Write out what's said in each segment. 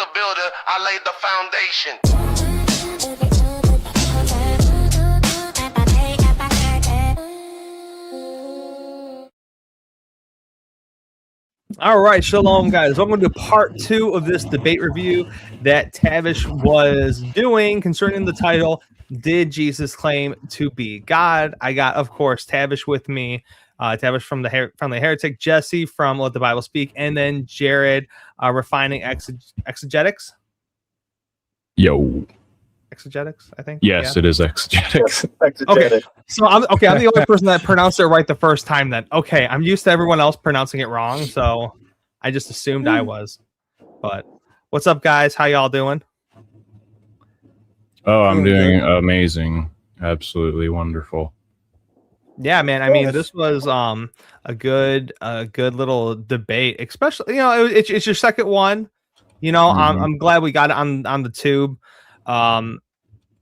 the builder, I laid the foundation. All right, shalom, guys. Welcome to part 2 of this debate review that Tavish was doing concerning the title, Did Jesus Claim to Be God? I got, of course, Tavish with me. Tavish from the Heretic, Jesse from Let the Bible Speak, and then Jared, Refining Exegetics. Yo. Exegetics, I think. Yes, yeah. It is exegetics. Okay, so I'm the only person that pronounced it right the first time. Then okay, I'm used to everyone else pronouncing it wrong, so I just assumed I was. But what's up, guys? How y'all doing? Oh, I'm doing amazing, absolutely wonderful. Yeah, man. I mean, this was a good little debate, especially it's your second one. I'm glad we got it on the tube.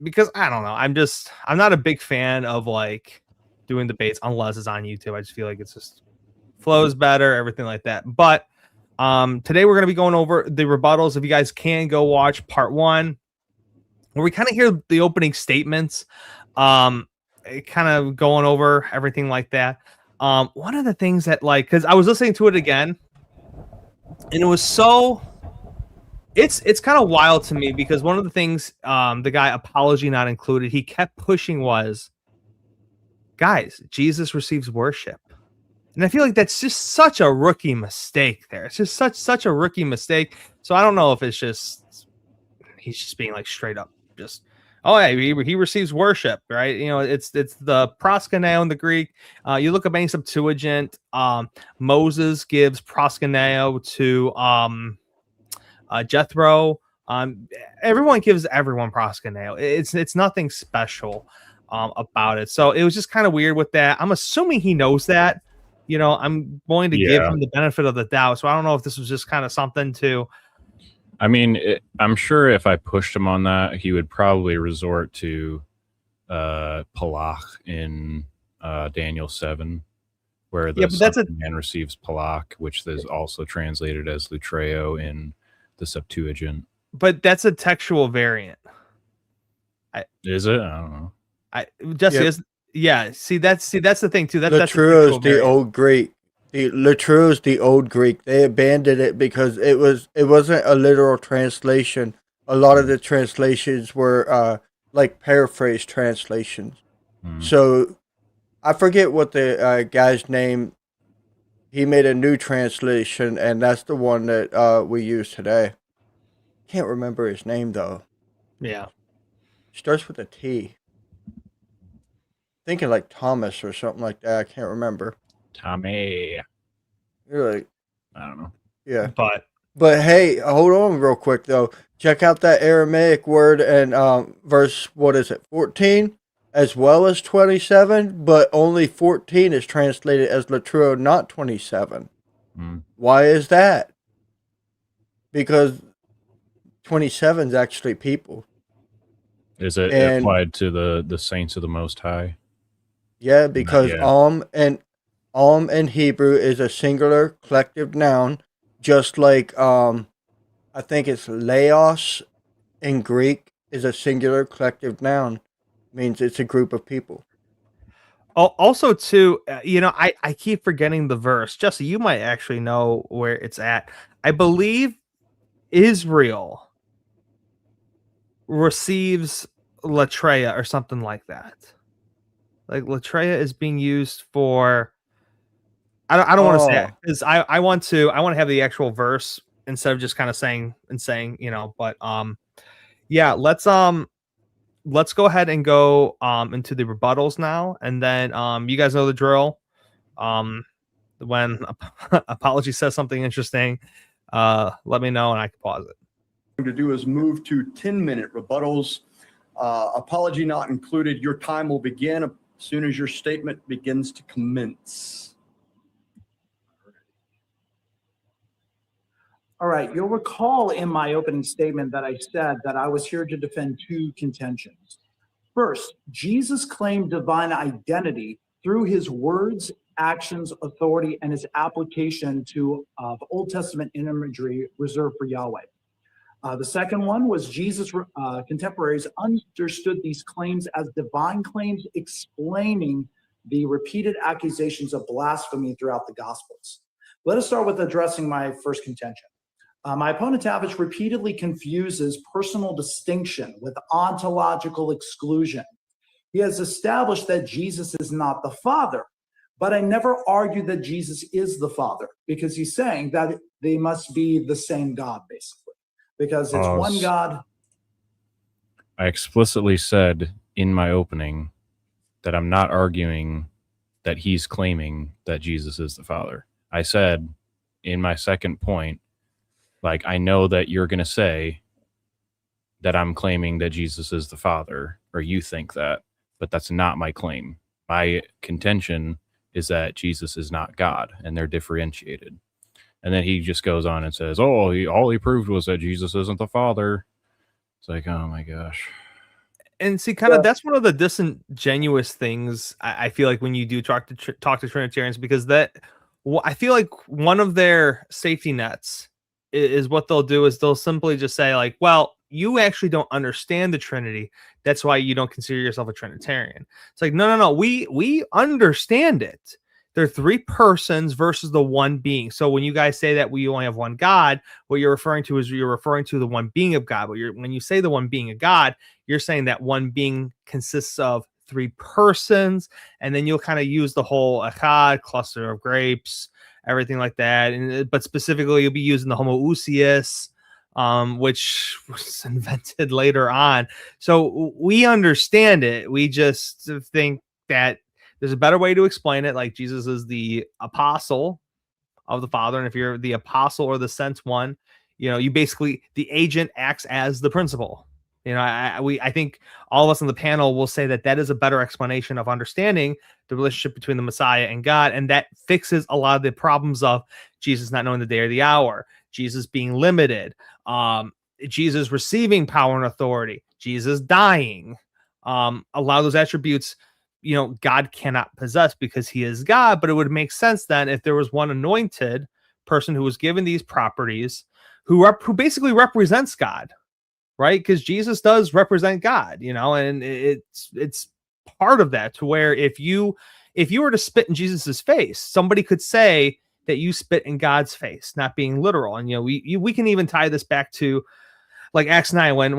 Because I don't know, I'm not a big fan of like doing debates unless it's on YouTube. I just feel like it's just flows better, everything like that. But today we're going to be going over the rebuttals. If you guys can go watch part 1, where we kind of hear the opening statements, kind of going over everything like that. One of the things that because I was listening to it again, and it was so. It's kind of wild to me because one of the things the guy Apology Not Included, he kept pushing was, guys, Jesus receives worship. And I feel like that's just such a rookie mistake there. It's just such a rookie mistake. So I don't know if it's just he's just being like straight up just, oh yeah, he receives worship, right? It's the proskuneo in the Greek. You look up any Septuagint, Moses gives proskuneo to Jethro. Everyone gives everyone proskuneo. It's nothing special about it. So it was just kind of weird with that. I'm assuming he knows that. I'm going to give him the benefit of the doubt. So I don't know if this was just kind of something to. I mean, I'm sure if I pushed him on that, he would probably resort to palach in Daniel 7, where the man receives palach, which is also translated as lutreo in the Septuagint. But that's a textual variant. Is it? I don't know. Jesse, yeah. See, that's the thing too. Lutreo is the old Greek. Lutreo is the old Greek. They abandoned it because it wasn't a literal translation. A lot of the translations were like paraphrase translations. So I forget what the guy's name. He made a new translation, and that's the one that we use today. Can't remember his name though. Yeah, starts with a T. Thinking like Thomas or something like that. I can't remember. Tommy. You're like, I don't know. Yeah, but hey, hold on real quick though. Check out that Aramaic word and verse. What is it? 14. As well as 27, but only 14 is translated as latreo, not 27. Why is that? Because 27 is actually people. Is it applied to the saints of the Most High? Yeah, because in Hebrew is a singular collective noun, just like I think it's laos in Greek is a singular collective noun. Means it's a group of people. Also, too, I keep forgetting the verse. Jesse, you might actually know where it's at. I believe Israel receives latreia or something like that. Like latreia is being used for. I don't want to say it because I want to have the actual verse instead of just kind of saying. But yeah, let's go ahead and go into the rebuttals now, and then you guys know the drill. When Apology says something interesting, let me know and I can pause it. What to do is move to 10-minute rebuttals. Apology Not Included. Your time will begin as soon as your statement begins to commence. All right, you'll recall in my opening statement that I said that I was here to defend 2 contentions. First, Jesus claimed divine identity through his words, actions, authority, and his application of Old Testament imagery reserved for Yahweh. The second one was Jesus' contemporaries understood these claims as divine claims, explaining the repeated accusations of blasphemy throughout the Gospels. Let us start with addressing my first contention. My opponent Tavish repeatedly confuses personal distinction with ontological exclusion. He has established that Jesus is not the Father, but I never argued that Jesus is the Father, because he's saying that they must be the same God, basically, because it's one God. I explicitly said in my opening that I'm not arguing that he's claiming that Jesus is the Father. I said in my second point, like, I know that you're going to say that I'm claiming that Jesus is the Father, or you think that, but that's not my claim. My contention is that Jesus is not God, and they're differentiated. And then he just goes on and says, oh, all he proved was that Jesus isn't the Father. It's like, oh my gosh. And see, kind of that's one of the disingenuous things I feel like when you do talk to Trinitarians, because I feel like one of their safety nets is what they'll do is they'll simply just say like, well, you actually don't understand the Trinity. That's why you don't consider yourself a Trinitarian. It's like, no. We understand it. They're three persons versus the one being. So when you guys say that we only have one God, what you're referring to is you're referring to the one being of God. But when you say the one being of God, you're saying that one being consists of three persons, and then you'll kind of use the whole echad, cluster of grapes, everything like that. But specifically, you'll be using the homoousios, which was invented later on. So we understand it. We just think that there's a better way to explain it. Like Jesus is the apostle of the Father. And if you're the apostle or the sent one, you basically, the agent acts as the principal. I think all of us on the panel will say that is a better explanation of understanding the relationship between the Messiah and God. And that fixes a lot of the problems of Jesus not knowing the day or the hour, Jesus being limited, Jesus receiving power and authority, Jesus dying. A lot of those attributes, God cannot possess because he is God. But it would make sense then if there was one anointed person who was given these properties who basically represents God, right? Because Jesus does represent God, and it's part of that, to where if you were to spit in Jesus's face, somebody could say that you spit in God's face, not being literal. And we can even tie this back to like Acts 9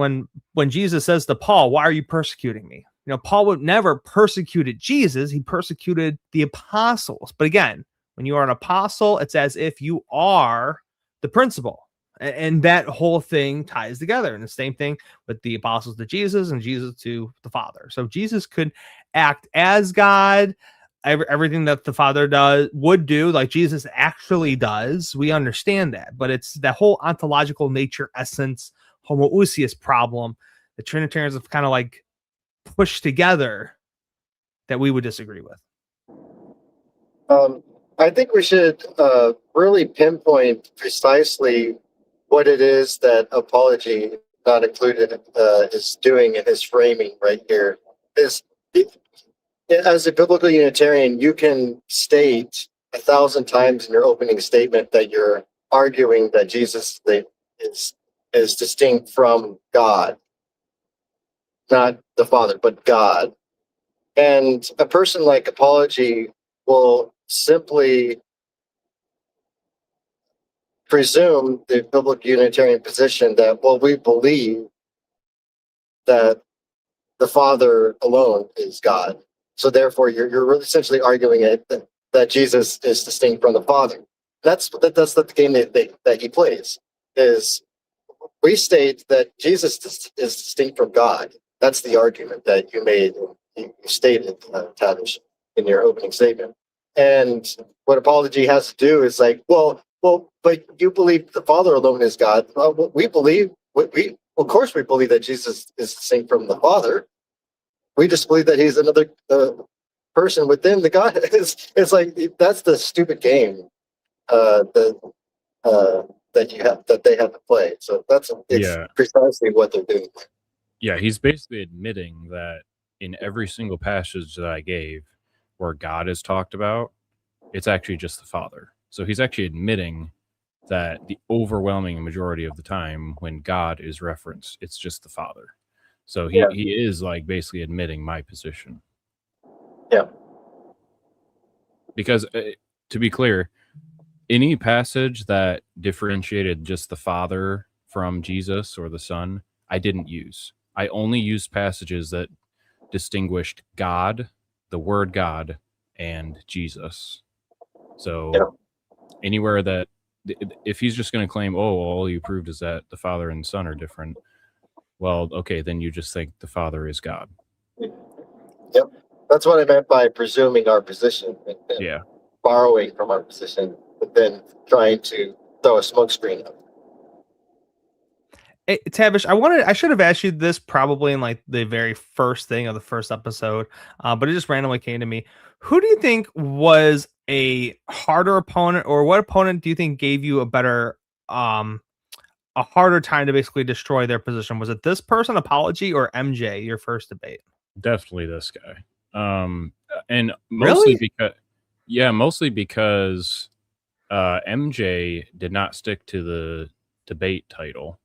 when Jesus says to Paul, "Why are you persecuting me?" Paul would never persecuted Jesus. He persecuted the apostles. But again, when you are an apostle, it's as if you are the principal. And that whole thing ties together. And the same thing with the apostles to Jesus and Jesus to the Father. So Jesus could act as God, everything that the Father would do, like Jesus actually does. We understand that. But it's that whole ontological nature, essence, homoousios problem that Trinitarians have kind of like pushed together that we would disagree with. I think we should really pinpoint precisely what it is that Apology Not Included is doing in his framing right here. As a biblical Unitarian, you can state 1,000 times in your opening statement that you're arguing that Jesus is distinct from God. Not the Father, but God. And a person like Apology will simply presume the biblical Unitarian position that, well, we believe that the Father alone is God. So therefore, you're really essentially arguing that Jesus is distinct from the Father. That's the game that he plays. Is we state that Jesus is distinct from God. That's the argument that you made, you stated, Tavish, in your opening statement. And what Apology has to do is like, well, but you believe the Father alone is God. Well, we believe, of course we believe that Jesus is distinct from the Father. We just believe that he's another person within the God. It's like, that's the stupid game that they have to play. So it's precisely what they're doing. Yeah, he's basically admitting that in every single passage that I gave where God is talked about, it's actually just the Father. So he's actually admitting that the overwhelming majority of the time when God is referenced, it's just the Father. So he is like basically admitting my position. Yeah. Because to be clear, any passage that differentiated just the Father from Jesus or the Son, I didn't use. I only used passages that distinguished God, the word God, and Jesus. So anywhere that, if he's just going to claim, oh, all you proved is that the Father and Son are different, well, okay, then you just think the Father is God. Yep. That's what I meant by presuming our position. And borrowing from our position, but then trying to throw a smokescreen up. Hey, Tavish, I should have asked you this probably in like the very first thing of the first episode, but it just randomly came to me. Who do you think was a harder opponent, or what opponent do you think gave you a harder time to basically destroy their position? Was it this person, Apology, or MJ, your first debate? Definitely this guy. And mostly because MJ did not stick to the debate title.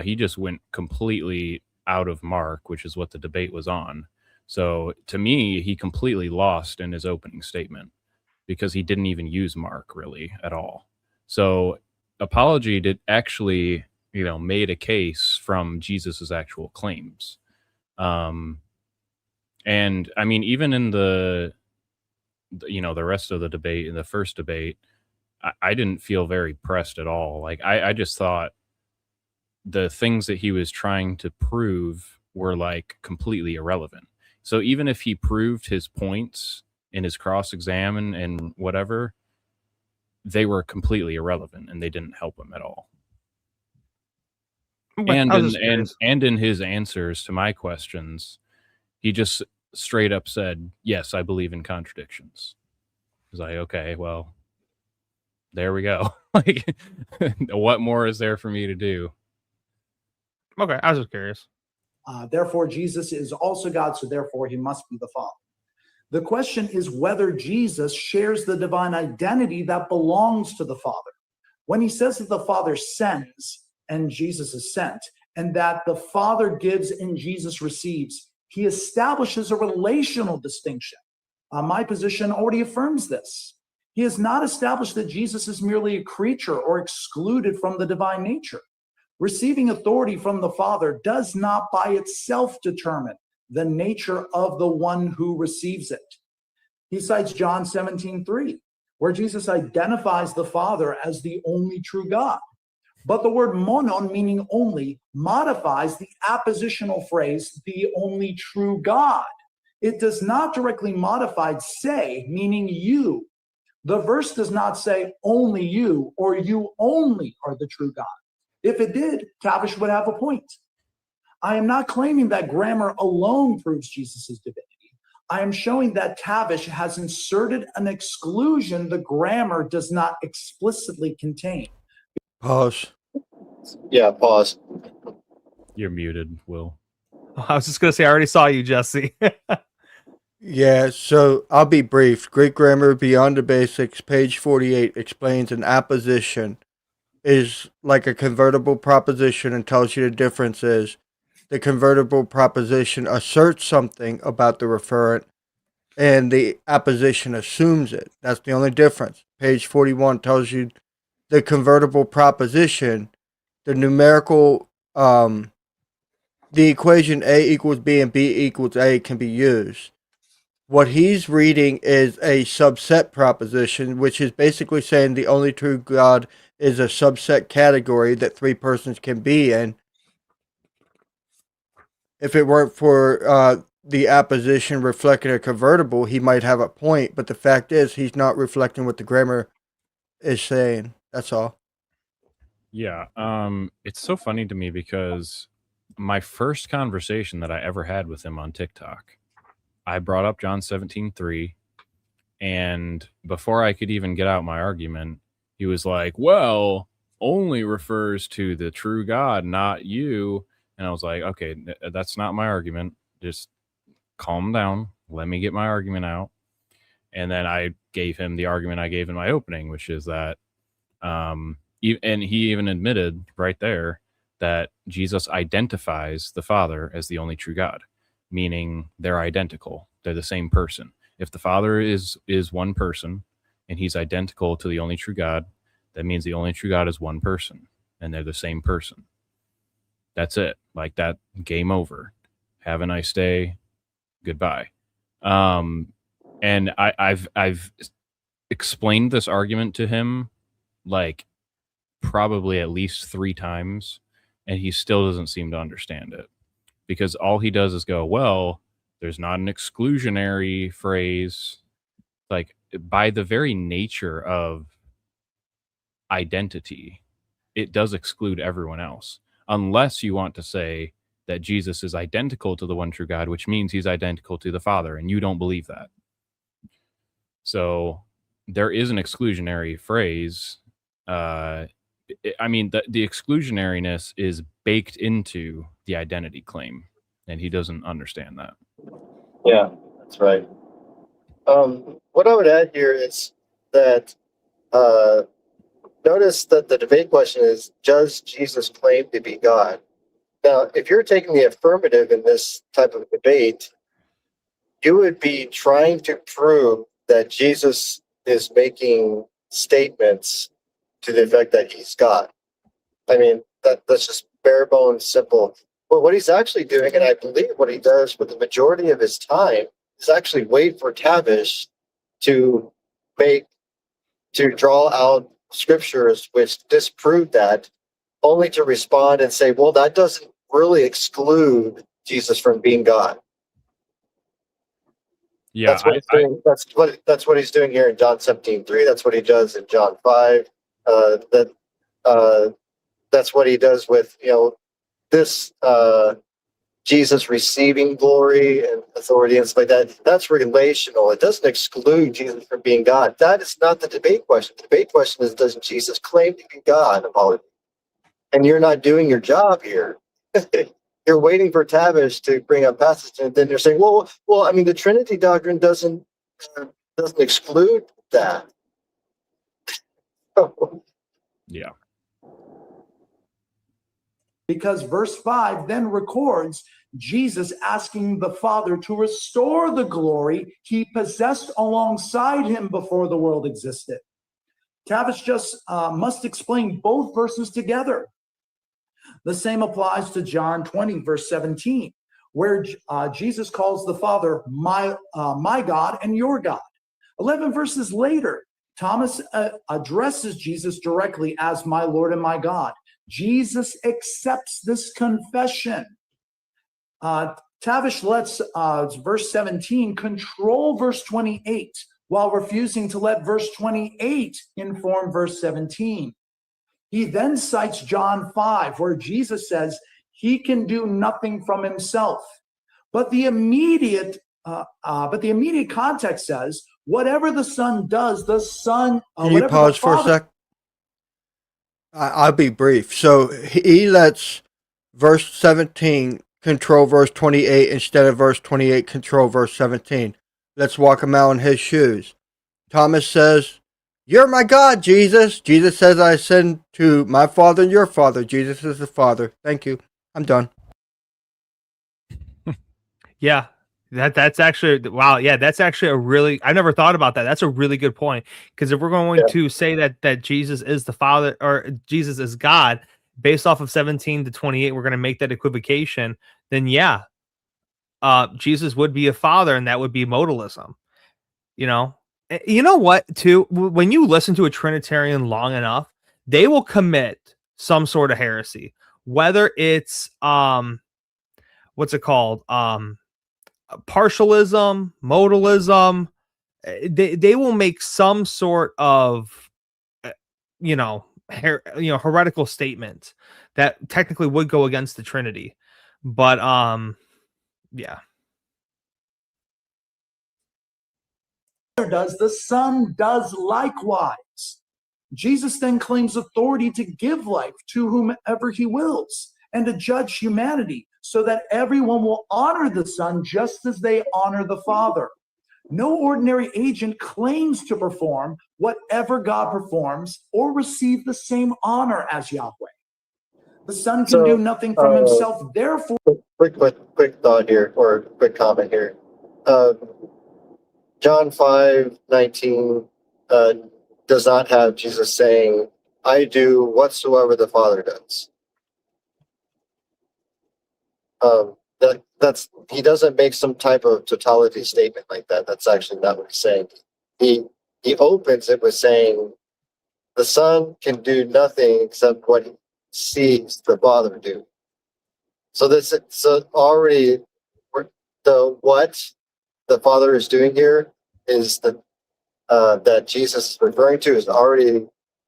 He just went completely out of mark, which is what the debate was on. So to me, he completely lost in his opening statement because he didn't even use mark really at all. So Apology did actually, made a case from Jesus's actual claims. And I mean, even in the rest of the debate, in the first debate, I didn't feel very pressed at all. Like I just thought the things that he was trying to prove were like completely irrelevant. So even if he proved his points in his cross-exam and whatever, they were completely irrelevant and they didn't help him at all. And in his answers to my questions, he just straight up said, yes, I believe in contradictions. I was like, okay, well, there we go. Like, what more is there for me to do? Okay, I was just curious. Therefore, Jesus is also God, so therefore he must be the Father. The question is whether Jesus shares the divine identity that belongs to the Father. When he says that the Father sends and Jesus is sent, and that the Father gives and Jesus receives, he establishes a relational distinction. My position already affirms this. He has not established that Jesus is merely a creature or excluded from the divine nature. Receiving authority from the Father does not by itself determine the nature of the one who receives it. He cites John 17:3, where Jesus identifies the Father as the only true God. But the word monon, meaning only, modifies the appositional phrase, the only true God. It does not directly modify say, meaning you. The verse does not say only you or you only are the true God. If it did, Tavish would have a point. I am not claiming that grammar alone proves Jesus' divinity. I am showing that Tavish has inserted an exclusion the grammar does not explicitly contain. Pause. Yeah, pause. You're muted, Will. I was just going to say, I already saw you, Jesse. Yeah, so I'll be brief. Greek Grammar Beyond the Basics, page 48, explains an apposition is like a convertible proposition and tells you the difference is the convertible proposition asserts something about the referent and the apposition assumes it. That's the only difference. Page 41 tells you the convertible proposition, the numerical, the equation A equals B and B equals A can be used. What he's reading is a subset proposition, which is basically saying the only true God is a subset category that three persons can be in. If it weren't for the apposition reflecting a convertible, he might have a point, but the fact is he's not reflecting what the grammar is saying. That's all. Yeah, it's so funny to me because my first conversation that I ever had with him on TikTok, I brought up John 17:3, and before I could even get out my argument, he was like, well, only refers to the true God, not you. And I was like, okay, that's not my argument. Just calm down. Let me get my argument out. And then I gave him the argument I gave in my opening, which is that And he even admitted right there that Jesus identifies the Father as the only true God, meaning they're identical. They're the same person. If the Father is one person and he's identical to the only true God, that means the only true God is one person and they're the same person. That's it. Like that, game over. Have a nice day. Goodbye. And I've explained this argument to him like probably at least 3 times, and he still doesn't seem to understand it, because all he does is go, well, there's not an exclusionary phrase. Like, by the very nature of identity, it does exclude everyone else, unless you want to say that Jesus is identical to the one true God, which means he's identical to the Father, and you don't believe that. So there is an exclusionary phrase. I mean, the exclusionariness is baked into the identity claim, and he doesn't understand that. Yeah, that's right. What I would add here is that notice that the debate question is, does Jesus claim to be God? Now, if you're taking the affirmative in this type of debate, you would be trying to prove that Jesus is making statements to the effect that he's God. I mean, that's just bare bones simple. But what he's actually doing, and I believe what he does with the majority of his time, is actually wait for Tavish to draw out scriptures which disprove that, only to respond and say, well, that doesn't really exclude Jesus from being God. Yeah, that's what he's doing here in John 17:3. That's what he does in John 5. That's what he does with this Jesus receiving glory and authority and stuff like that. That's relational. It doesn't exclude Jesus from being God. That is not the debate question. The debate question is, does Jesus claim to be God? And you're not doing your job here. You're waiting for Tavish to bring up passage, and then you're saying, well, I mean, the Trinity doctrine doesn't exclude that. Yeah. Because verse 5 then records Jesus asking the Father to restore the glory he possessed alongside him before the world existed. Tavish just must explain both verses together. The same applies to John 20, verse 17, where Jesus calls the Father my God and your God. 11 verses later, Thomas addresses Jesus directly as my Lord and my God. Jesus accepts this confession. Tavish lets verse 17 control verse 28 while refusing to let verse 28 inform verse 17. He then cites John 5, where Jesus says he can do nothing from himself. But the immediate context says, whatever the Son does, the Son. Can you pause for a sec? I'll be brief. So he lets verse 17 control verse 28 instead of verse 28 control verse 17. Let's walk him out in his shoes. Thomas says, "You're my God, Jesus." Jesus says, "I ascend to my Father and your Father." Jesus is the Father. Thank you. I'm done. Yeah. That's actually, wow. Yeah, that's actually a really, I never thought about that. That's a really good point. Because if we're going to say that Jesus is the Father, or Jesus is God, based off of 17 to 28, we're going to make that equivocation, then Jesus would be a father, and that would be modalism. You know what, too? When you listen to a Trinitarian long enough, they will commit some sort of heresy, whether it's what's it called? Partialism, modalism. They will make some sort of heretical statement that technically would go against the Trinity. But yeah. Does the Son does likewise. Jesus then claims authority to give life to whomever he wills and to judge humanity, so that everyone will honor the Son just as they honor the Father. No ordinary agent claims to perform whatever God performs or receive the same honor as Yahweh. The Son can do nothing from himself, therefore. Quick thought here, or quick comment here. John 5:19 does not have Jesus saying, "I do whatsoever the Father does." That's he doesn't make some type of totality statement like that. That's actually not what he's saying. He opens it with saying, "The Son can do nothing except what he sees the Father do." So already what the Father is doing here is that Jesus is referring to is already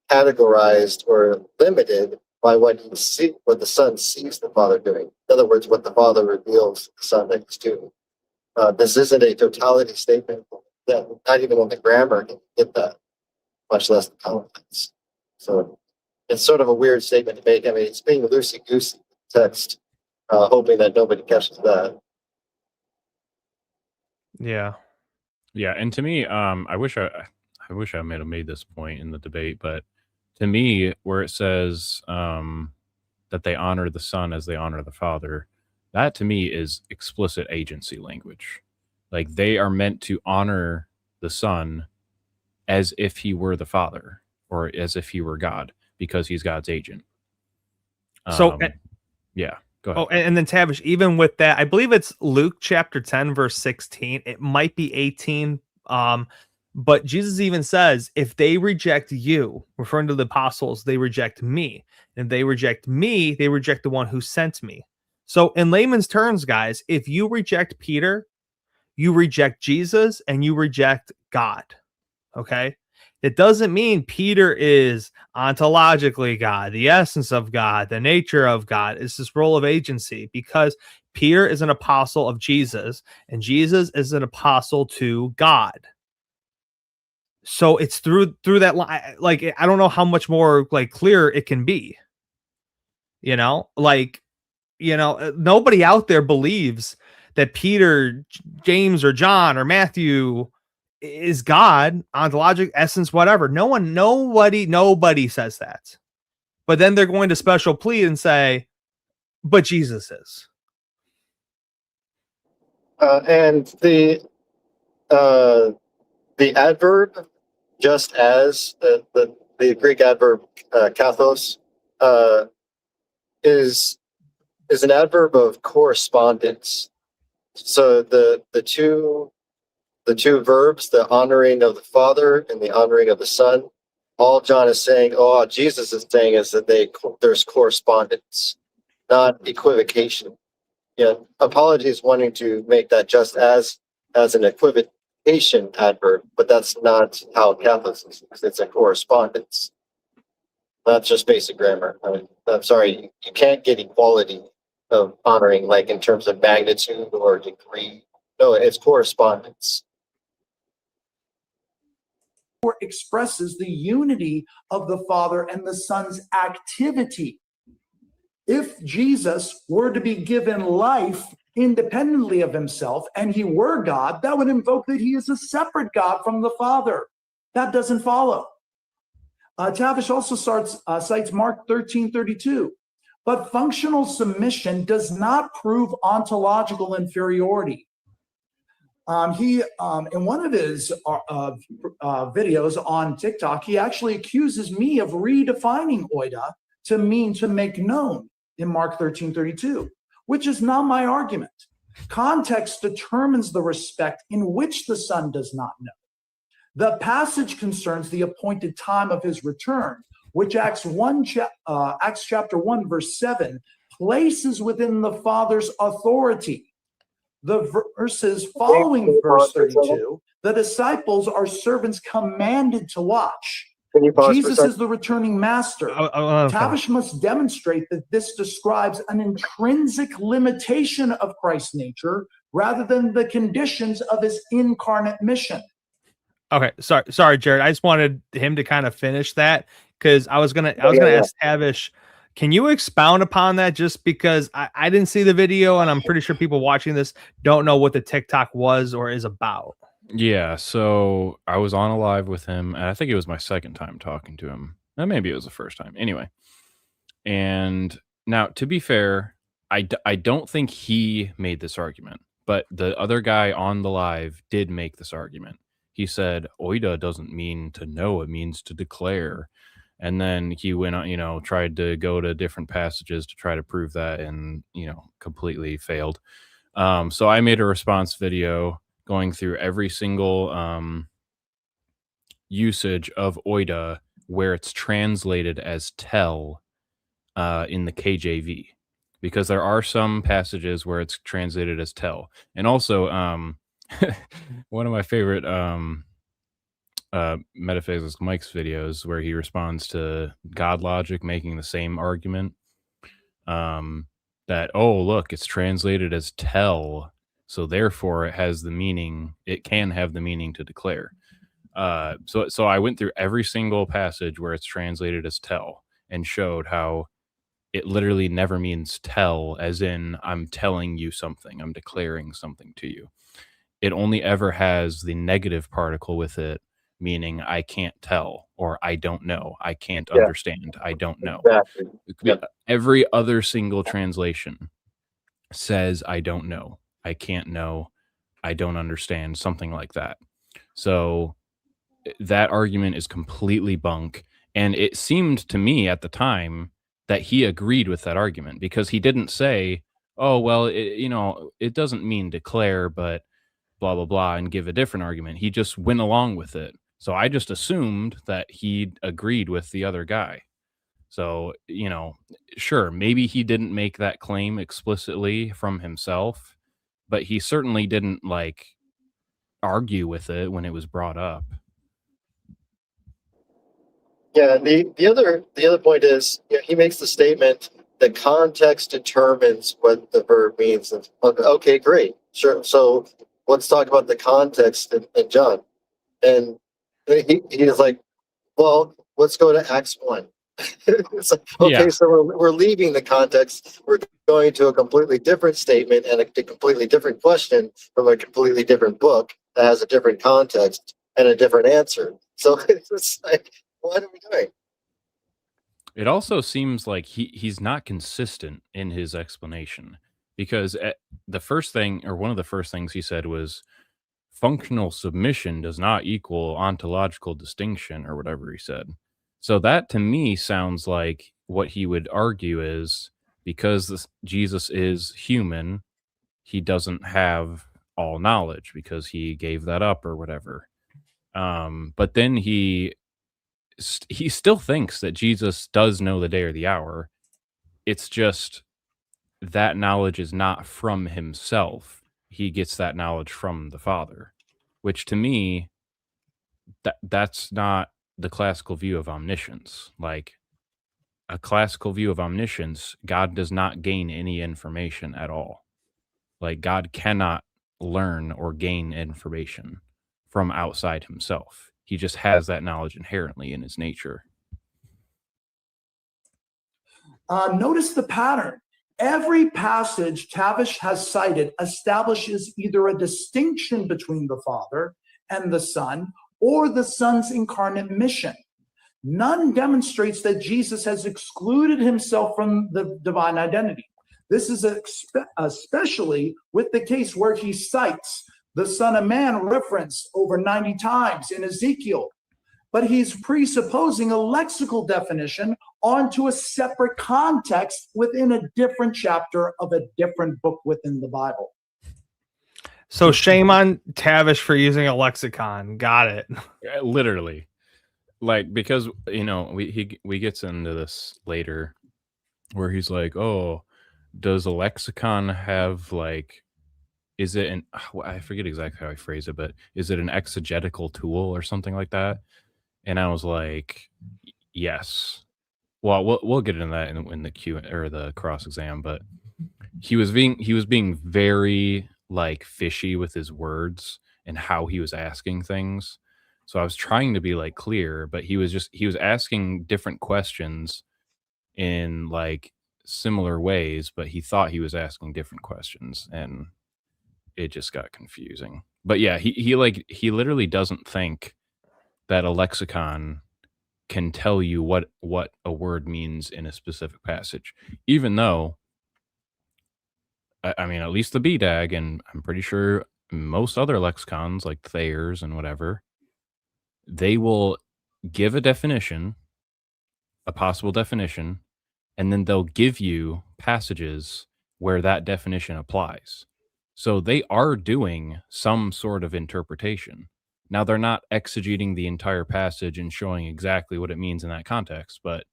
categorized or limited by what the Son sees the Father doing. In other words, what the Father reveals to the Son that he's doing. This isn't a totality statement. That not even in the grammar can get that, much less the context. So it's sort of a weird statement to make. I mean, it's being loosey-goosey text, hoping that nobody catches that. Yeah. Yeah, and to me, I wish I might have made this point in the debate, but to me, where it says that they honor the Son as they honor the Father, that to me is explicit agency language. Like they are meant to honor the Son as if he were the Father or as if he were God, because he's God's agent. So, yeah, go ahead. Oh, and then Tavish, even with that, I believe it's Luke chapter 10, verse 16. It might be 18. But Jesus even says, if they reject you, referring to the apostles, they reject me. And if they reject me, they reject the one who sent me. So in layman's terms, guys, if you reject Peter, you reject Jesus and you reject God. Okay. It doesn't mean Peter is ontologically God, the essence of God, the nature of God. It's this role of agency, because Peter is an apostle of Jesus and Jesus is an apostle to God. So it's through that line. Like, I don't know how much more like clear it can be. Nobody out there believes that Peter, James, or John, or Matthew is God, ontologic, essence, whatever. Nobody says that. But then they're going to special plead and say, but Jesus is. And the adverb, just as the Greek adverb kathos, is an adverb of correspondence. So the two verbs, the honoring of the Father and the honoring of the Son, all John is saying, Jesus is saying, is that there's correspondence, not equivocation. Yeah, apologies wanting to make that just as an equivocation adverb, but that's not how Catholics is. It's a correspondence. That's just basic grammar. I'm sorry, you can't get equality of honoring like in terms of magnitude or degree. No, it's correspondence. Expresses the unity of the Father and the Son's activity. If Jesus were to be given life independently of himself and he were God, that would invoke that he is a separate God from the Father. That doesn't follow. Tavish also cites Mark 13:32. But functional submission does not prove ontological inferiority. He in one of his videos on TikTok, he actually accuses me of redefining oida to mean to make known in Mark 13:32, which is not my argument. Context determines the respect in which the Son does not know. The passage concerns the appointed time of his return, which Acts chapter 1, verse 7 places within the Father's authority. The verses following verse 32, the disciples are servants commanded to watch. Jesus is the returning master. Tavish must demonstrate that this describes an intrinsic limitation of Christ's nature rather than the conditions of his incarnate mission. Okay, sorry, Jared. I just wanted him to kind of finish that, because I was gonna ask Tavish, can you expound upon that? Just because I didn't see the video, and I'm pretty sure people watching this don't know what the TikTok was or is about. Yeah, so I was on a live with him, and I think it was my second time talking to him. Maybe it was the first time. Anyway, and now to be fair, I don't think he made this argument, but the other guy on the live did make this argument. He said, "Oida doesn't mean to know; it means to declare." And then he went on, tried to go to different passages to try to prove that, and completely failed. So I made a response video going through every single usage of oida where it's translated as tell in the KJV, because there are some passages where it's translated as tell. And also, one of my favorite Metaphysics Mike's videos where he responds to God Logic making the same argument. That, oh, look, it's translated as tell, so therefore it can have the meaning to declare. So I went through every single passage where it's translated as tell and showed how it literally never means tell, as in I'm telling you something, I'm declaring something to you. It only ever has the negative particle with it, meaning I can't tell, or I don't know, I can't understand, I don't know. Exactly. Yeah. Every other single translation says I don't know, I can't know, I don't understand, something like that. So that argument is completely bunk. And it seemed to me at the time that he agreed with that argument, because he didn't say, oh, well, it doesn't mean declare, but blah, blah, blah, and give a different argument. He just went along with it. So I just assumed that he agreed with the other guy. So, sure, maybe he didn't make that claim explicitly from himself, but he certainly didn't argue with it when it was brought up. Yeah, the other point is, he makes the statement, the context determines what the verb means. Okay, great, sure. So let's talk about the context in John. And he is like, well, let's go to Acts 1. It's like, okay, Yeah. so we're leaving the context. We're going to a completely different statement and a completely different question from a completely different book that has a different context and a different answer. So it's like, what are we doing? It also seems like he's not consistent in his explanation, because the first thing, or one of the first things he said was, functional submission does not equal ontological distinction, or whatever he said. So that to me sounds like what he would argue is, because Jesus is human, he doesn't have all knowledge because he gave that up or whatever. But then he still thinks that Jesus does know the day or the hour. It's just that knowledge is not from himself. He gets that knowledge from the Father, which to me, that's not the classical view of omniscience. Like, a classical view of omniscience, God does not gain any information at all. Like, God cannot learn or gain information from outside himself. He just has that knowledge inherently in his nature. Notice the pattern. Every passage Tavish has cited establishes either a distinction between the Father and the Son, or the Son's incarnate mission. None demonstrates that Jesus has excluded himself from the divine identity. This is especially with the case where he cites the Son of Man reference over 90 times in Ezekiel. But he's presupposing a lexical definition onto a separate context within a different chapter of a different book within the Bible. So shame on Tavish for using a lexicon. Got it. Literally. Like, because, we gets into this later where he's like, oh, does a lexicon have is it I forget exactly how I phrase it, but is it an exegetical tool or something like that? And I was like, yes. Well, we'll get into that in the Q or the cross exam, but he was being very fishy with his words and how he was asking things. So I was trying to be clear, but he was asking different questions in similar ways, but he thought he was asking different questions, and it just got confusing. But yeah, he literally doesn't think that a lexicon can tell you what a word means in a specific passage, even though I mean, at least the BDAG, and I'm pretty sure most other lexicons like Thayer's and whatever, they will give a definition, a possible definition, and then they'll give you passages where that definition applies. So they are doing some sort of interpretation. Now, they're not exegeting the entire passage and showing exactly what it means in that context, but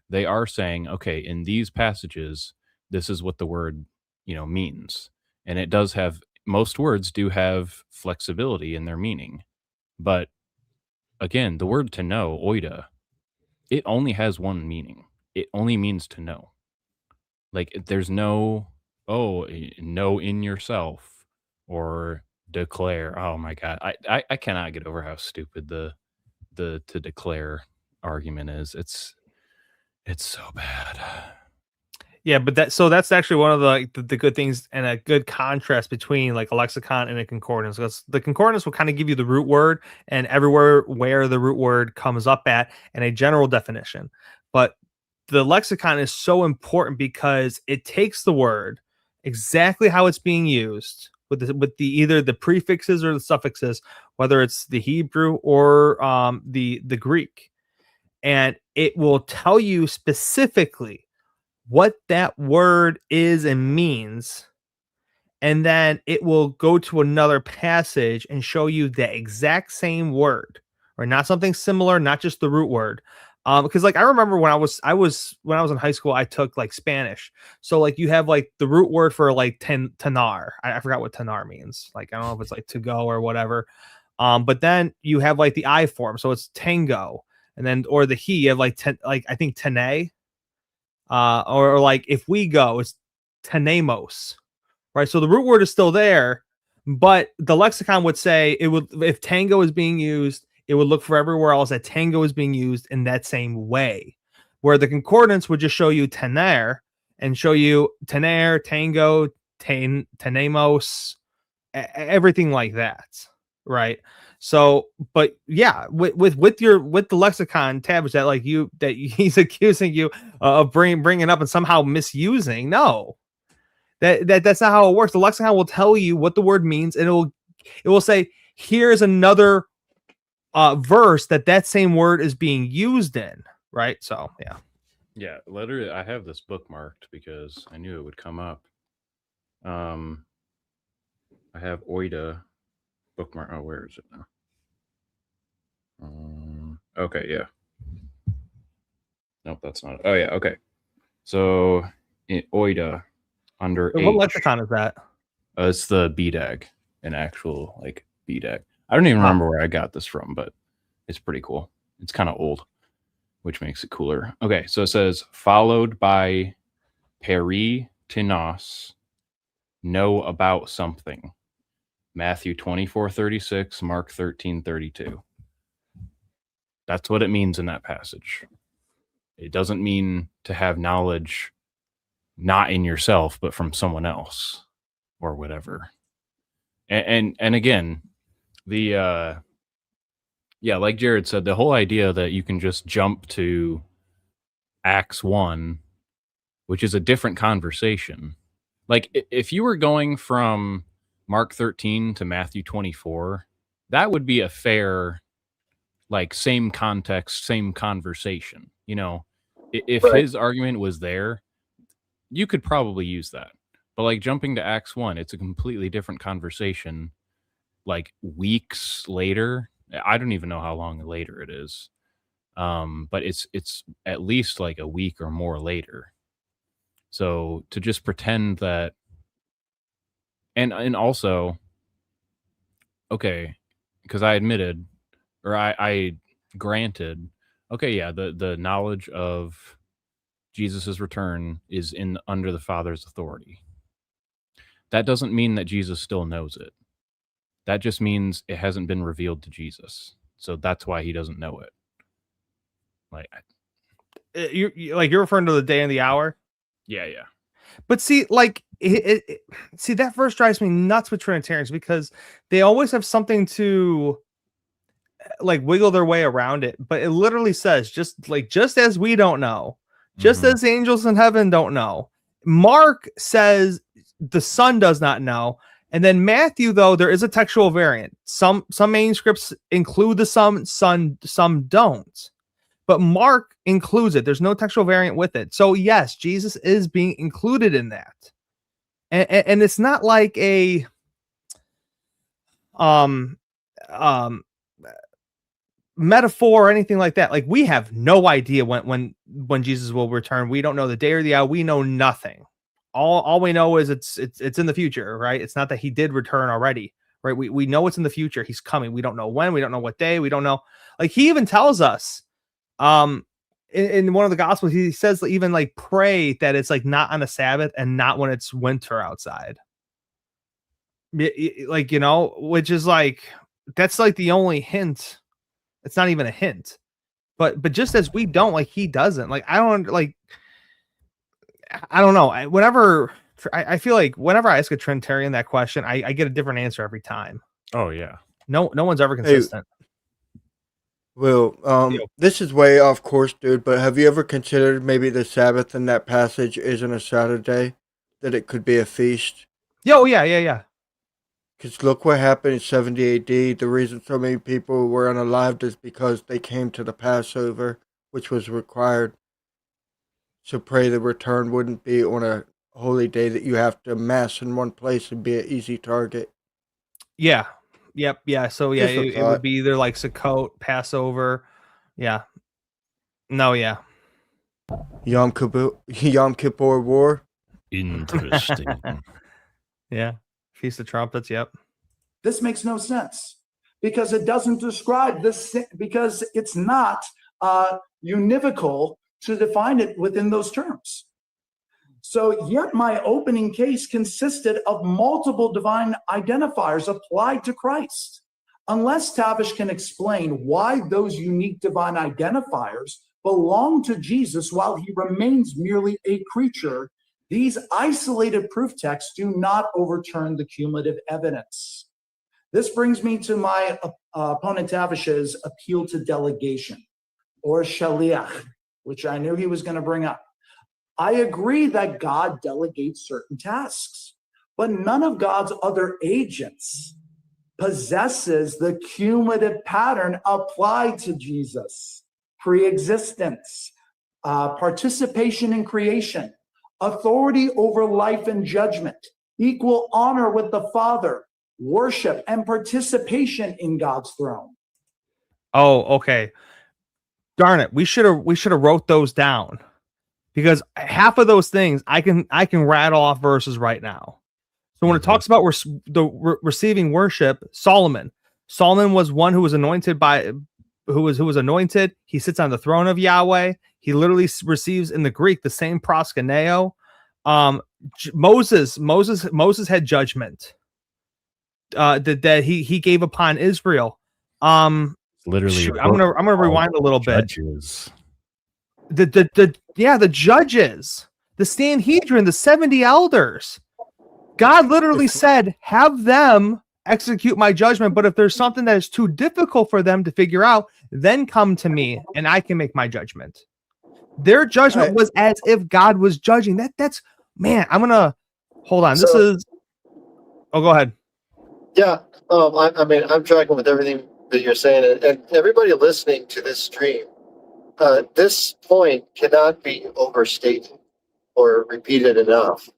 they are saying, okay, in these passages, this is what the word, means. And it does have, most words do have flexibility in their meaning. But again, the word to know, oida, it only has one meaning. It only means to know. Like there's no, know in yourself or declare. Oh my God. I cannot get over how stupid the to declare argument is. It's so bad. Yeah, but that's actually one of the good things and a good contrast between like a lexicon and a concordance. Because the concordance will kind of give you the root word and everywhere where the root word comes up at and a general definition. But the lexicon is so important because it takes the word exactly how it's being used with the either the prefixes or the suffixes, whether it's the Hebrew or the Greek, and it will tell you specifically what that word is and means, and then it will go to another passage and show you the exact same word, or not something similar, not just the root word. Because like I remember when I was in high school, I took like Spanish. So like you have like the root word for like tenar. I forgot what tenar means. Like I don't know if it's like to go or whatever. But then you have like the I form, so it's tango, and then or the he, you have like I think tene. Or like if we go, it's tenemos, right? So the root word is still there, but the lexicon would say it would, if tango is being used, it would look for everywhere else that tango is being used in that same way. Where the concordance would just show you tener and show you tener, tango, tenemos, everything like that, right? So, but yeah, with the lexicon Tavish, that he's accusing you of bringing up and somehow misusing. No, that's not how it works. The lexicon will tell you what the word means, and it will say here's another verse that same word is being used in, right? So Yeah, literally, I have this bookmarked because I knew it would come up. I have oida bookmark. Oh, where is it now? Okay, yeah. Nope, that's not it. Oh, yeah, okay. So, oida under what H. lexicon is that? It's the BDAG, an actual like BDAG. I don't even remember where I got this from, but it's pretty cool. It's kind of old, which makes it cooler. Okay, so it says followed by peri tenos, know about something. Matthew 24:36, Mark 13:32. That's what it means in that passage. It doesn't mean to have knowledge not in yourself, but from someone else or whatever. And again, the like Jared said, the whole idea that you can just jump to Acts 1, which is a different conversation. Like if you were going from Mark 13 to Matthew 24, that would be a fair, like, same context, same conversation. If Right. his argument was there, you could probably use that. But like jumping to Acts 1, it's a completely different conversation. Like weeks later, I don't even know how long later it is. But it's at least like a week or more later. So to just pretend that, and also, okay, because I admitted, or I granted, okay, yeah, the knowledge of Jesus's return is under the Father's authority. That doesn't mean that Jesus still knows it. That just means it hasn't been revealed to Jesus. So that's why he doesn't know it. Like you're referring to the day and the hour. Yeah. But see, like see, that verse drives me nuts with Trinitarians because they always have something to like wiggle their way around it, but it literally says just as we don't know, just as the angels in heaven don't know. Mark says the Son does not know, and then Matthew, though, there is a textual variant. Some manuscripts include the Son, some don't, but Mark includes it. There's no textual variant with it. So yes, Jesus is being included in that, and it's not like a metaphor or anything like that. Like, we have no idea when Jesus will return. We don't know the day or the hour. We know nothing. All we know is it's in the future, right? It's not that he did return already, right? We know it's in the future. He's coming. We don't know when. We don't know what day. We don't know. Like, he even tells us, in one of the Gospels, he says even like pray that it's like not on a Sabbath and not when it's winter outside. Like, which is like, that's like the only hint. It's not even a hint, but just as we don't, like, he doesn't. Like, I don't know. I feel like whenever I ask a Trinitarian that question, I get a different answer every time. Oh yeah. No one's ever consistent. Well, this is way off course, dude, but have you ever considered maybe the Sabbath in that passage isn't a Saturday, that it could be a feast? Yeah. Because look what happened in 70 AD. The reason so many people were unalived is because they came to the Passover, which was required. So pray the return wouldn't be on a holy day that you have to mass in one place and be an easy target. Yeah. Yep. Yeah. So yeah, it would be either like Sukkot, Passover. Yeah. No. Yeah. Yom Kippur War. Interesting. Yeah. Feast of Trumpets. Yep. This makes no sense because it doesn't describe this, because it's not univocal to define it within those terms. So yet my opening case consisted of multiple divine identifiers applied to Christ. Unless Tavish can explain why those unique divine identifiers belong to Jesus while he remains merely a creature, these isolated proof texts do not overturn the cumulative evidence. This brings me to my opponent Tavish's appeal to delegation, or shaliach, which I knew he was going to bring up. I agree that God delegates certain tasks, but none of God's other agents possesses the cumulative pattern applied to Jesus: pre-existence, participation in creation, authority over life and judgment, equal honor with the Father, worship, and participation in God's throne. Oh, okay. Darn it. We should have wrote those down, because half of those things I can rattle off verses right now. So when it talks about receiving worship, Solomon was one who was anointed who was anointed. He sits on the throne of Yahweh. He literally receives in the Greek the same proskuneo. Moses had judgment that he gave upon Israel. Literally, I'm gonna rewind a little bit. Judges. The judges, the Sanhedrin, the 70 elders. God literally said, have them execute my judgment, but if there's something that is too difficult for them to figure out, then come to me and I can make my judgment. Their judgment was as if God was judging. That's man, I'm gonna hold on. Go ahead. Yeah, I mean, I'm tracking with everything that you're saying, and everybody listening to this stream, this point cannot be overstated or repeated enough.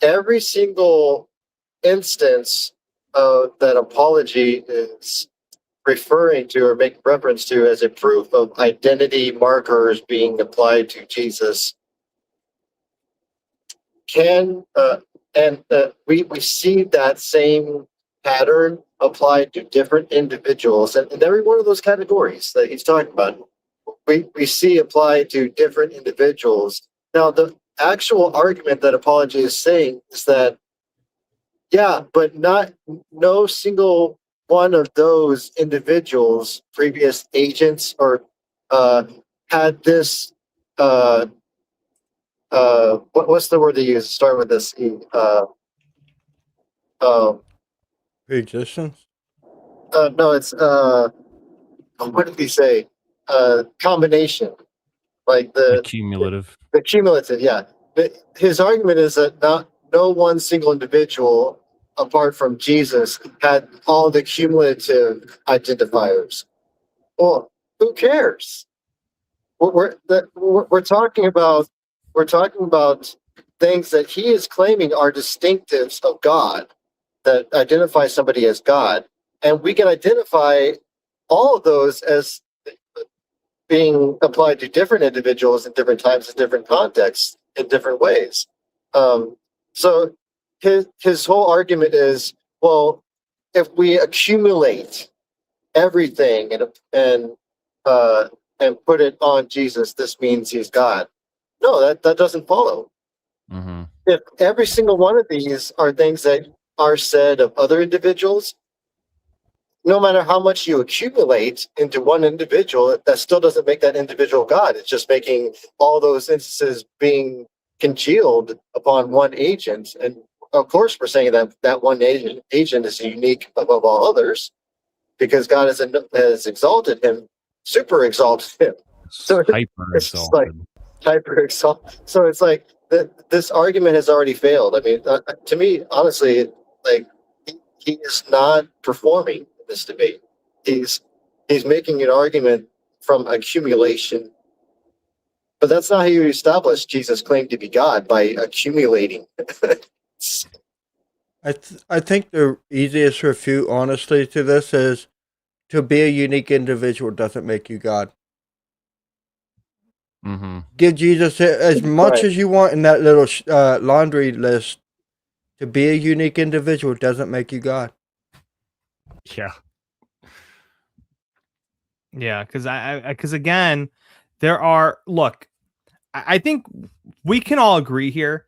Every single instance that apology is referring to or making reference to as a proof of identity markers being applied to Jesus we see that same pattern applied to different individuals, and every one of those categories that he's talking about, we see applied to different individuals. Now, the actual argument that apology is saying is that, yeah, but no single one of those individuals, previous agents, or had this what's the word to use? Start with this. Pre-existence. No, it's what did he say? Combination, like the Cumulative. the cumulative. Yeah, but his argument is that no one single individual, apart from Jesus, had all the cumulative identifiers. Well, who cares? We're talking about things that he is claiming are distinctives of God that identify somebody as God, and we can identify all of those as being applied to different individuals in different times, in different contexts, in different ways. So his whole argument is, well, if we accumulate everything and put it on Jesus, this means he's God. No, that doesn't follow. Mm-hmm. If every single one of these are things that are said of other individuals, no matter how much you accumulate into one individual, that still doesn't make that individual God. It's just making all those instances being congealed upon one agent. And of course, we're saying that one agent is unique above all others because God has exalted him, super exalted him. So Hyper it's just like hyper exalted. So it's like this argument has already failed. I mean, to me, honestly, like he is not performing in this debate. He's making an argument from accumulation, but that's not how you establish Jesus' claim to be God, by accumulating. I think the easiest refute, honestly, to this is to be a unique individual doesn't make you God. Mm-hmm. Give Jesus as much Right. as you want in that little laundry list. To be a unique individual doesn't make you God. Yeah. Yeah, because again, I think we can all agree here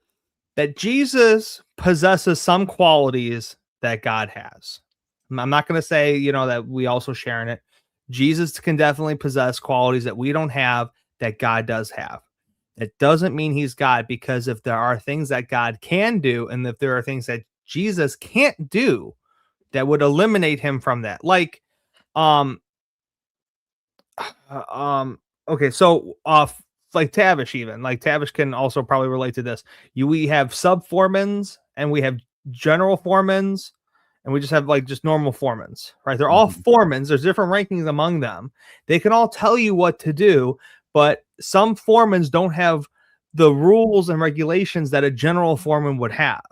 that Jesus possesses some qualities that God has. I'm not going to say, that we also share in it. Jesus can definitely possess qualities that we don't have that God does have. It doesn't mean he's God, because if there are things that God can do, and if there are things that Jesus can't do, that would eliminate him from that. Like, okay, so like Tavish, even like Tavish can also probably relate to this. We have sub foremans and we have general foremans, and we just have like just normal foremans, right? They're all foremans. There's different rankings among them. They can all tell you what to do, but some foremans don't have the rules and regulations that a general foreman would have.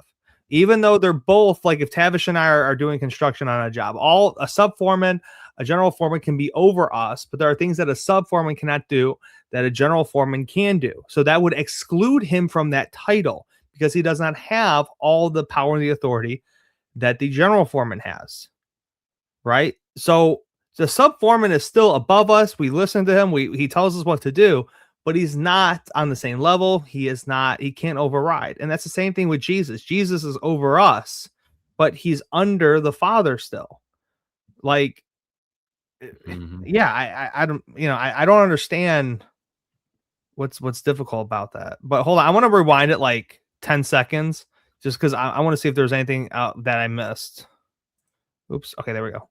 Even though they're both, like if Tavish and I are doing construction on a job, a sub foreman, a general foreman can be over us, but there are things that a sub foreman cannot do that a general foreman can do. So that would exclude him from that title because he does not have all the power and the authority that the general foreman has. Right? So the sub foreman is still above us. We listen to him. He tells us what to do, but he's not on the same level. He can't override. And that's the same thing with Jesus. Jesus is over us, but he's under the Father still. Like, yeah, I don't, I don't understand what's difficult about that. But hold on, I want to rewind it like 10 seconds just because I want to see if there's anything out that I missed. Oops. Okay, there we go.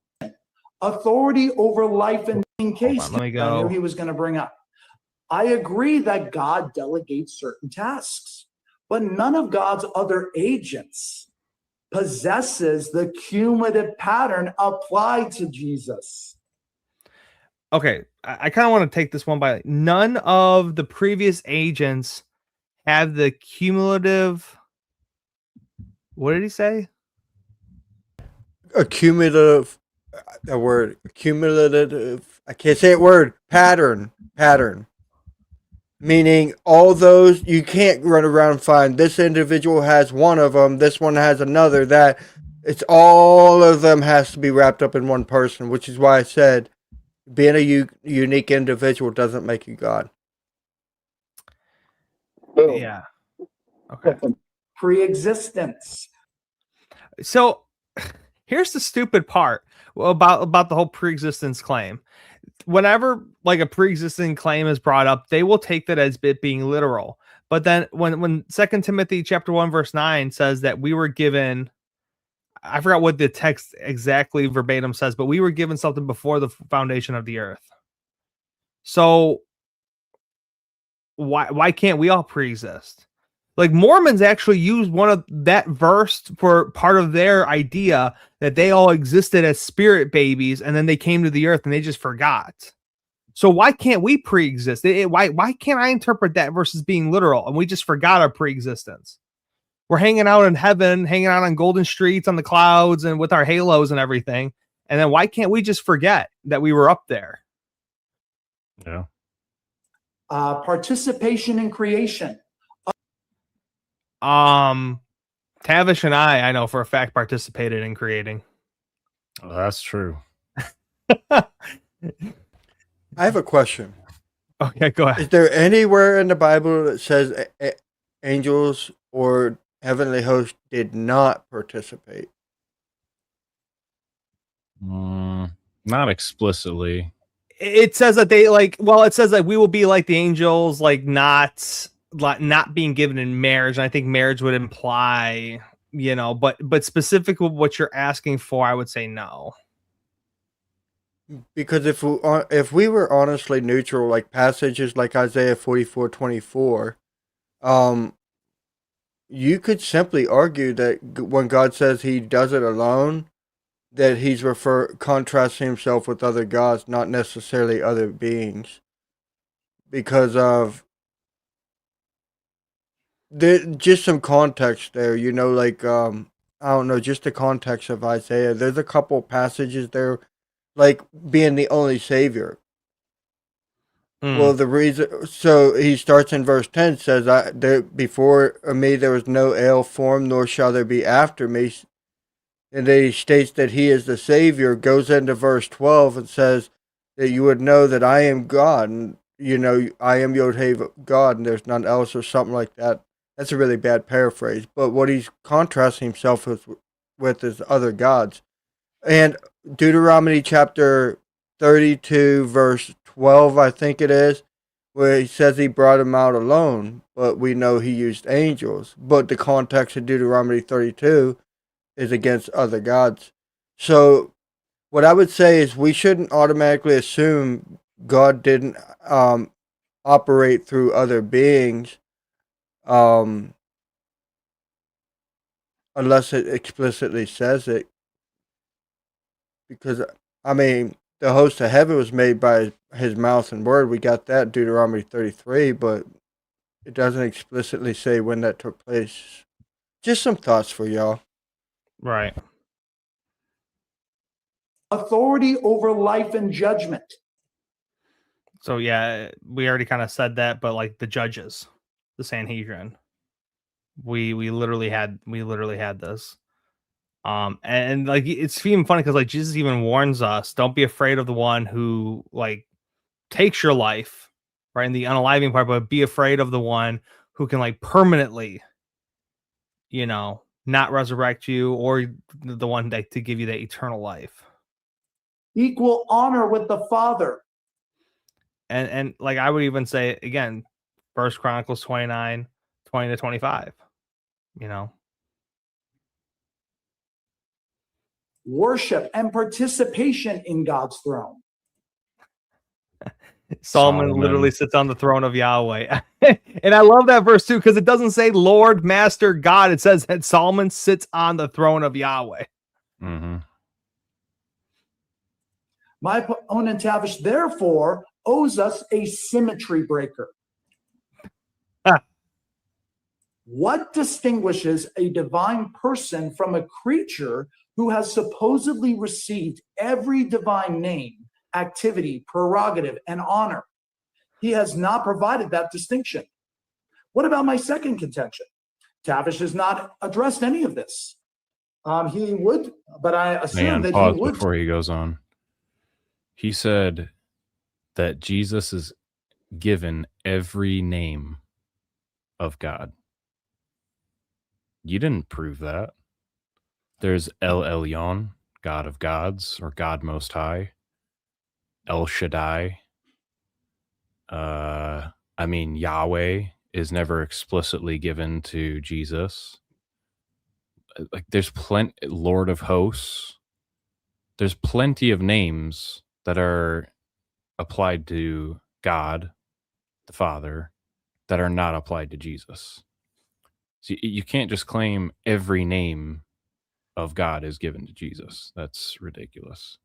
Authority over life and in case Let me go. I knew he was going to bring up. I agree that God delegates certain tasks, but none of God's other agents possesses the cumulative pattern applied to Jesus. Okay, I kind of want to take this one by none of the previous agents have the cumulative. What did he say? Cumulative. The word cumulative. I can't say it. Word pattern. Meaning all those, you can't run around and find this individual has one of them, this one has another. That it's all of them has to be wrapped up in one person, which is why I said being a unique individual doesn't make you God. Yeah. Okay. Pre-existence. So here's the stupid part about the whole pre-existence claim. Whenever like a pre-existing claim is brought up, they will take that as it being literal. But then when 2 Timothy chapter 1 verse 9 says that we were given, I forgot what the text exactly verbatim says, but we were given something before the foundation of the earth. So why can't we all pre-exist? Like Mormons actually use one of that verse for part of their idea that they all existed as spirit babies and then they came to the earth and they just forgot. So why can't we pre-exist? Why can't I interpret that verse as being literal and we just forgot our pre-existence? We're hanging out in heaven, hanging out on golden streets on the clouds and with our halos and everything. And then why can't we just forget that we were up there? Yeah. Participation in creation. Tavish and I know for a fact, participated in creating. Well, that's true. I have a question. Okay, go ahead. Is there anywhere in the Bible that says angels or heavenly hosts did not participate? Not explicitly. It says that they it says that we will be like the angels, not being given in marriage. And I think marriage would imply, but specifically what you're asking for, I would say no. Because if we were honestly neutral, like passages like Isaiah 44:24, you could simply argue that when God says he does it alone, that he's contrasting himself with other gods, not necessarily other beings. Because of just some context there, I don't know, just the context of Isaiah. There's a couple passages there, like being the only savior. Well, the reason, so he starts in verse 10, says, before me there was no ale formed, nor shall there be after me. And then he states that he is the savior, goes into verse 12 and says that you would know that I am God, and I am Yod-Heh God, and there's none else, or something like that. That's a really bad paraphrase, but what he's contrasting himself with is other gods. And Deuteronomy chapter 32, verse 12, I think it is, where he says he brought him out alone, but we know he used angels. But the context of Deuteronomy 32 is against other gods. So what I would say is we shouldn't automatically assume God didn't operate through other beings unless it explicitly says it. Because, the host of heaven was made by his mouth and word. We got that in Deuteronomy 33, but it doesn't explicitly say when that took place. Just some thoughts for y'all. Right. Authority over life and judgment. So yeah, we already kind of said that, but like the judges, the Sanhedrin, we literally had this. And like it's even funny because like Jesus even warns us, don't be afraid of the one who like takes your life, right? In the unaliving part, but be afraid of the one who can like permanently, not resurrect you, or the one that to give you that eternal life. Equal honor with the Father. And like I would even say again, 1 Chronicles 29, 20-25, Worship and participation in God's throne. Solomon literally sits on the throne of Yahweh. And I love that verse too, because it doesn't say Lord, Master, God. It says that Solomon sits on the throne of Yahweh. Mm-hmm. My opponent Tavish, therefore, owes us a symmetry breaker. What distinguishes a divine person from a creature who has supposedly received every divine name, activity, prerogative, and honor? He has not provided that distinction. What about my second contention? Tavish has not addressed any of this. He would, but I assume that he would. Before he goes on, he said that Jesus is given every name of God. You didn't prove that. There's El Elyon, God of gods, or God Most High. El Shaddai. Yahweh is never explicitly given to Jesus. Like there's plenty, Lord of Hosts. There's plenty of names that are applied to God, the Father, that are not applied to Jesus. So you can't just claim every name of God is given to Jesus. That's ridiculous.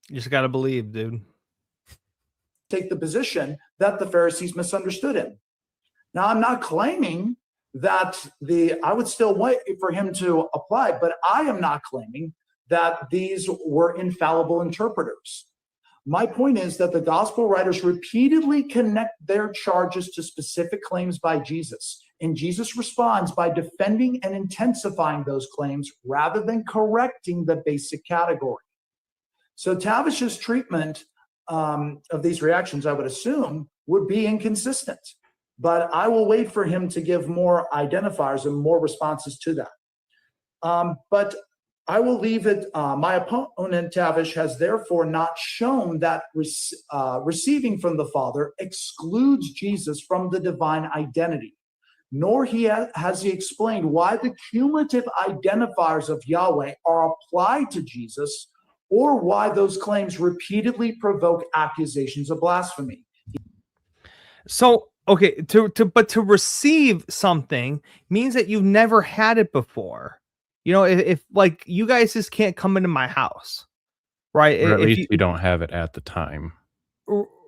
You just got to believe, dude. Take the position that the Pharisees misunderstood him. Now, I'm not claiming that I would still wait for him to apply, but I am not claiming that these were infallible interpreters. My point is that the gospel writers repeatedly connect their charges to specific claims by Jesus, and Jesus responds by defending and intensifying those claims rather than correcting the basic category. So Tavish's treatment of these reactions, I would assume, would be inconsistent. But I will wait for him to give more identifiers and more responses to that. But I will leave it. My opponent, Tavish, has therefore not shown that receiving from the Father excludes Jesus from the divine identity, nor has he explained why the cumulative identifiers of Yahweh are applied to Jesus, or why those claims repeatedly provoke accusations of blasphemy. So, okay, to receive something means that you've never had it before. You know, if like you guys just can't come into my house, right? Or at least you don't have it at the time.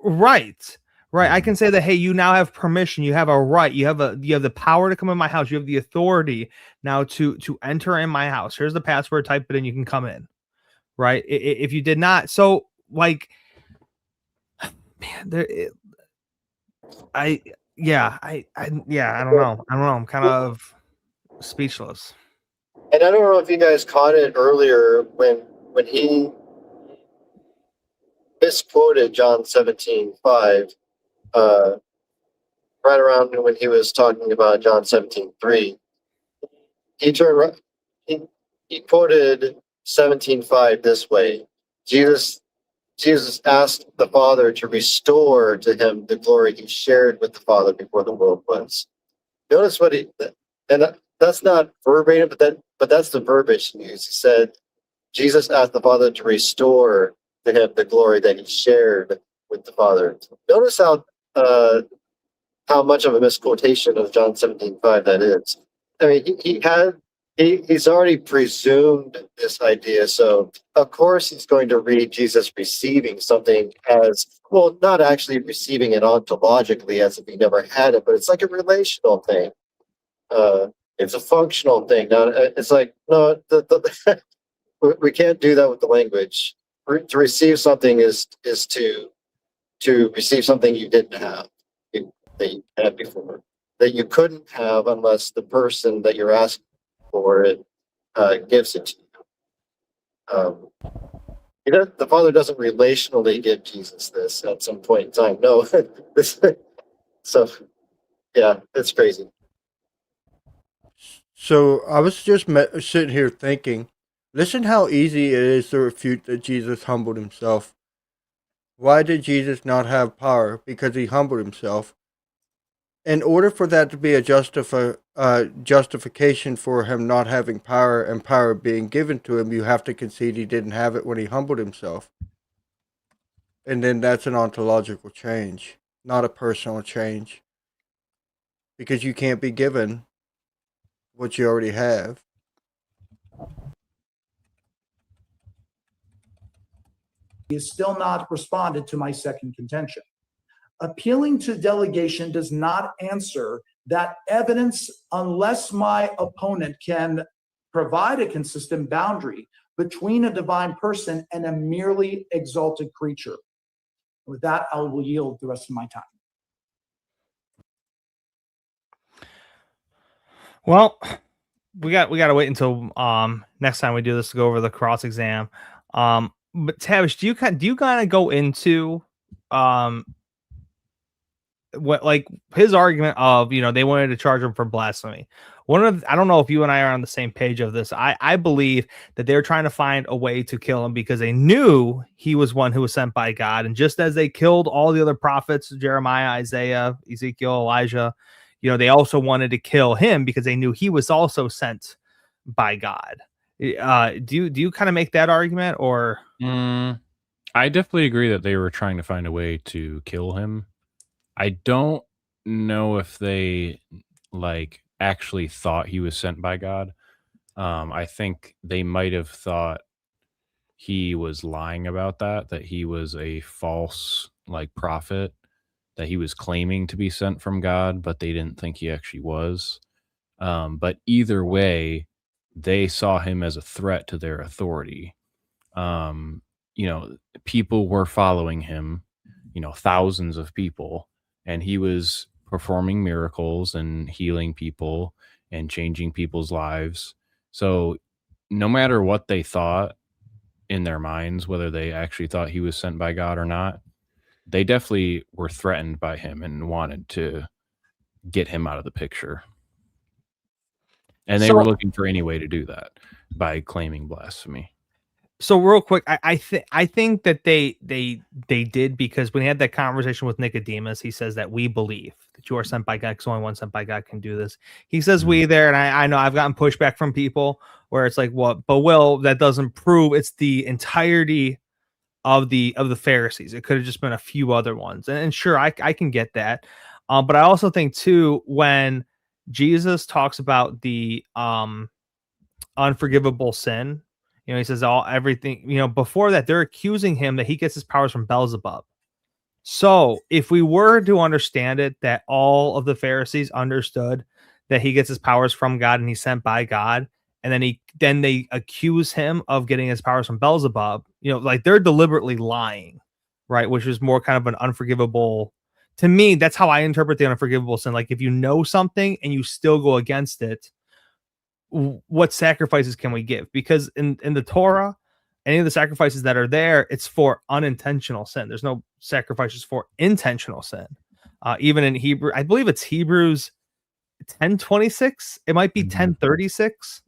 Right. I can say that, hey, you now have permission, you have a right, you have the power to come in my house, you have the authority now to enter in my house. Here's the password, type it in, you can come in. Right? If you did not, so like, man, I don't know. I'm kind of speechless. And I don't know if you guys caught it earlier when he misquoted John 17:5, right around when he was talking about John 17:3. He turned right, he quoted 17:5 this way: Jesus asked the Father to restore to him the glory he shared with the Father before the world was. Notice what and that's not verbatim, but that's the verbiage he used. He said, Jesus asked the Father to restore to him the glory that he shared with the Father. Notice how much of a misquotation of John 17:5 that is. I mean, he's already presumed this idea, so of course he's going to read Jesus receiving something as, well, not actually receiving it ontologically as if he never had it, but it's like a relational thing. It's a functional thing. Now, it's like, no, we can't do that with the language. To receive something is to receive something you didn't have, that you had before, that you couldn't have unless the person that you're asking for it gives it to you. The Father doesn't relationally give Jesus this at some point in time. No. So, yeah, it's crazy. So I was just sitting here thinking, listen how easy it is to refute that Jesus humbled himself. Why did Jesus not have power? Because he humbled himself. In order for that to be a justification for him not having power and power being given to him, you have to concede he didn't have it when he humbled himself. And then that's an ontological change, not a personal change. Because you can't be given what you already have. He has still not responded to my second contention. Appealing to delegation does not answer that evidence unless my opponent can provide a consistent boundary between a divine person and a merely exalted creature. With that, I will yield the rest of my time. Well, we got to wait until next time we do this to go over the cross exam. But Tavish, do you kind of go into what, like, his argument of, they wanted to charge him for blasphemy? I don't know if you and I are on the same page of this. I believe that they're trying to find a way to kill him because they knew he was one who was sent by God. And just as they killed all the other prophets, Jeremiah, Isaiah, Ezekiel, Elijah, they also wanted to kill him because they knew he was also sent by God. Do you kind of make that argument, or? I definitely agree that they were trying to find a way to kill him. I don't know if they actually thought he was sent by God. I think they might have thought he was lying about that he was a false prophet, that he was claiming to be sent from God, but they didn't think he actually was. But either way, they saw him as a threat to their authority. People were following him, thousands of people, and he was performing miracles and healing people and changing people's lives. So no matter what they thought in their minds, whether they actually thought he was sent by God or not, they definitely were threatened by him and wanted to get him out of the picture. And they were looking for any way to do that by claiming blasphemy. So real quick, I think that they did, because when he had that conversation with Nicodemus, he says that we believe that you are sent by God because only one sent by God can do this. He says we there, and I know I've gotten pushback from people where it's like, well, but Will, that doesn't prove it's the entirety of the Pharisees. It could have just been a few other ones, and sure, I can get that, but I also think too, when Jesus talks about the unforgivable sin. He says everything, before that, they're accusing him that he gets his powers from Beelzebub. So if we were to understand it, that all of the Pharisees understood that he gets his powers from God and he's sent by God, and then they accuse him of getting his powers from Beelzebub, they're deliberately lying, right? Which is more kind of an unforgivable, to me, that's how I interpret the unforgivable sin. Like, if you know something and you still go against it, what sacrifices can we give? Because in the Torah, any of the sacrifices that are there, it's for unintentional sin. There's no sacrifices for intentional sin. Even in Hebrew, I believe it's Hebrews 10:26. It might be 10:36.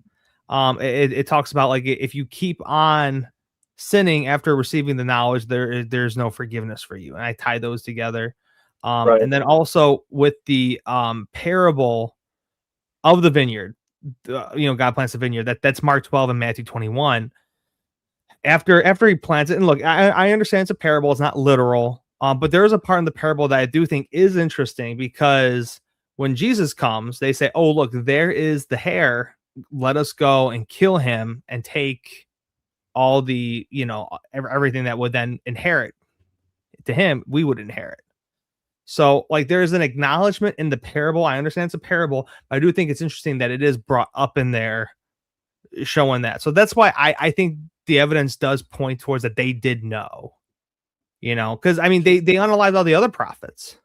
It talks about if you keep on sinning after receiving the knowledge, there's no forgiveness for you. And I tie those together. Right. And then also with the parable of the vineyard, God plants the vineyard. That's Mark 12 and Matthew 21. After he plants it, and look, I understand it's a parable, it's not literal, but there is a part in the parable that I do think is interesting, because when Jesus comes, they say, "Oh, look, there is the heir. Let us go and kill him and take all the, everything that would then inherit to him. We would inherit." So there's an acknowledgement in the parable. I understand it's a parable, but I do think it's interesting that it is brought up in there, showing that. So that's why I think the evidence does point towards that they did know, because they unalived all the other prophets.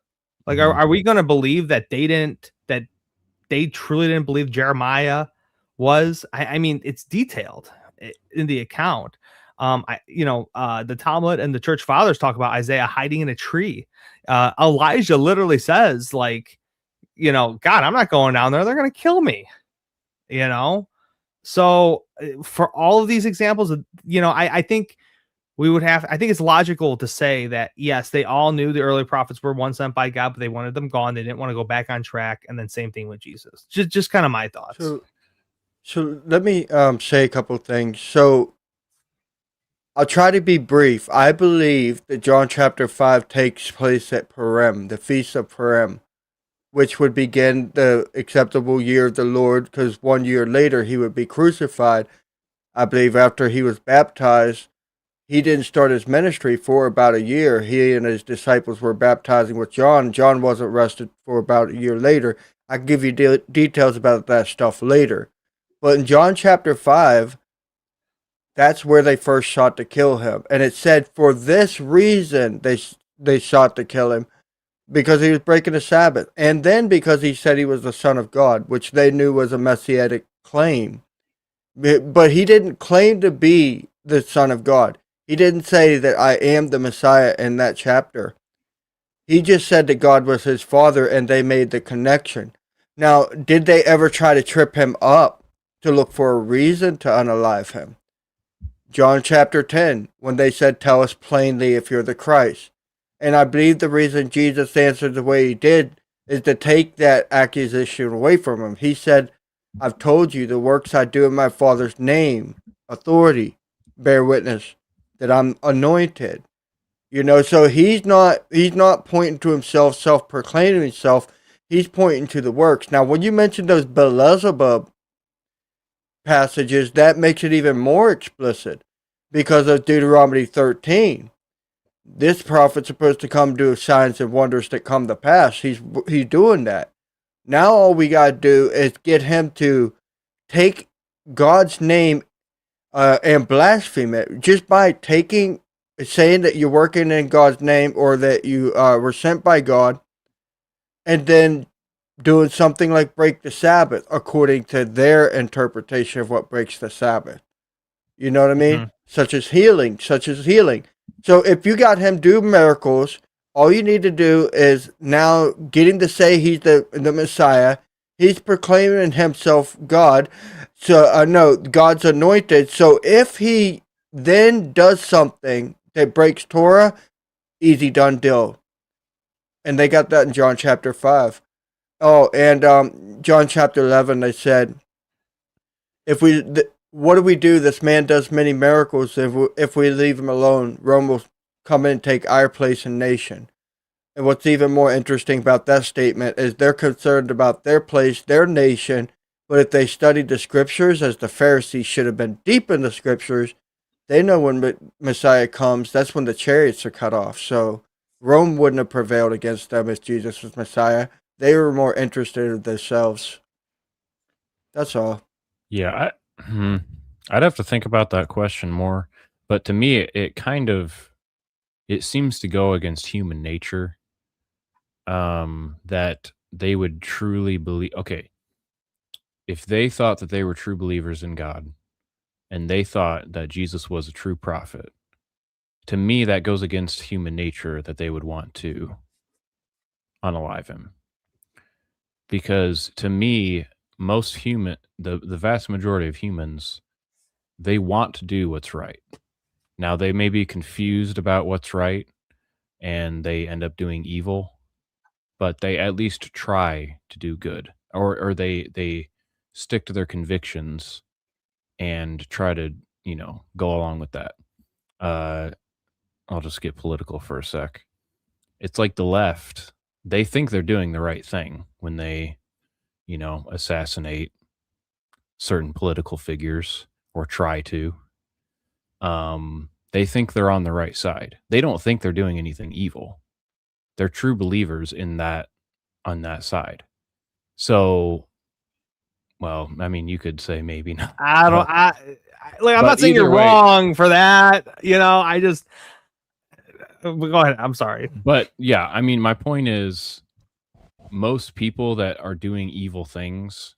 Are we going to believe that they truly didn't believe Jeremiah was? It's detailed in the account. The Talmud and the church fathers talk about Isaiah hiding in a tree. Elijah literally says, God, I'm not going down there. They're going to kill me, So for all of these examples, I think I think it's logical to say that, yes, they all knew the early prophets were one sent by God, but they wanted them gone. They didn't want to go back on track. And then same thing with Jesus. Just kind of my thoughts. So let me say a couple things. So I'll try to be brief. I believe that John chapter 5 takes place at Purim, the Feast of Purim, which would begin the acceptable year of the Lord, because 1 year later he would be crucified. I believe after he was baptized, he didn't start his ministry for about a year. He and his disciples were baptizing with John. John wasn't arrested for about a year later. I can give you details about that stuff later. But in John chapter 5, that's where they first sought to kill him. And it said for this reason they sought to kill him, because he was breaking the Sabbath. And then because he said he was the Son of God, which they knew was a messianic claim. But he didn't claim to be the Son of God. He didn't say that I am the Messiah in that chapter. He just said that God was his father, and they made the connection. Now, did they ever try to trip him up to look for a reason to unalive him? John chapter 10, when they said, "Tell us plainly if you're the Christ." And I believe the reason Jesus answered the way he did is to take that accusation away from him. He said, "I've told you the works I do in my Father's name, authority, bear witness that I'm anointed." So he's not pointing to himself, self-proclaiming himself. He's pointing to the works. Now, when you mentioned those Beelzebub passages, that makes it even more explicit because of Deuteronomy 13. This prophet's supposed to come do signs and wonders that come to pass. He's doing that. Now all we got to do is get him to take God's name and blaspheme it just by saying that you're working in God's name or that you were sent by God, and then doing something like break the Sabbath according to their interpretation of what breaks the Sabbath. You know what I mean? Mhm. Such as healing. So if you got him do miracles, all you need to do is now get him to say he's the Messiah. He's proclaiming himself God. So no, God's anointed. So if he then does something that breaks Torah, easy done deal. And they got that in John chapter 5. Oh, and John chapter 11, they said, what do we do? This man does many miracles. If we leave him alone, Rome will come in and take our place in nation. And what's even more interesting about that statement is they're concerned about their place, their nation. But if they studied the scriptures, as the Pharisees should have been deep in the scriptures, they know when Messiah comes, that's when the chariots are cut off. So Rome wouldn't have prevailed against them if Jesus was Messiah. They were more interested in themselves. That's all. Yeah, I'd have to think about that question more. But to me, it seems to go against human nature. That they would truly believe. Okay, if they thought that they were true believers in God, and they thought that Jesus was a true prophet, to me that goes against human nature that they would want to unalive him. Because to me, the vast majority of humans, they want to do what's right. Now they may be confused about what's right and they end up doing evil, but they at least try to do good, or they stick to their convictions and try to go along with that. I'll just get political for a sec. It's like the left, they think they're doing the right thing when they assassinate certain political figures or try to. They think they're on the right side. They don't think they're doing anything evil. They're true believers on that side. So, well, I mean, you could say maybe not. I'm but not saying either you're way- wrong for that. I just go ahead. I'm sorry. But yeah, I mean, my point is, most people that are doing evil things,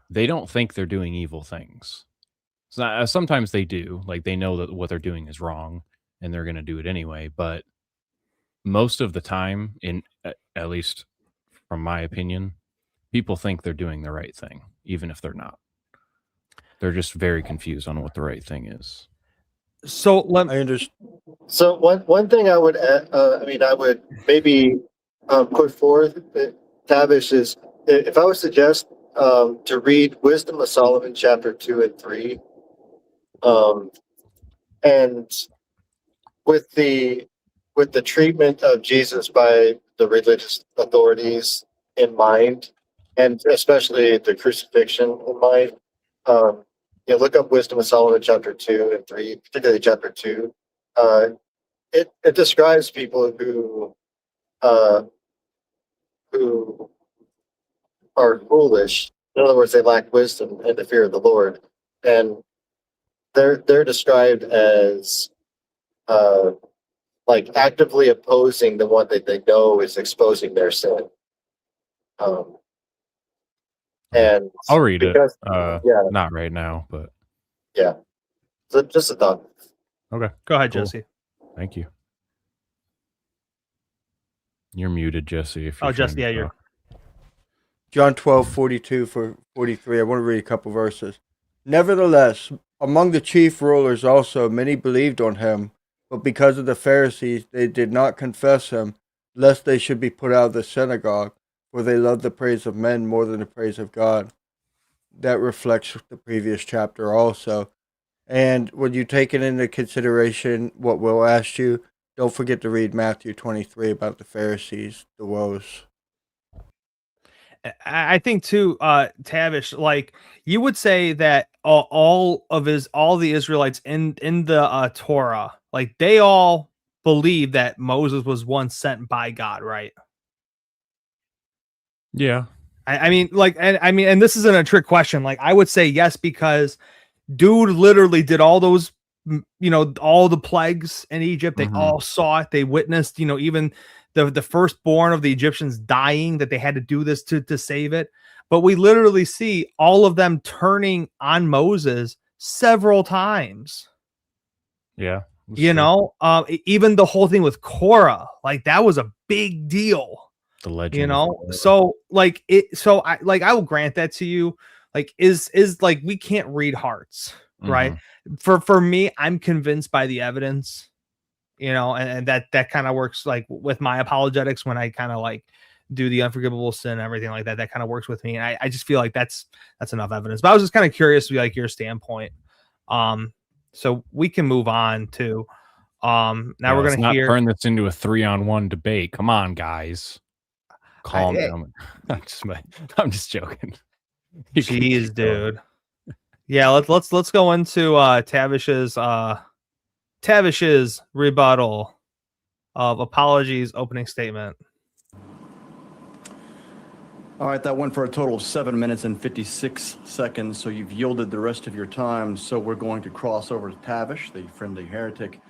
they don't think they're doing evil things. Sometimes they do, like they know that what they're doing is wrong and they're going to do it anyway. But most of the time, at least from my opinion, people think they're doing the right thing, even if they're not. They're just very confused on what the right thing is. So I understand. So one thing I would add, I would maybe put forth, Tavish, is if I would suggest to read Wisdom of Solomon chapter 2 and 3, and with the treatment of Jesus by the religious authorities in mind, and especially the crucifixion in mind. Look up Wisdom of Solomon chapter 2 and 3, particularly chapter 2. It describes people who are foolish. In other words, they lack wisdom and the fear of the Lord, and they're described as like actively opposing the one that they know is exposing their sin. And I'll read it. Yeah, Not right now, but yeah. So just a thought. okay. Go ahead, Cool. Jesse. Thank you. You're muted, Jesse. If you're Oh, Jesse, yeah, you're. John 12:42 for 43. I want to read a couple verses. Nevertheless, among the chief rulers also many believed on him, but because of the Pharisees they did not confess him, lest they should be put out of the synagogue, for they loved the praise of men more than the praise of God. That reflects the previous chapter also. And when you take it into consideration what Will asked you, don't forget to read Matthew 23 about the Pharisees, the woes. I think too, Tavish, like you would say that all the Israelites in the Torah, like they all believe that Moses was once sent by God, right? Yeah. I mean, like, and this isn't a trick question. Like, I would say yes because dude literally did all those, all the plagues in Egypt. They all saw it. They witnessed, even the firstborn of the Egyptians dying, that they had to do this to save it. But we literally see all of them turning on Moses several times. Yeah. Even the whole thing with Korah, like that was a big deal. The legend. So like I will grant that to you. Like is like we can't read hearts, right? For me, I'm convinced by the evidence, and that kind of works like with my apologetics when I kind of like do the unforgivable sin and everything like that. That kind of works with me. And I just feel like that's enough evidence. But I was just kind of curious to be like your standpoint. So we can move on to now we're gonna hear turn this into a 3-on-1 debate. Come on, guys. Calm down. I'm just joking. Jeez, dude. Yeah, let's go into Tavish's rebuttal of apologies opening statement. All right, that went for a total of 7 minutes and 56 seconds. So you've yielded the rest of your time. So we're going to cross over to Tavish, the friendly heretic.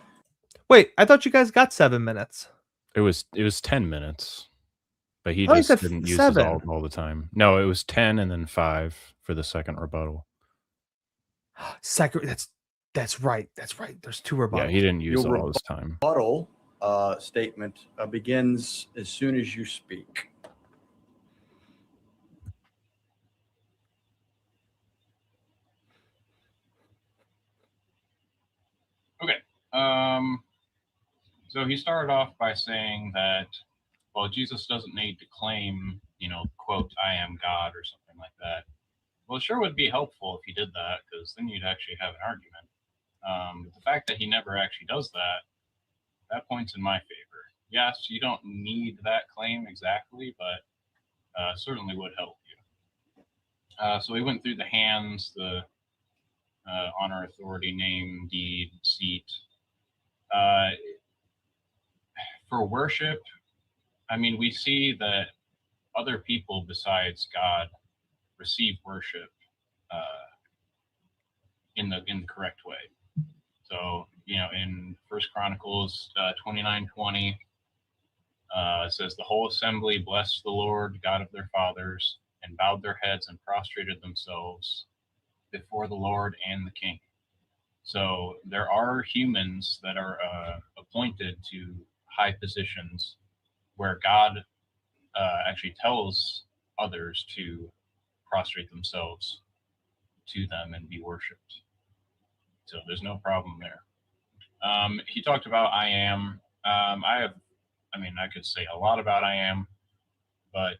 Wait, I thought you guys got 7 minutes. It was 10 minutes. But he just didn't use his all the time. No, it was 10 and then 5 for the second rebuttal. That's right. There's 2 rebuttals. Yeah, he didn't use all his time. Rebuttal statement begins as soon as you speak. Okay. So he started off by saying that, well, Jesus doesn't need to claim, quote, I am God or something like that. Well, it sure would be helpful if he did that, because then you'd actually have an argument. But the fact that he never actually does that points in my favor. Yes, you don't need that claim exactly, but certainly would help you. So we went through the hands, the honor, authority, name, deed, seat. For worship, I mean, we see that other people besides God receive worship in the correct way. So, in First Chronicles 29:20, it says, the whole assembly blessed the Lord, God of their fathers, and bowed their heads and prostrated themselves before the Lord and the king. So there are humans that are appointed to high positions where God actually tells others to prostrate themselves to them and be worshipped. So there's no problem there. He talked about I am. I could say a lot about I am, or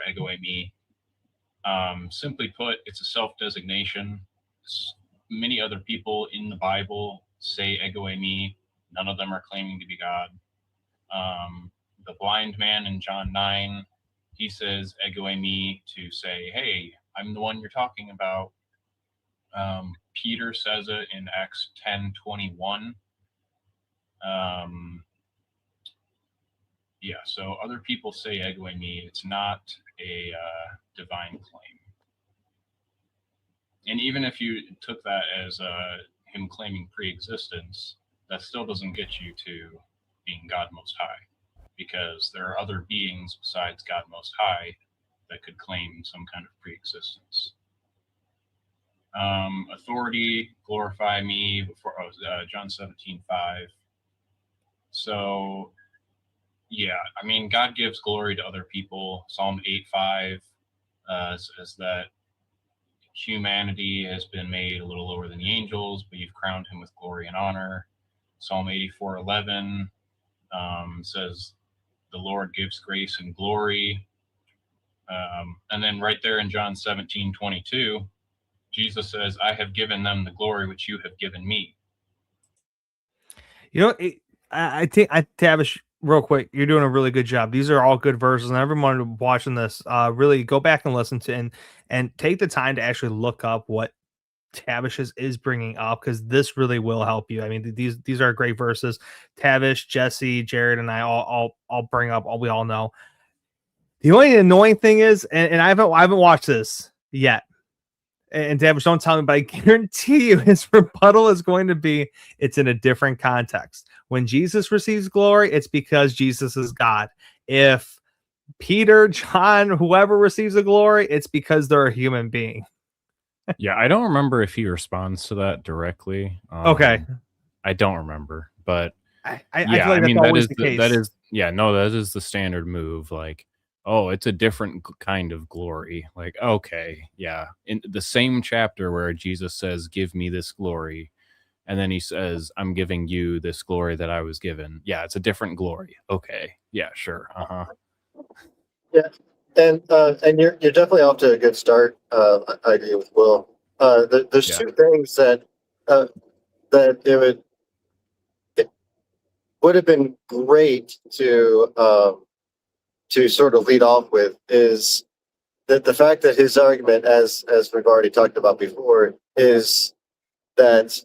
ego eimi. Simply put, it's a self-designation. Many other people in the Bible say ego eimi. None of them are claiming to be God. The blind man in John 9, he says ego eimi to say, hey, I'm the one you're talking about. Peter says it in Acts 10:21. So other people say ego eimi. It's not a divine claim. And even if you took that as him claiming pre-existence, that still doesn't get you to being God Most High, because there are other beings besides God Most High that could claim some kind of pre-existence. Authority, glorify me, before John 17:5. So, yeah, I mean, God gives glory to other people. Psalm 8:5. says that humanity has been made a little lower than the angels, but you've crowned him with glory and honor. Psalm 84:11 says the Lord gives grace and glory. And then right there in John 17:22, Jesus says, I have given them the glory which you have given me. You know, I think, Tavish, real quick, you're doing a really good job. These are all good verses, and everyone watching this, really go back and listen to and take the time to actually look up what Tavish is bringing up, because this really will help you. I mean, these are great verses. Tavish, Jesse, Jared, and I all bring up all we all know. The only annoying thing is, and I haven't watched this yet. And Tavish, don't tell me, but I guarantee you his rebuttal is going to be, it's in a different context. When Jesus receives glory, it's because Jesus is God. If Peter, John, whoever receives the glory, it's because they're a human being. Yeah, I don't remember if he responds to that directly. Okay. I don't remember, but I yeah, feel like I mean that's that always is the case. that is the standard move. Like, oh, it's a different kind of glory. Like, okay, yeah, in the same chapter where Jesus says, "Give me this glory," and then he says, "I'm giving you this glory that I was given." Yeah, it's a different glory. Okay, yeah, sure, Yeah, and you're definitely off to a good start. I agree with Will. There's Yeah. two things that that it would have been great to sort of lead off with is that the fact that his argument, as we've already talked about before, is that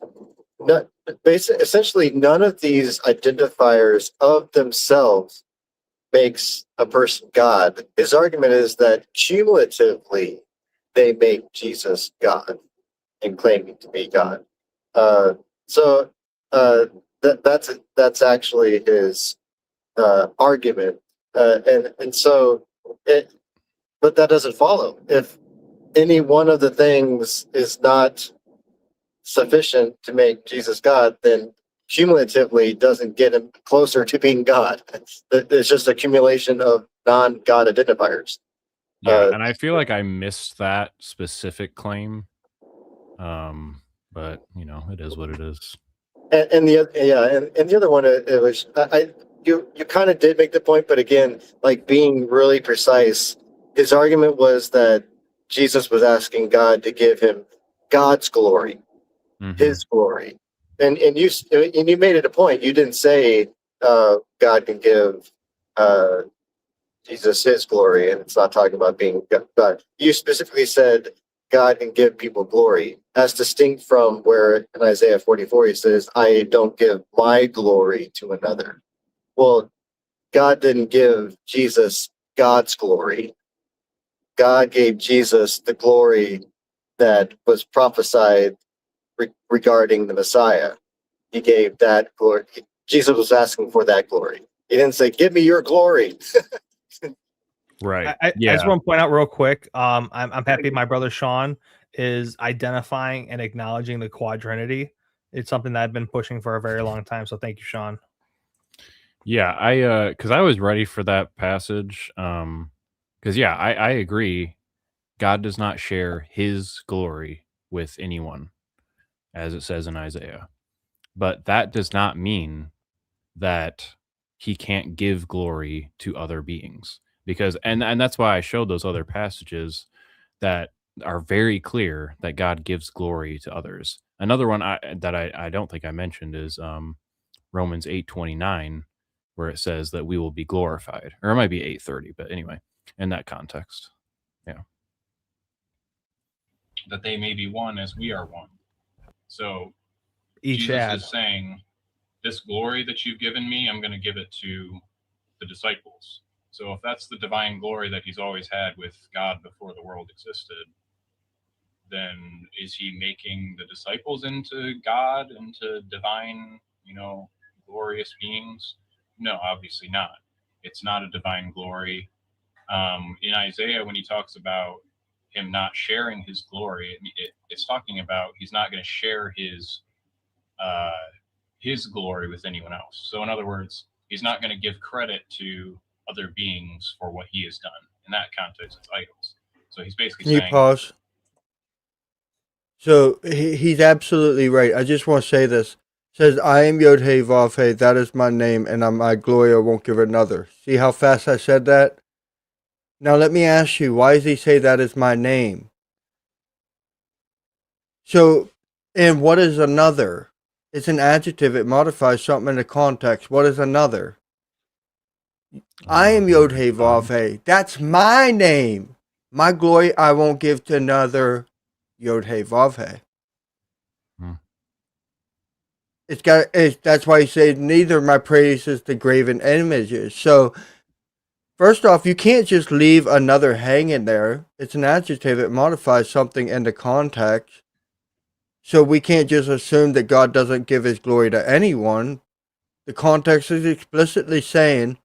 not, essentially none of these identifiers of themselves makes a person God. His argument is that cumulatively they make Jesus God and claiming to be God. So that's actually his argument, and so it. But that doesn't follow. If any one of the things is not sufficient to make Jesus God, then cumulatively doesn't get him closer to being God. It's just accumulation of non-God identifiers. Yeah, and I feel like I missed that specific claim. But you know, it is what it is. And the other one, it was you kind of did make the point, but again, like being really precise, his argument was that Jesus was asking God to give him God's glory, his glory, and you made it a point. You didn't say God can give Jesus his glory, and it's not talking about being God. You specifically said God can give people glory, as distinct from where in Isaiah 44 he says, I don't give my glory to another. Well, God didn't give Jesus God's glory. God gave Jesus the glory that was prophesied regarding the Messiah. He gave that glory. Jesus was asking for that glory. He didn't say, give me your glory. Right. I just want to point out real quick. I'm happy my brother Sean is identifying and acknowledging the quadrinity. It's something that I've been pushing for a very long time. So thank you, Sean. Yeah, because I was ready for that passage. Because yeah, I agree. God does not share his glory with anyone, as it says in Isaiah. But that does not mean that he can't give glory to other beings. Because and that's why I showed those other passages that are very clear that God gives glory to others. Another one that I don't think I mentioned is Romans 8:29, where it says that we will be glorified. Or it might be 8:30, but anyway, in that context. Yeah. That they may be one as we are one. So Each Jesus ad. is saying, this glory that you've given me, I'm going to give it to the disciples. So if that's the divine glory that he's always had with God before the world existed, then is he making the disciples into God, into divine, glorious beings? No, obviously not. It's not a divine glory. In Isaiah, when he talks about him not sharing his glory, it's talking about he's not going to share his glory with anyone else. So in other words, he's not going to give credit to other beings for what he has done. In that context, it's idols. So he's basically Can you saying, pause? So he's absolutely right. I just want to say this. It says, I am Yod He Vav He, that is my name, and my glory I won't give another. See how fast I said that? Now let me ask you, why does he say that is my name? So, and what is another? It's an adjective. It modifies something in the context. What is another? I am Yod He Vav He. That's my name. My glory I won't give to another Yod He Vav He. That's why he said neither my praises to graven images. So first off, you can't just leave another hanging there. It's an adjective. It modifies something in the context. So we can't just assume that God doesn't give his glory to anyone. The context is explicitly saying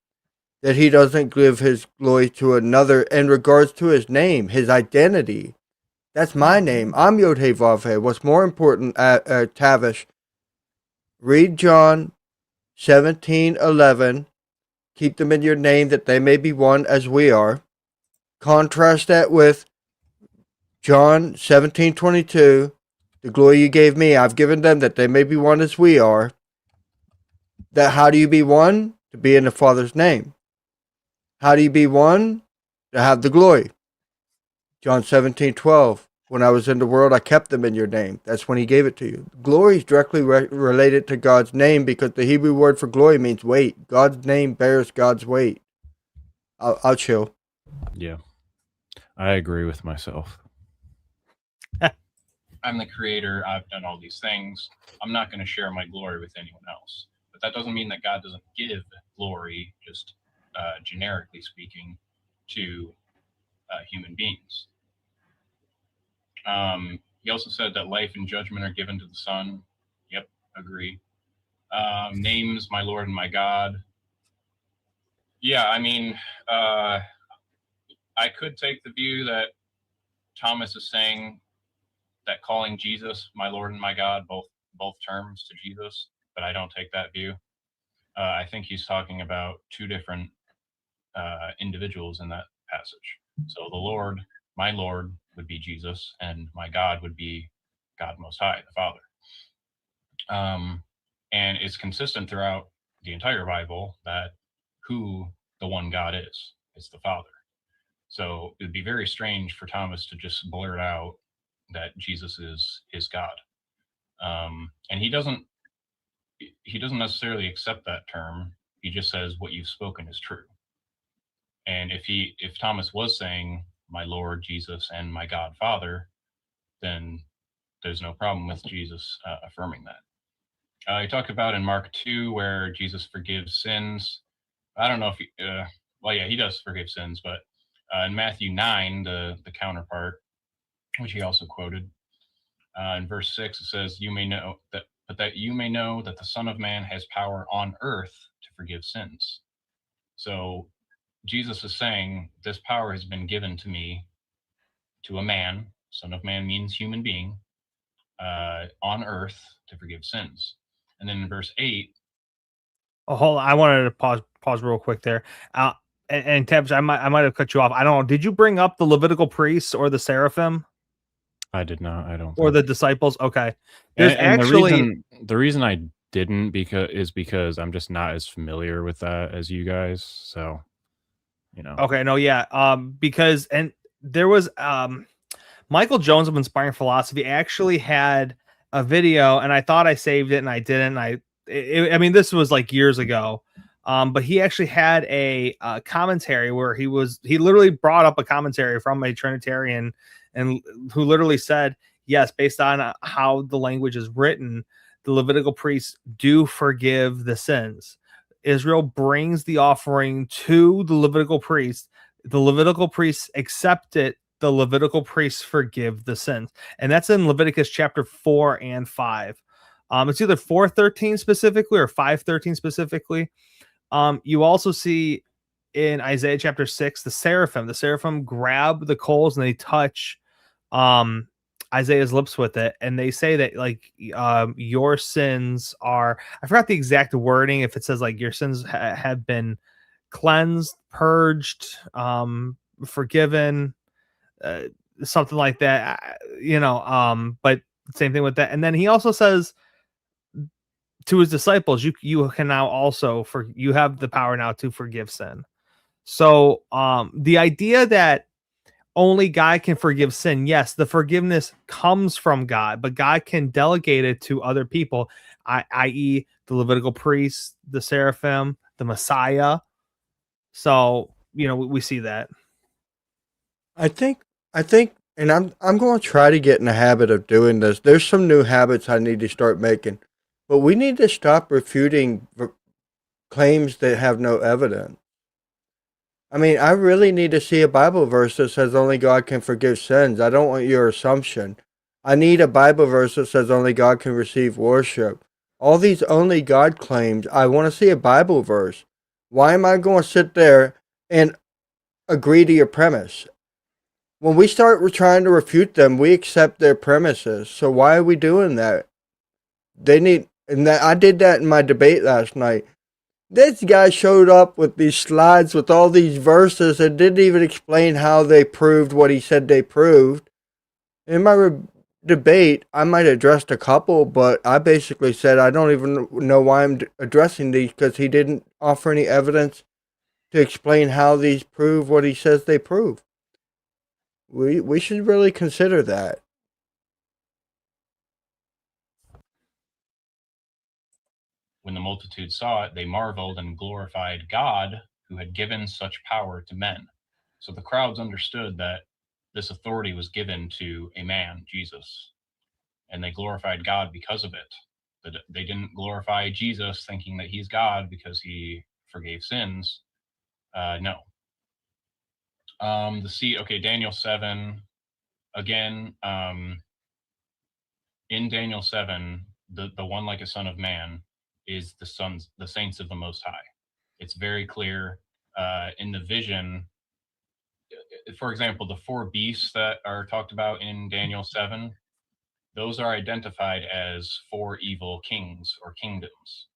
that he doesn't give his glory to another in regards to his name, his identity. That's my name. I'm Yod He Vav He. What's more important, Tavish, read John 17:11. Keep them in your name that they may be one as we are. Contrast that with John 17:22. The glory you gave me, I've given them that they may be one as we are. That how do you be one? To be in the Father's name. How do you be one? To have the glory. John 17:12. When I was in the world, I kept them in your name. That's when he gave it to you. Glory is directly related to God's name because the Hebrew word for glory means weight. God's name bears God's weight. I'll chill. Yeah, I agree with myself. I'm the creator. I've done all these things. I'm not going to share my glory with anyone else. But that doesn't mean that God doesn't give glory, just generically speaking, to human beings. He also said that life and judgment are given to the Son. Yep, agree. Names my Lord and my God. Yeah, I mean, I could take the view that Thomas is saying that calling Jesus my Lord and my God, both terms to Jesus, but I don't take that view. I think he's talking about two different individuals in that passage. So the Lord, my Lord, would be Jesus, and my God would be God Most High, the Father. And it's consistent throughout the entire Bible that who the one God is. It's the Father. So it would be very strange for Thomas to just blurt out that Jesus is God. And he doesn't necessarily accept that term. He just says what you've spoken is true. And if Thomas was saying my Lord Jesus and my God Father, then there's no problem with Jesus affirming that. He talked about in Mark 2 where Jesus forgives sins. I don't know if he does forgive sins, but in Matthew 9, the counterpart, which he also quoted, in verse 6, it says, you may know that the Son of Man has power on earth to forgive sins. So Jesus is saying, this power has been given to me, to a man. Son of Man means human being, on earth to forgive sins. And then in verse 8. Oh, hold on. I wanted to pause real quick there. And Tavish, I might have cut you off. I don't know. Did you bring up the Levitical priests or the seraphim? I did not. I don't. Or the disciples? Okay. There's and actually the reason I didn't because I'm just not as familiar with that as you guys. So, Okay. No. Yeah. Because there was Michael Jones of Inspiring Philosophy actually had a video, and I thought I saved it and I didn't. I mean, this was like years ago. But he actually had a commentary where he literally brought up a commentary from a Trinitarian and who literally said, yes, based on how the language is written, the Levitical priests do forgive the sins. Israel brings the offering to the Levitical priests. The Levitical priests accept it. The Levitical priests forgive the sins. And that's in Leviticus chapter 4 and 5. It's either 4:13 specifically or 5:13 specifically. You also see in Isaiah chapter 6, the seraphim grab the coals and they touch Isaiah's lips with it. And they say that like your sins are, I forgot the exact wording. If it says like your sins have been cleansed, purged, forgiven. something like that, but same thing with that. And then he also says to his disciples, you can now also you have the power now to forgive sin. So the idea that only God can forgive sin, yes, the forgiveness comes from God, but God can delegate it to other people, i.e. the Levitical priests, the seraphim, the Messiah. So we see that. I think, and I'm going to try to get in the habit of doing this. There's some new habits I need to start making, but we need to stop refuting claims that have no evidence. I mean, I really need to see a Bible verse that says only God can forgive sins. I don't want your assumption. I need a Bible verse that says only God can receive worship. All these only God claims, I want to see a Bible verse. Why am I going to sit there and agree to your premise? When we start trying to refute them, we accept their premises. So why are we doing that? I did that in my debate last night. This guy showed up with these slides with all these verses and didn't even explain how they proved what he said they proved. In my debate, I might have addressed a couple, but I basically said I don't even know why I'm addressing these because he didn't offer any evidence to explain how these prove what he says they prove. We should really consider that. When the multitude saw it, they marveled and glorified God who had given such power to men. So the crowds understood that this authority was given to a man, Jesus, and they glorified God because of it. That they didn't glorify Jesus thinking that he's God because he forgave sins. No. Daniel 7. Again, in Daniel 7, the one like a son of man is the saints of the Most High. It's very clear in the vision. For example, the 4 beasts that are talked about in Daniel 7, those are identified as 4 evil kings or kingdoms.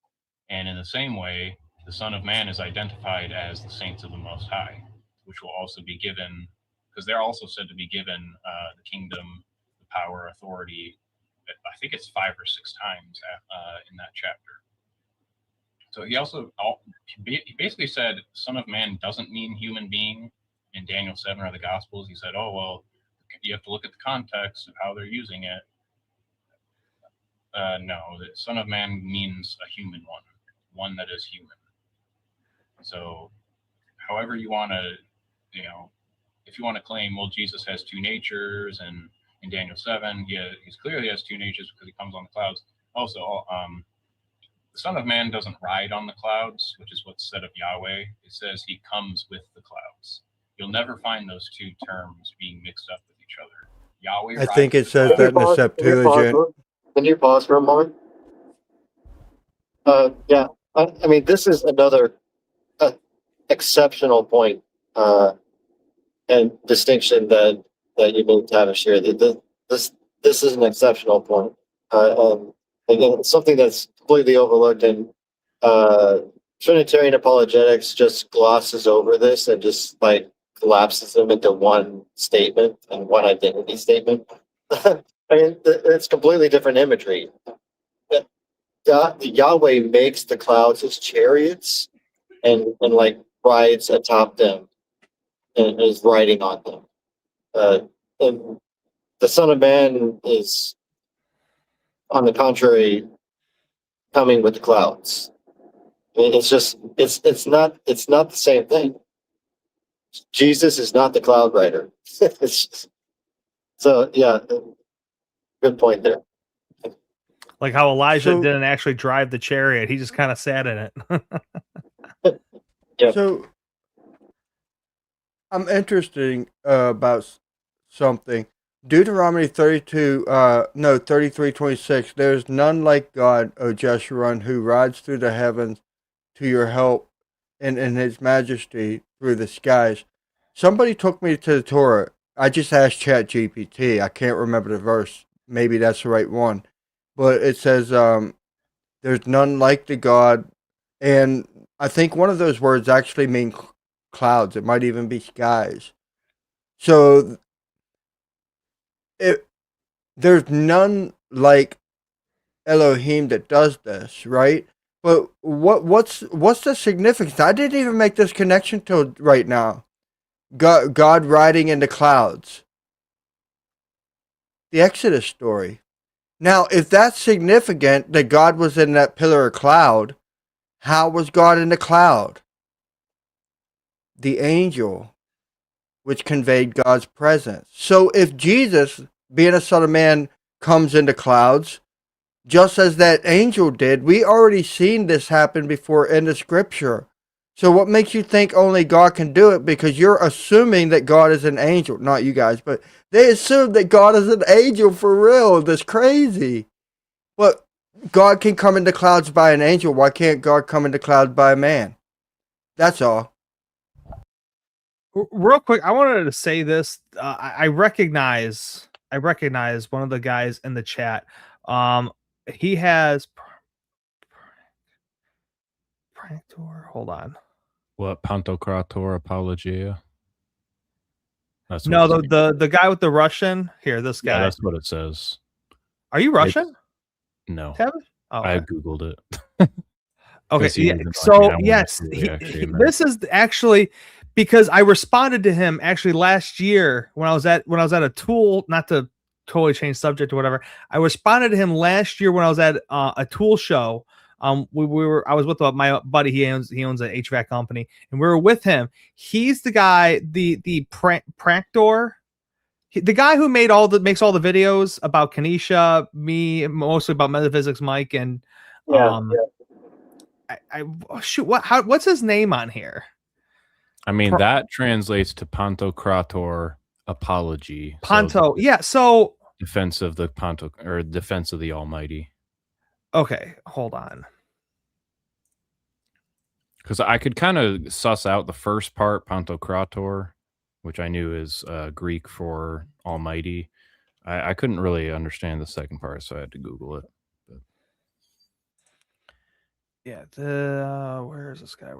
And in the same way, the Son of Man is identified as the saints of the Most High, which will also be given, because they're also said to be given the kingdom, the power, authority. I think it's 5 or 6 times in that chapter. So he basically said Son of Man doesn't mean human being in Daniel 7 or the Gospels. He said, oh, well, you have to look at the context of how they're using it. No, the Son of Man means a human one that is human. So however you want to, if you want to claim, well, Jesus has 2 natures, and in Daniel 7, he's clearly has 2 natures because he comes on the clouds. Also, the Son of Man doesn't ride on the clouds, which is what's said of Yahweh. It says he comes with the clouds. You'll never find those 2 terms being mixed up with each other. Yahweh. I think it says that in the Septuagint. Can you pause for a moment? Yeah, I mean, this is another exceptional point and distinction that you made, Tavish, here. This is an exceptional point. Again, something that's completely overlooked, and Trinitarian apologetics just glosses over this and just collapses them into one statement and one identity statement. I mean, it's completely different imagery. Yahweh makes the clouds his chariots and rides atop them and is riding on them. And the Son of Man is, on the contrary, coming with the clouds. I mean, it's not the same thing. Jesus is not the cloud rider. So yeah, good point there. Like how Elijah didn't actually drive the chariot; he just kind of sat in it. Yep. So I'm interested about something. Deuteronomy 33:26. There's none like God, O Jeshurun, who rides through the heavens to your help, and in His majesty through the skies. Somebody took me to the Torah. I just asked ChatGPT. I can't remember the verse. Maybe that's the right one, but it says there's none like the God, and I think one of those words actually mean clouds. It might even be skies. So there's none like Elohim that does this, right? But what's the significance? I didn't even make this connection till right now. God riding in the clouds. The Exodus story. Now, if that's significant that God was in that pillar of cloud, how was God in the cloud? The angel, which conveyed God's presence. So if Jesus, being a son of man, comes into clouds, just as that angel did, we already seen this happen before in the scripture. So what makes you think only God can do it? Because you're assuming that God is an angel. Not you guys, but they assume that God is an angel for real. That's crazy. But God can come into clouds by an angel. Why can't God come into clouds by a man? That's all. Real quick, I wanted to say this. I recognize one of the guys in the chat. He has Pranktor. Hold on. What Pantocrator Apologia? That's No, what the guy with the Russian. Here, this guy. yeah, that's what it says. Are you Russian? No, Tavish? Oh, I okay. googled it. Okay, 'Cause he yeah. was So like, I wanna yes, see what he actually meant. this is actually because I responded to him actually last year when I was at a tool. Not to totally change subject or whatever. I responded to him last year when I was at a tool show. We were I was with my buddy. He owns an HVAC company, and we were with him. He's the guy, the Pranktor. The guy who makes all the videos about Kanisha, me, mostly about metaphysics, Mike, and Yeah. shoot, what's his name on here? I mean, that translates to Pantocrator Apology. Ponto. Yeah, so defense of the defense of the Almighty. Okay, hold on. Because I could kind of suss out the first part, Pantocrator, which I knew is Greek for Almighty. I couldn't really understand the second part, so I had to Google it. But. Yeah, where's this guy?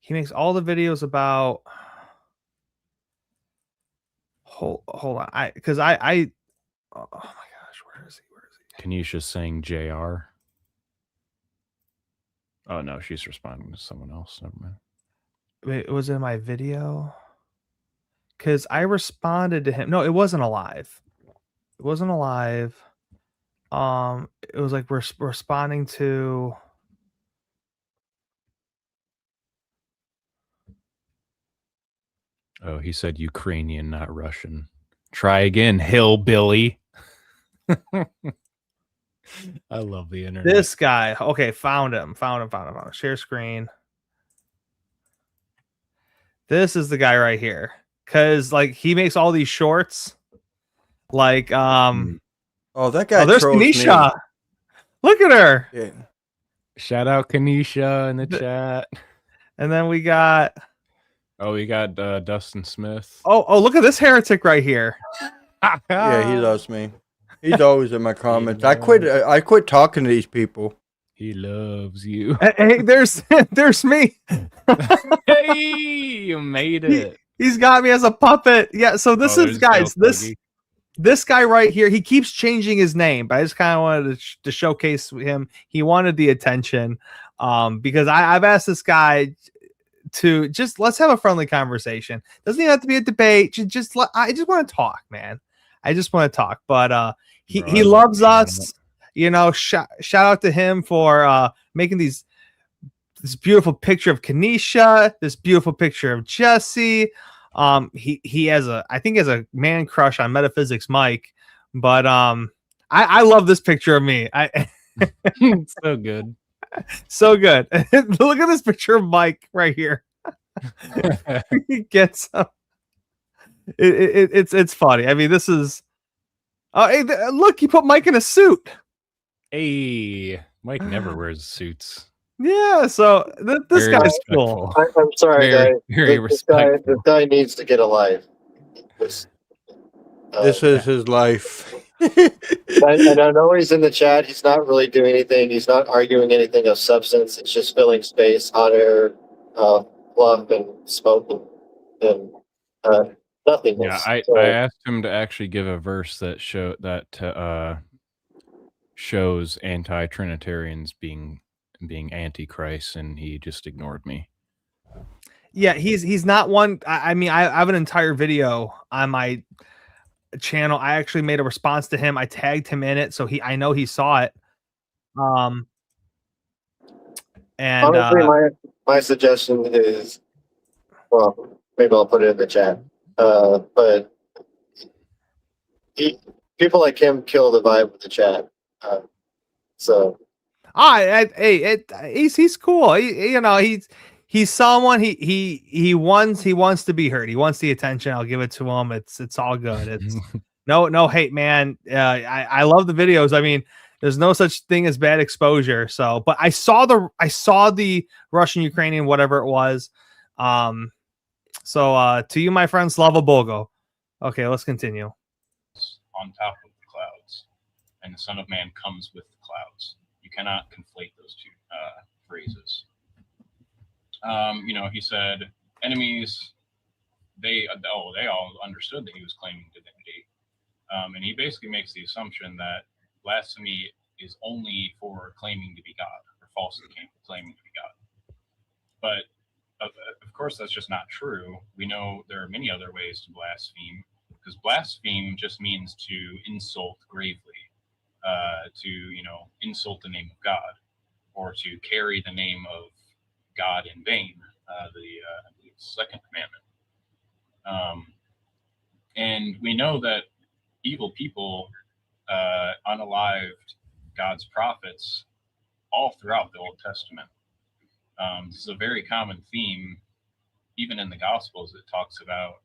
He makes all the videos about. Hold on, oh my gosh, where is he? Kanisha's saying JR. Oh no, she's responding to someone else. Never mind. Wait, was it my video? Because I responded to him. No, it wasn't alive. It wasn't alive. It was like we're responding to. Oh, he said Ukrainian, not Russian. Try again, hillbilly. I love the internet. This guy. Okay, found him. Share screen. This is the guy right here. Cause like he makes all these shorts. Like oh, that guy. Oh, there's Kanisha. Me. Look at her. Yeah. Shout out Kanisha in the chat. And then we got Dustin Smith. Oh, look at this heretic right here. Yeah, he loves me. He's always in my comments. I quit talking to these people. He loves you. Hey, there's me. Hey, you made it. He's got me as a puppet. Yeah, so this is guys, this guy right here, he keeps changing his name, but I just kind of wanted to showcase him. He wanted the attention because I've asked this guy to just let's have a friendly conversation. Doesn't even have to be a debate. I just want to talk, man. I just want to talk. But he loves us. You know, shout out to him for making this beautiful picture of Kanisha, this beautiful picture of Jesse. He has a man crush on Metaphysics Mike, but I love this picture of me. It's so good. So good. Look at this picture of Mike right here. He gets it's funny. I mean, this is hey, look, he put Mike in a suit. Hey, Mike never wears suits. Yeah, so this guy's cool. I'm sorry, very this guy needs to get a life. This is his life. And I know he's in the chat. He's not really doing anything. He's not arguing anything of substance. It's just filling space, hot air, fluff, and smoke. And nothingness. Yeah, So, I asked him to actually give a verse that shows anti-Trinitarians being antichrist, and he just ignored me. Yeah, he's not one. I mean, I have an entire video on my channel. I actually made a response to him. I tagged him in it, so I know he saw it. And honestly, my suggestion is, well, maybe I'll put it in the chat. But people like him kill the vibe of the chat. So he's cool. He's someone he wants to be heard. He wants the attention. I'll give it to him. It's all good. It's no hate, man. I love the videos. I mean, there's no such thing as bad exposure. So, but I saw the Russian Ukrainian, whatever it was. So to you, my friend, Slava Bogo. Okay, let's continue. On top of the clouds, and the Son of Man comes with the clouds. You cannot conflate those two phrases. He said enemies. They all understood that he was claiming divinity, and he basically makes the assumption that blasphemy is only for claiming to be God or falsely claiming to be God. But of course, that's just not true. We know there are many other ways to blaspheme, because blaspheme just means to insult gravely, to insult the name of God, or to carry the name of God in vain. I believe the second commandment. And we know that evil people unalived God's prophets all throughout the Old Testament. This is a very common theme, even in the Gospels. It talks about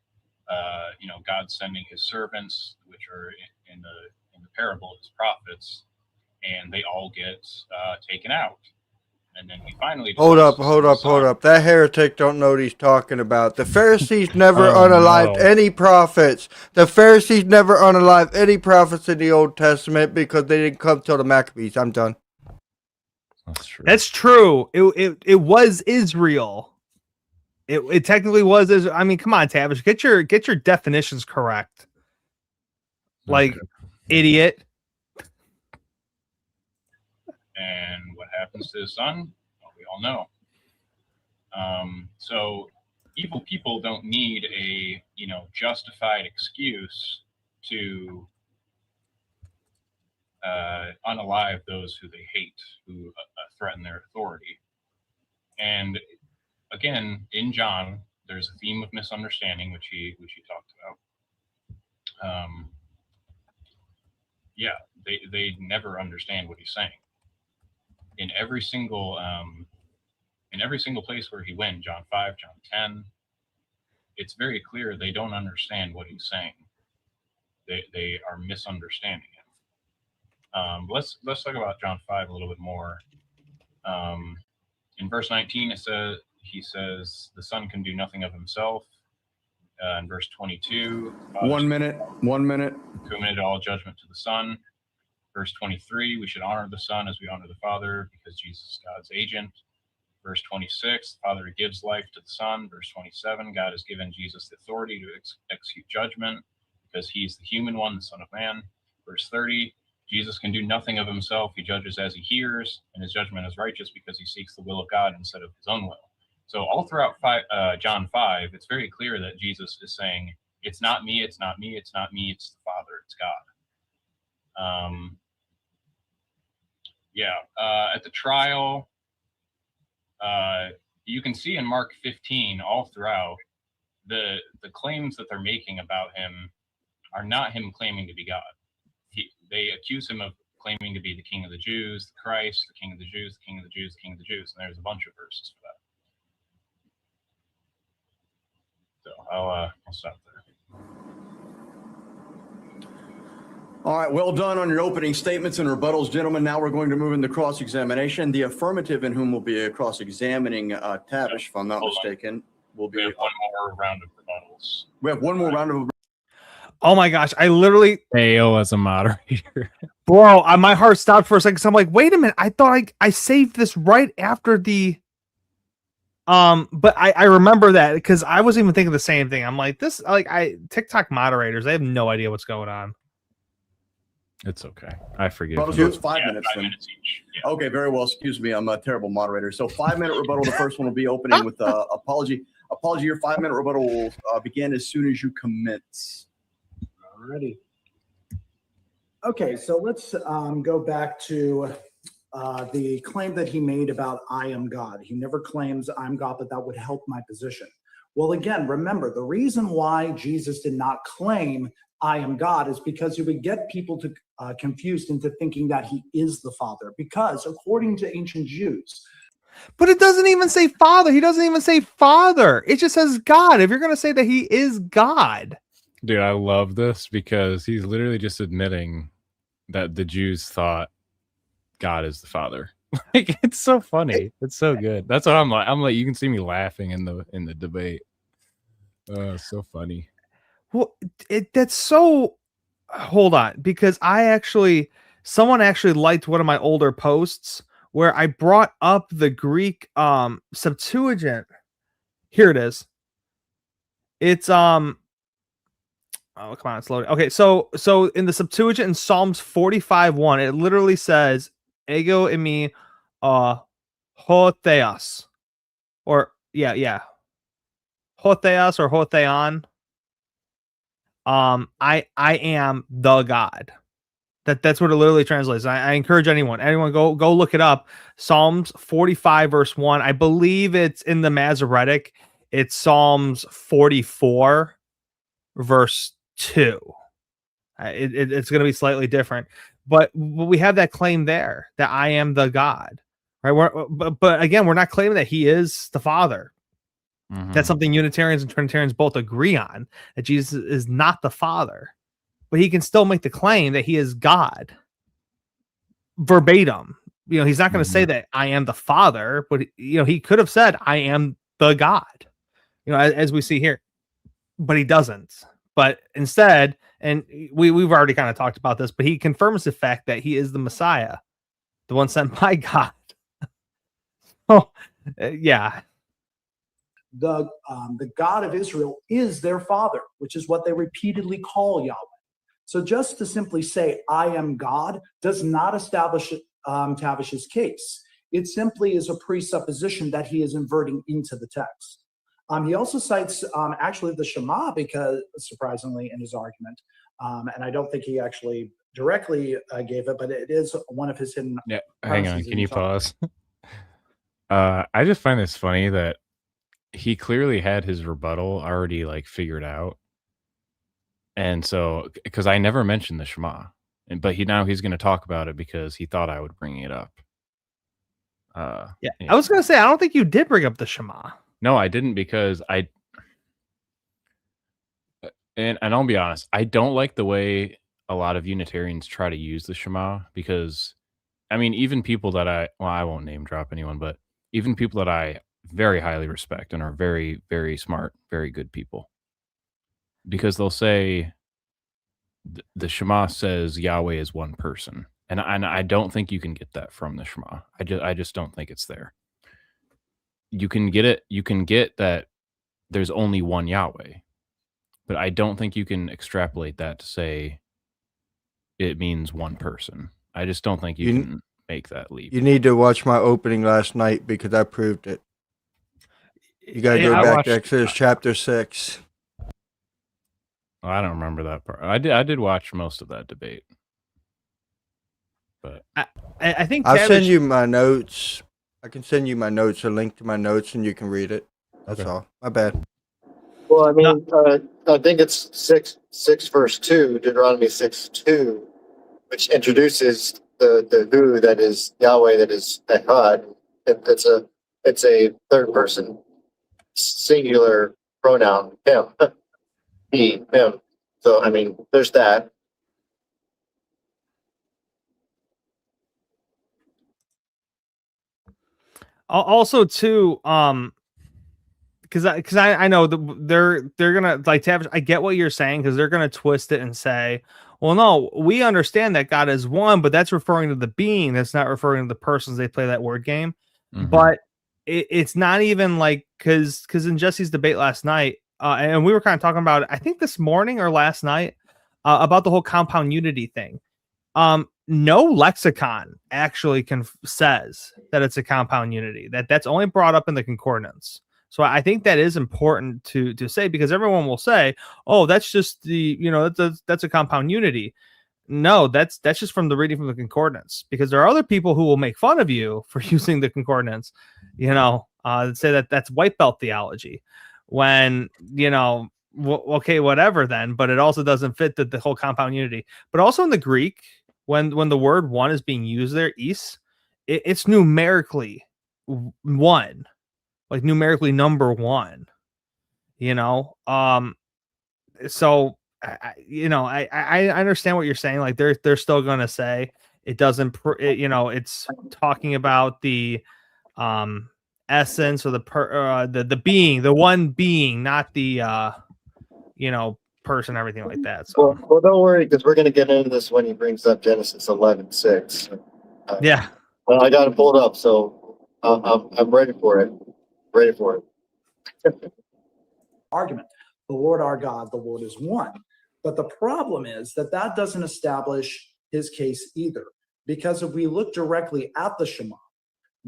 God sending his servants, which are in the parable, his prophets, and they all get taken out. And then he finally hold up. That heretic don't know what he's talking about. The Pharisees never unalived any prophets. The Pharisees never unalived any prophets in the Old Testament because they didn't come till the Maccabees. I'm done. That's true. It was Israel. It technically was Israel. I mean, come on, Tavish, get your definitions correct. Like, idiot. And what happens to his son? Well, we all know. So evil people don't need a justified excuse to unalive those who they hate, who threaten their authority. And again, in John, there's a theme of misunderstanding, which he talked about. They never understand what he's saying. In every single place where he went, John 5, John 10, it's very clear they don't understand what he's saying. They are misunderstanding him. Let's talk about John 5 a little bit more. In verse 19, he says the Son can do nothing of himself. In verse 22, 1 minute. committed all judgment to the Son. Verse 23, we should honor the Son as we honor the Father, because Jesus is God's agent. Verse 26, the Father gives life to the Son. Verse 27, God has given Jesus the authority to execute judgment, because he's the human one, the Son of Man. Verse 30, Jesus can do nothing of himself. He judges as he hears, and his judgment is righteous because he seeks the will of God instead of his own will. So all throughout John 5, it's very clear that Jesus is saying, it's not me, it's not me, it's not me, it's the Father, it's God. At the trial, you can see in Mark 15 all throughout, the claims that they're making about him are not him claiming to be God. They accuse him of claiming to be the King of the Jews, the Christ, the King of the Jews, the King of the Jews, the King of the Jews, and there's a bunch of verses for that. So I'll stop there. All right, well done on your opening statements and rebuttals, gentlemen. Now we're going to move into cross-examination. The affirmative, in whom we'll be cross-examining Tavish, if I'm not mistaken, will be. We have one more round of rebuttals. We have one more round of. Oh my gosh, I literally fail as a moderator. Bro, my heart stopped for a second. So I'm like, wait a minute. I thought I saved this right after the But I remember that because I was even thinking the same thing. I'm like, TikTok moderators, they have no idea what's going on. It's okay. I forgive Rebuttal, you. so it's 5 minutes then. Each. Yeah. Okay, very well. Excuse me, I'm a terrible moderator. So 5-minute rebuttal. The first one will be opening with apology. Apology. Your 5-minute rebuttal will begin as soon as you commence. Alrighty. Okay, so let's go back to the claim that he made about I am God. He never claims I'm God, but that would help my position. Well, again, remember, the reason why Jesus did not claim I am God is because he would get people to confused into thinking that he is the Father. Because according to ancient Jews, but it doesn't even say Father. He doesn't even say Father. It just says God. If you're going to say that he is God. Dude, I love this because he's literally just admitting that the Jews thought God is the Father. Like, it's so funny. It's so good. That's what I'm like. I'm like, you can see me laughing in the debate. It's so funny. Well, that's so. Hold on, because someone actually liked one of my older posts where I brought up the Greek Septuagint. Here it is. It's oh, come on, it's loading. Okay, so in the Septuagint in Psalms 45:1, it literally says ego eimi ho theos, or ho theos or ho theon. I am the God. That's what it literally translates. I encourage anyone go look it up. Psalms 45 verse 1. I believe it's in the Masoretic. It's Psalms 44 verse 2. It's going to be slightly different, but we have that claim there that I am the God, right? But again, we're not claiming that he is the Father. Mm-hmm. That's something Unitarians and Trinitarians both agree on, that Jesus is not the Father, but he can still make the claim that he is God verbatim. He's not going to say that I am the Father, but he could have said I am the God, as we see here, but he doesn't. But instead, and we've already kind of talked about this, but he confirms the fact that he is the Messiah, the one sent by God. Yeah. The God of Israel is their Father, which is what they repeatedly call Yahweh. So just to simply say, I am God, does not establish Tavish's case. It simply is a presupposition that he is inverting into the text. He also cites actually the Shema, because surprisingly in his argument, and I don't think he actually directly gave it, but it is one of his hidden. Yeah, hang on. Can you pause? I just find this funny that he clearly had his rebuttal already figured out. And so, because I never mentioned the Shema, but he's going to talk about it because he thought I would bring it up. Yeah, I was going to say, I don't think you did bring up the Shema. No, I didn't, because and I'll be honest, I don't like the way a lot of Unitarians try to use the Shema, because, I mean, even people that I won't name drop anyone, but even people that I very highly respect and are very, very smart, very good people, because they'll say the Shema says Yahweh is one person, and I don't think you can get that from the Shema. I just don't think it's there. You can get it. You can get that there's only one Yahweh, but I don't think you can extrapolate that to say it means one person. I just don't think you can make that leap. You need to watch my opening last night because I proved it. You got to go back to Exodus chapter 6. I don't remember that part. I did watch most of that debate, but I think I'll send you my notes. I can send you my notes, a link to my notes, and you can read it. That's all. My bad. Well, I mean, I think it's 6 verse 2, Deuteronomy 6:2, which introduces the who that is Yahweh, that is Echad. It's a third person singular pronoun, him, he, him. So I mean, there's that. Also, too, because I know they're gonna Tavish, I get what you're saying, because they're gonna twist it and say, well, no, we understand that God is one, but that's referring to the being. That's not referring to the persons. They play that word game. Mm-hmm. But it's not even like, because in Jesse's debate last night, and we were kind of talking about it, I think this morning or last night, about the whole compound unity thing. No lexicon actually says that it's a compound unity. That's only brought up in the concordance. So I think that is important to say, because everyone will say, "Oh, that's just that's a compound unity." No, that's just from the reading from the concordance, because there are other people who will make fun of you for using the concordance, say that that's white belt theology, when okay, whatever then, but it also doesn't fit the whole compound unity. But also in the Greek, when the word one is being used there, it's numerically one, like numerically number one, so I understand what you're saying. Like they're still going to say it doesn't, it's talking about the essence, or the being, the one being, not the person, everything like that. So well, don't worry, because we're going to get into this when he brings up Genesis 11:6. yeah. Well, I got it pulled up, so I'm ready for it. Ready for it. Argument. The Lord our God, the Lord is one. But the problem is that doesn't establish his case either. Because if we look directly at the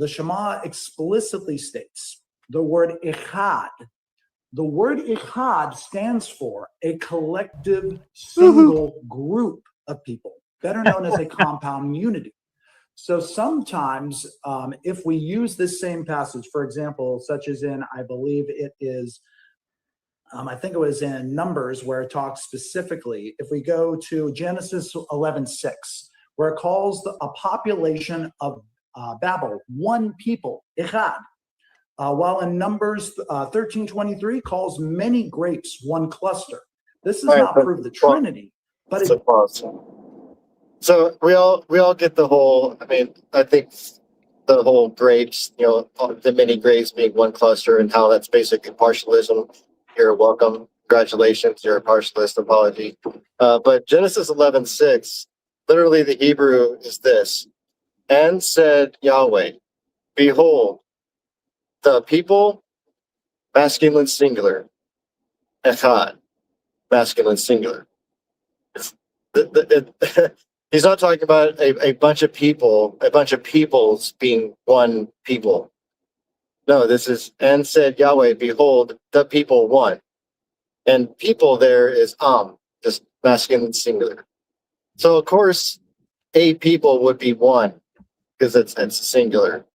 Shema explicitly states the word echad. The word echad stands for a collective, single group of people, better known as a compound unity. So sometimes if we use this same passage, for example, such as in, I believe it is, I think it was in Numbers, where it talks specifically, if we go to Genesis 11:6, where it calls a population of Babel one people, echad, while in Numbers 13:23 calls many grapes one cluster. This does not prove the Trinity, but it's so we all get the whole. I mean, I think the whole grapes, the many grapes being one cluster, and how that's basically partialism. You're welcome. Congratulations. You're a partialist. Apology. But Genesis 11:6, literally the Hebrew is this: and said Yahweh, behold, the people, masculine singular, echad, masculine singular. He's not talking about a bunch of people, a bunch of peoples being one people. No, this is, and said Yahweh, behold, the people one. And people there is just masculine singular. So of course, a people would be one, because it's singular.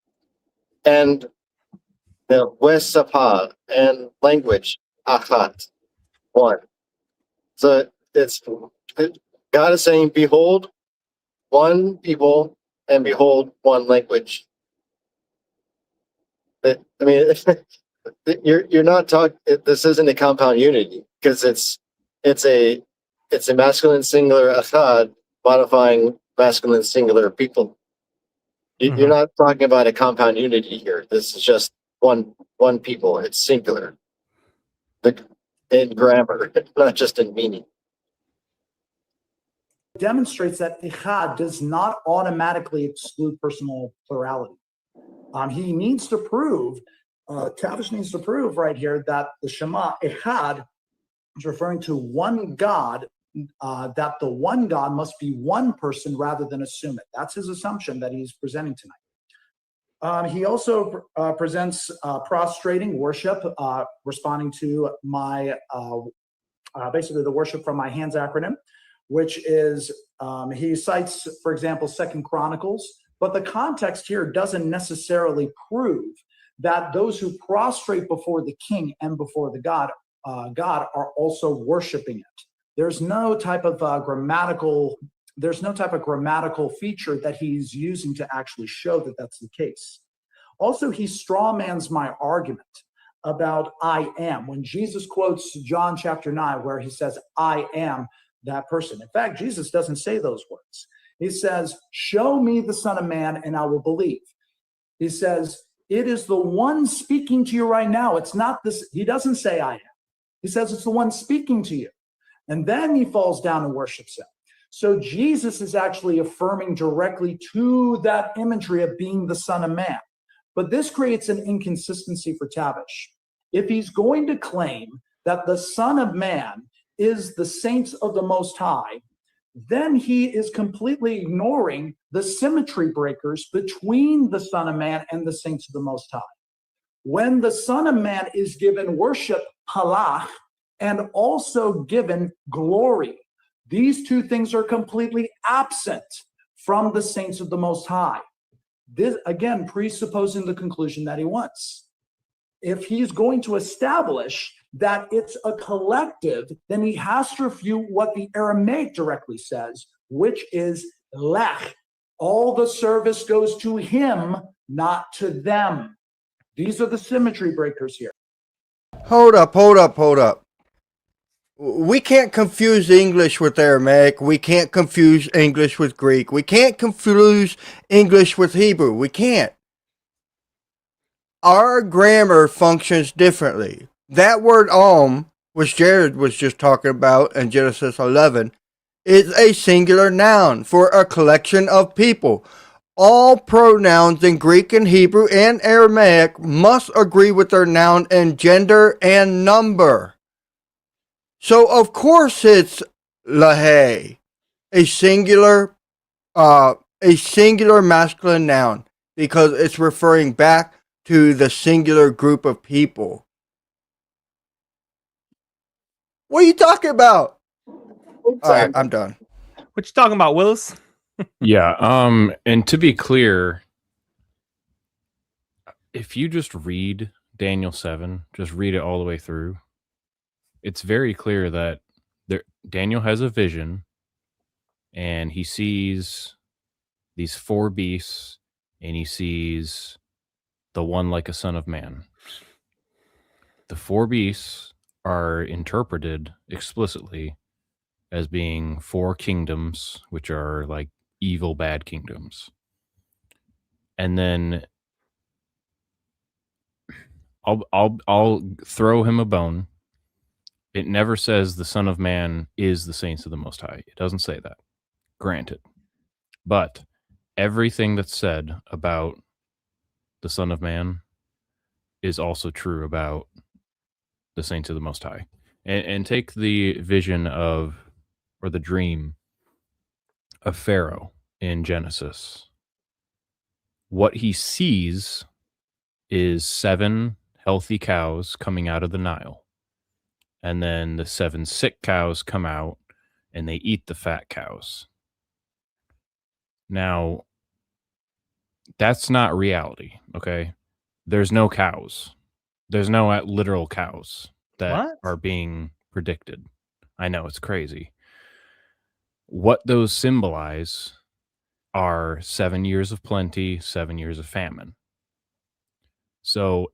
And the Wesapah and language, achat, one. So God is saying, behold, one people, and behold, one language. I mean, you're not talking. This isn't a compound unity, because it's a masculine singular achad modifying masculine singular people. You're not talking about a compound unity here. This is just one people. It's singular. In grammar, not just in meaning. Demonstrates that echad does not automatically exclude personal plurality. He needs to prove, Tavish needs to prove right here that the Shema echad is referring to one God, that the one God must be one person rather than assume it. That's his assumption that he's presenting tonight. He also presents prostrating worship, responding to my, basically the worship from my hands acronym, which is, he cites, for example, 2 Chronicles, but the context here doesn't necessarily prove that those who prostrate before the king and before the God are also worshiping it. There's no type of grammatical feature that he's using to actually show that that's the case. Also, he strawmans my argument about I am. When Jesus quotes John chapter 9, where he says, I am that person. In fact, Jesus doesn't say those words. He says, show me the Son of Man and I will believe. He says, it is the one speaking to you right now. It's not this. He doesn't say I am. He says it's the one speaking to you. And then he falls down and worships him. So Jesus is actually affirming directly to that imagery of being the Son of Man. But this creates an inconsistency for Tavish. If he's going to claim that the Son of Man is the saints of the Most High, then he is completely ignoring the symmetry breakers between the Son of Man and the saints of the Most High. When the Son of Man is given worship, halach, and also given glory, these two things are completely absent from the saints of the Most High. This, again, presupposing the conclusion that he wants. If he's going to establish that it's a collective, then he has to refute what the Aramaic directly says, which is lech. All the service goes to him, not to them. These are the symmetry breakers here. Hold up. We can't confuse English with Aramaic. We can't confuse English with Greek. We can't confuse English with Hebrew. We can't. Our grammar functions differently. That word which Jared was just talking about in Genesis 11, is a singular noun for a collection of people. All pronouns in Greek and Hebrew and Aramaic must agree with their noun in gender and number. So of course it's lahe, a singular masculine noun, because it's referring back to the singular group of people. What are you talking about? All right, I'm done. What you talking about, Willis? Yeah. And to be clear, if you just read Daniel 7, just read it all the way through, it's very clear that Daniel has a vision and he sees these 4 beasts and he sees the one like a son of man. The 4 beasts are interpreted explicitly as being 4 kingdoms, which are like evil, bad kingdoms. And then I'll throw him a bone. It never says the Son of Man is the saints of the Most High. It doesn't say that. Granted. But everything that's said about the Son of Man is also true about the saints of the Most High. And take the vision of, or the dream of Pharaoh in Genesis. What he sees is 7 healthy cows coming out of the Nile. And then the 7 sick cows come out and they eat the fat cows. Now, that's not reality, okay? There's no cows. There's no literal cows that are being predicted. I know, it's crazy. What those symbolize are 7 years of plenty, 7 years of famine. So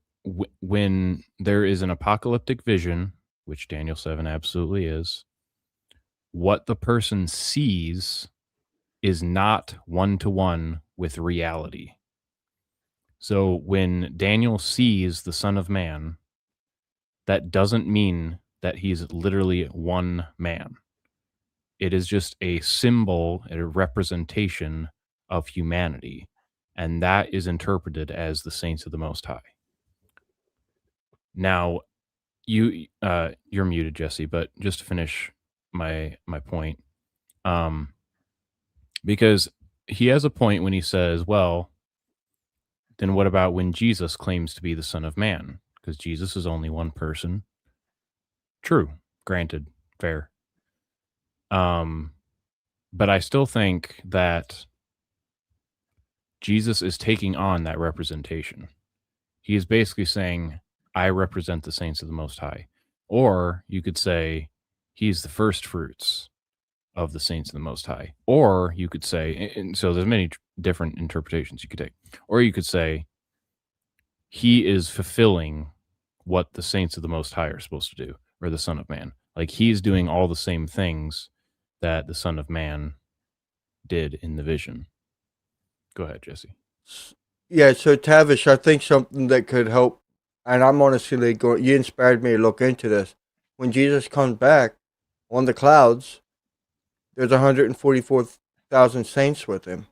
when there is an apocalyptic vision, which Daniel 7 absolutely is, what the person sees is not one-to-one with reality. So when Daniel sees the Son of Man, that doesn't mean that he's literally one man. It is just a symbol, a representation of humanity, and that is interpreted as the saints of the Most High. Now, you're muted, Jesse, but just to finish my point, because he has a point when he says, well, then what about when Jesus claims to be the Son of Man? Because Jesus is only one person. True, granted, fair. But I still think that Jesus is taking on that representation. He is basically saying, I represent the saints of the Most High. Or you could say, he's the first fruits of the saints of the Most High. Or you could say, and so there's many different interpretations you could take. Or you could say, he is fulfilling what the saints of the Most High are supposed to do, or the Son of Man. Like, he's doing all the same things that the Son of Man did in the vision. Go ahead, Jesse. Yeah, so Tavish, I think something that could help, and I'm honestly going, you inspired me to look into this. When Jesus comes back on the clouds, there's 144,000 saints with him.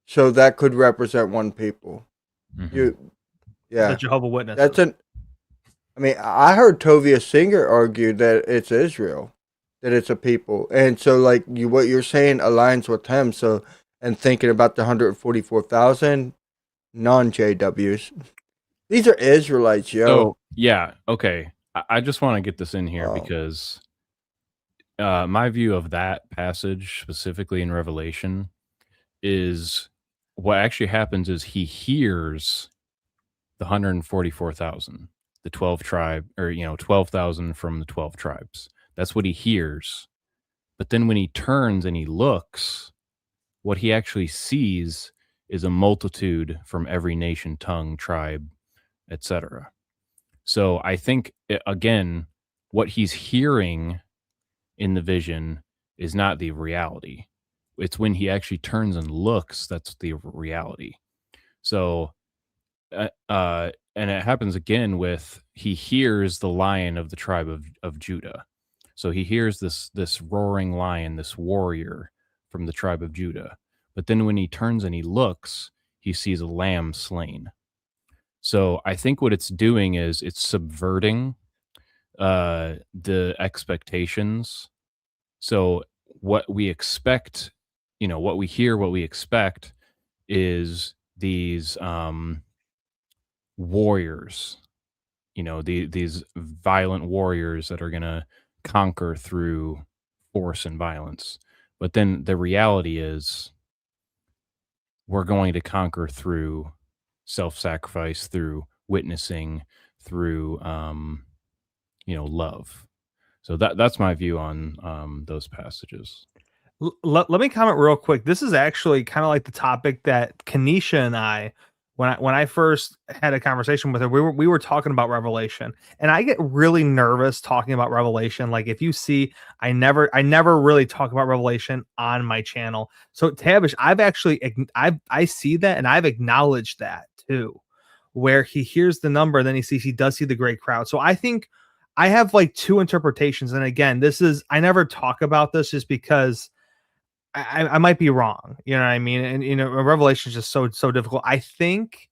So that could represent one people. Mhm. You, yeah. The Jehovah Witnesses. That's an. I mean, I heard Tovia Singer argue that it's Israel, that it's a people, and so like what you're saying aligns with him. So, and thinking about the 144,000 non-JWs, these are Israelites, yo. So yeah, okay. I just want to get this in here Wow. because my view of that passage specifically in Revelation is what actually happens is he hears the 144,000, the 12 tribe, or 12,000 from the 12 tribes. That's what he hears. But then when he turns and he looks, what he actually sees is a multitude from every nation, tongue, tribe, etc. So I think again, what he's hearing in the vision is not the reality. It's when he actually turns and looks that's the reality. So and it happens again with he hears the lion of the tribe of Judah. So he hears this roaring lion, this warrior from the tribe of Judah. But then when he turns and he looks, he sees a lamb slain. So I think what it's doing is it's subverting the expectations. So what we expect, what we hear, what we expect is these warriors, these violent warriors that are going to conquer through force and violence. But then the reality is we're going to conquer through self-sacrifice, through witnessing, through love. So that's my view on those passages. Let me comment real quick. This is actually kind of like the topic that Kanisha and I, when I first had a conversation with her, we were talking about Revelation, and I get really nervous talking about Revelation. Like if you see, I never really talk about Revelation on my channel. So Tavish, I see that, and I've acknowledged that too, where he hears the number, then he does see the great crowd. So I think I have like two interpretations, and again, I never talk about this just because I might be wrong, you know what I mean? And Revelation is just so difficult. I think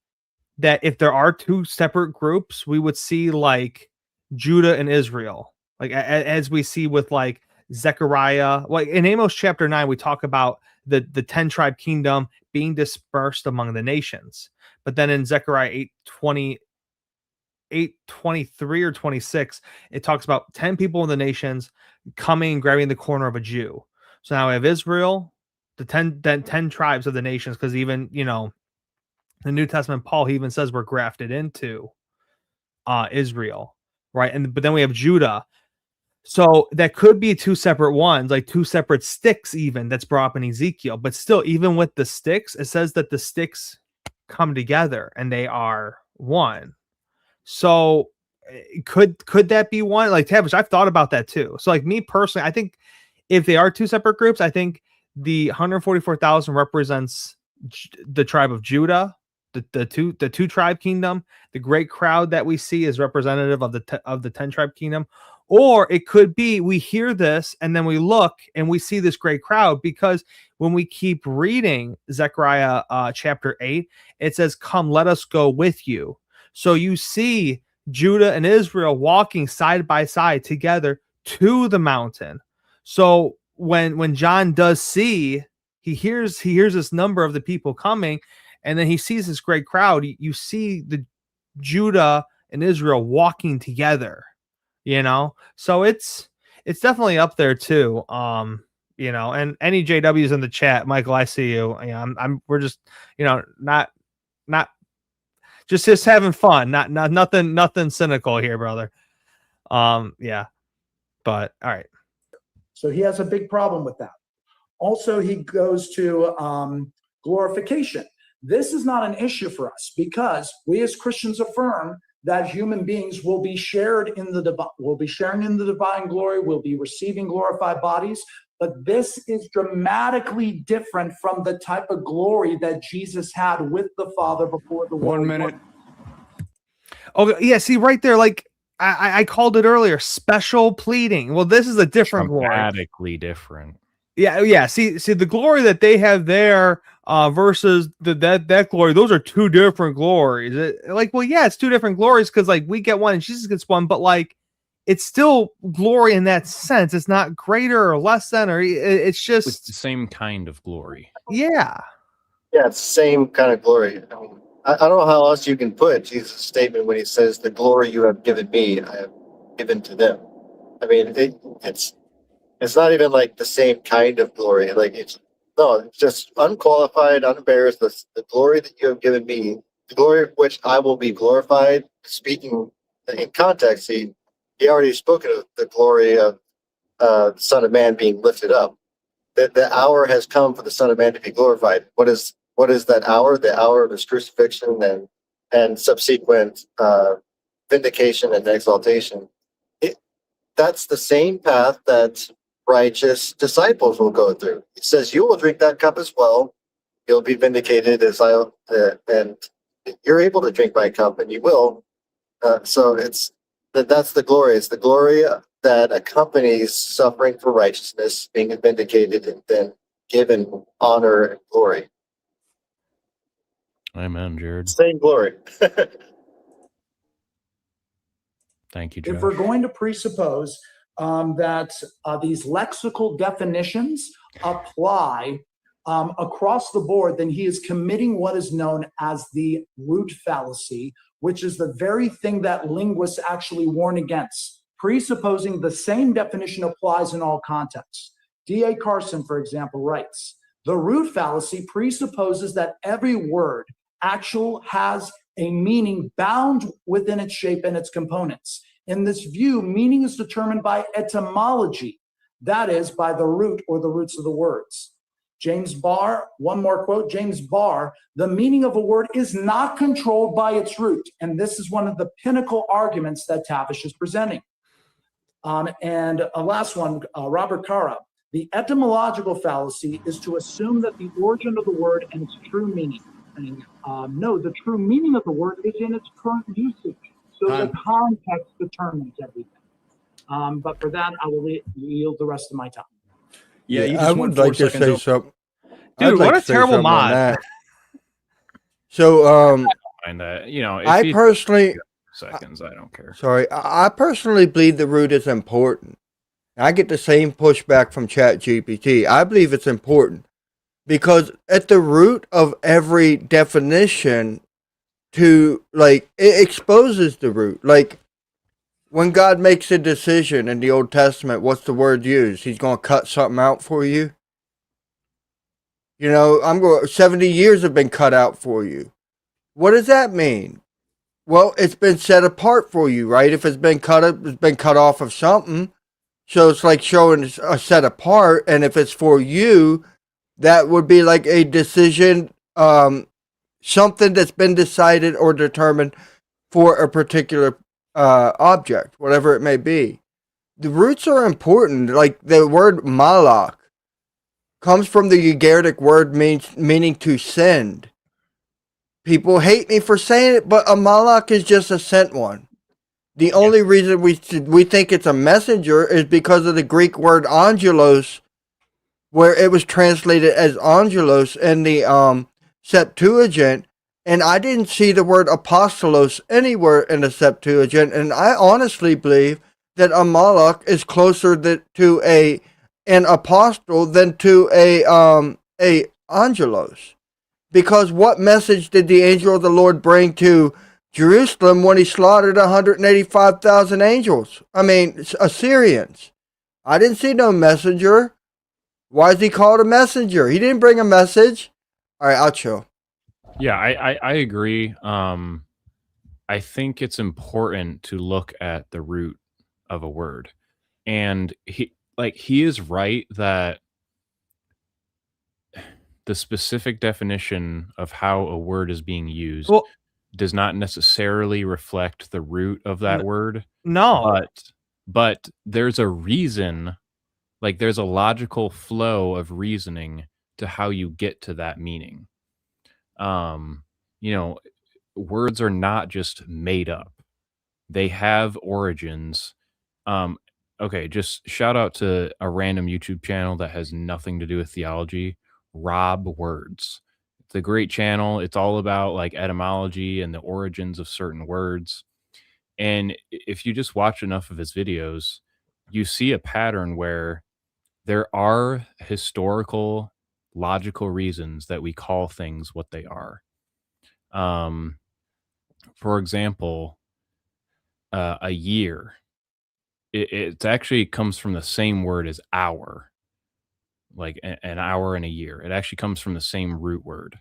that if there are two separate groups, we would see like Judah and Israel, like as we see with like Zechariah. Like in Amos chapter 9, we talk about the 10 tribe kingdom being dispersed among the nations. But then in Zechariah 8:23 or 26, it talks about 10 people in the nations coming and grabbing the corner of a Jew. So now we have Israel, the 10 tribes of the nations, because even, the New Testament, Paul, he even says we're grafted into Israel, right? But then we have Judah. So that could be two separate ones, like two separate sticks even, that's brought up in Ezekiel. But still, even with the sticks, it says that the sticks come together and they are one. So could that be one? Like Tavish, I've thought about that too. So like me personally, I think if they are two separate groups, I think the 144,000 represents the tribe of Judah, the two tribe kingdom. The great crowd that we see is representative of the 10 tribe kingdom. Or it could be we hear this and then we look and we see this great crowd, because when we keep reading Zechariah chapter 8, it says, "Come, let us go with you." So you see Judah and Israel walking side by side together to the mountain. So when John does see, he hears this number of the people coming, and then he sees this great crowd. You see the Judah and Israel walking together, So it's definitely up there too. And any JWs in the chat, Michael, I see you. We're just, not just having fun, not nothing cynical here, brother. Yeah. But all right. So he has a big problem with that. Also, he goes to glorification. This is not an issue for us because we as Christians affirm that human beings will be sharing in the divine glory, will be receiving glorified bodies. But this is dramatically different from the type of glory that Jesus had with the Father before the world. 1 minute. Oh yeah, see right there, like I called it earlier, special pleading. Well, this is a different glory. Dramatically different. Yeah. See the glory that they have there versus that glory. Those are two different glories. Well, yeah, it's two different glories because like we get one and Jesus gets one, but like it's still glory in that sense. It's not greater or less than, or it's just It's the same kind of glory. Yeah. Yeah, it's the same kind of glory. I mean, I don't know how else you can put Jesus' statement when he says, "The glory you have given me, I have given to them." I mean, it's not even like the same kind of glory. Like it's just unqualified, unembarrassed. The glory that you have given me, the glory of which I will be glorified. Speaking in context, he already spoken of the glory of the Son of Man being lifted up. That the hour has come for the Son of Man to be glorified. What is that hour? The hour of his crucifixion and subsequent vindication and exaltation. That's the same path that righteous disciples will go through. He says, "You will drink that cup as well. You'll be vindicated as and you're able to drink my cup, and you will." So that's the glory. It's the glory that accompanies suffering for righteousness, being vindicated, and then given honor and glory. Amen, Jared. Same glory. Thank you, Josh. If we're going to presuppose that these lexical definitions apply across the board, then he is committing what is known as the root fallacy, which is the very thing that linguists actually warn against, presupposing the same definition applies in all contexts. D.A. Carson, for example, writes, "The root fallacy presupposes that every word has a meaning bound within its shape and its components. In this view, meaning is determined by etymology, that is, by the root or the roots of the words." James Barr, one more quote, James Barr, "The meaning of a word is not controlled by its root." And this is one of the pinnacle arguments that Tavish is presenting. And a last one, Robert Caro, "The etymological fallacy is to assume that the origin of the word and its true meaning. And no, the true meaning of the word is in its current usage. So the context determines everything." But for that, I will yield the rest of my time. Yeah, you just I went would 4 like to seconds say over. something. Dude, what a terrible mod. So, Find that, you know, if I you personally, seconds, I don't care. sorry, I personally believe the root is important. I get the same pushback from ChatGPT. I believe it's important because at the root of every definition it exposes the root. Like when God makes a decision in the Old Testament, what's the word used? He's going to cut something out for you. 70 years have been cut out for you. What does that mean? Well, it's been set apart for you, right? If it's been cut up, it's been cut off of something. So it's like showing a set apart. And if it's for you, that would be like a decision, something that's been decided or determined for a particular object, whatever it may be. The roots are important. Like the word malach comes from the Ugaritic word meaning to send. People hate me for saying it, but a malach is just a sent one. The only reason we think it's a messenger is because of the Greek word angelos, where it was translated as angelos in the Septuagint, and I didn't see the word apostolos anywhere in the Septuagint, and I honestly believe that a malach is closer to an apostle than to a angelos. Because what message did the angel of the Lord bring to Jerusalem when he slaughtered 185,000 angels? I mean, Assyrians. I didn't see no messenger. Why is he called a messenger? He didn't bring a message. All right, I'll chill. Yeah, I agree. I think it's important to look at the root of a word. And he is right that the specific definition of how a word is being used does not necessarily reflect the root of that word. No. But there's a reason, like there's a logical flow of reasoning to how you get to that meaning. Words are not just made up. They have origins. Okay, just shout out to a random YouTube channel that has nothing to do with theology, Rob Words. It's a great channel. It's all about like etymology and the origins of certain words. And if you just watch enough of his videos, you see a pattern where there are historical, logical reasons that we call things what they are. Um, for example, a year. It actually comes from the same word as hour, like an hour and a year. It actually comes from the same root word.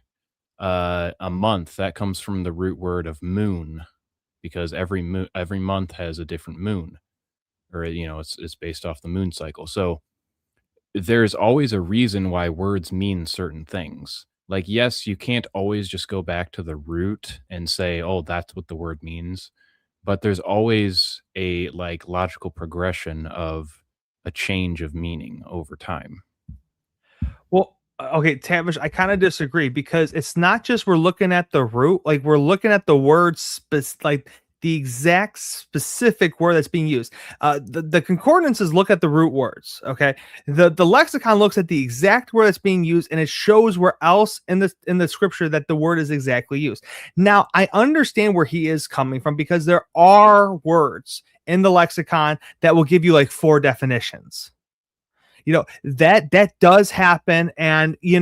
A month, that comes from the root word of moon, because every month has a different moon, or it's based off the moon cycle. So there's always a reason why words mean certain things. Like, yes, you can't always just go back to the root and say, oh, that's what the word means. But there's always a like logical progression of a change of meaning over time. Well, okay, Tavish, I kind of disagree because it's not just we're looking at the root, like we're looking at the word, like the exact specific word that's being used. The concordances look at the root words. Okay, the lexicon looks at the exact word that's being used, and it shows where else in the scripture that the word is exactly used. Now, I understand where he is coming from because there are words in the lexicon that will give you like 4 definitions. That does happen, and you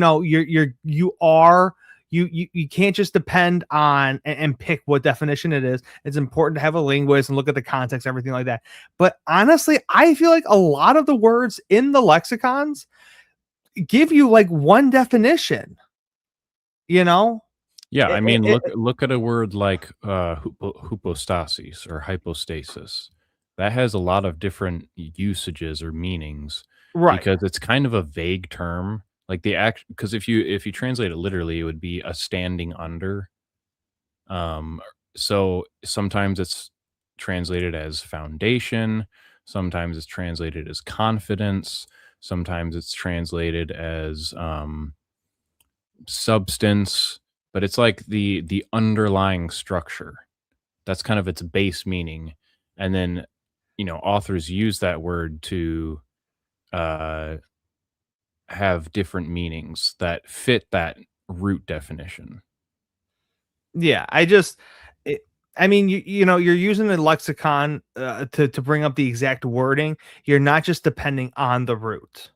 can't just depend on and pick what definition it is. It's important to have a linguist and look at the context, everything like that. But honestly, I feel like a lot of the words in the lexicons give you like one definition. Yeah, I mean, look at a word like hypostasis or hypostasis. That has a lot of different usages or meanings, right? because it's kind of a vague term. Like because if you translate it literally, it would be a standing under. So sometimes it's translated as foundation, sometimes it's translated as confidence, sometimes it's translated as substance, but it's like the underlying structure. That's kind of its base meaning. And then, authors use that word to uh have different meanings that fit that root definition. Yeah, I mean, you're using the lexicon to bring up the exact wording. You're not just depending on the root.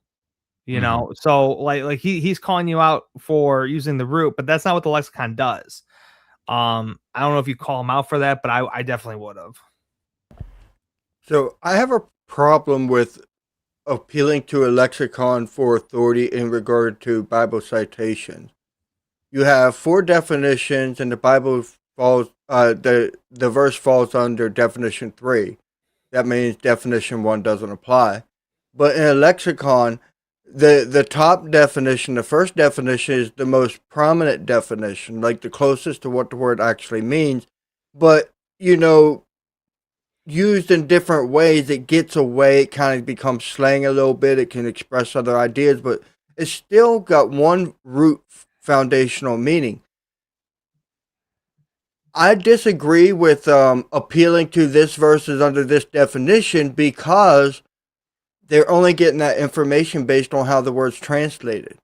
So like he's calling you out for using the root, but that's not what the lexicon does. I don't know if you call him out for that, but I definitely would have. So I have a problem with appealing to a lexicon for authority in regard to Bible citations. You have 4 definitions, and the Bible falls. The verse falls under definition 3. That means definition 1 doesn't apply. But in a lexicon, the top definition, the first definition, is the most prominent definition, like the closest to what the word actually means. But used in different ways, it gets away. It kind of becomes slang a little bit. It can express other ideas, but it's still got one root foundational meaning. I disagree with appealing to this verses under this definition because they're only getting that information based on how the word's translated.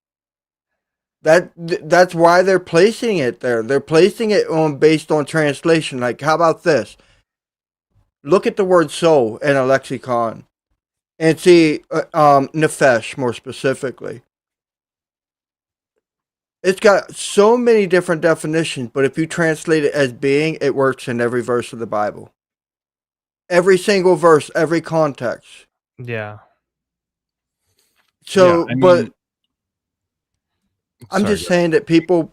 That's why they're placing it there. They're placing it based on translation. Like, how about this? Look at the word soul in a lexicon and see nefesh more specifically. It's got so many different definitions, but if you translate it as being, it works in every verse of the Bible. Every single verse, every context. Yeah. So, Yeah, but I'm sorry, just saying that people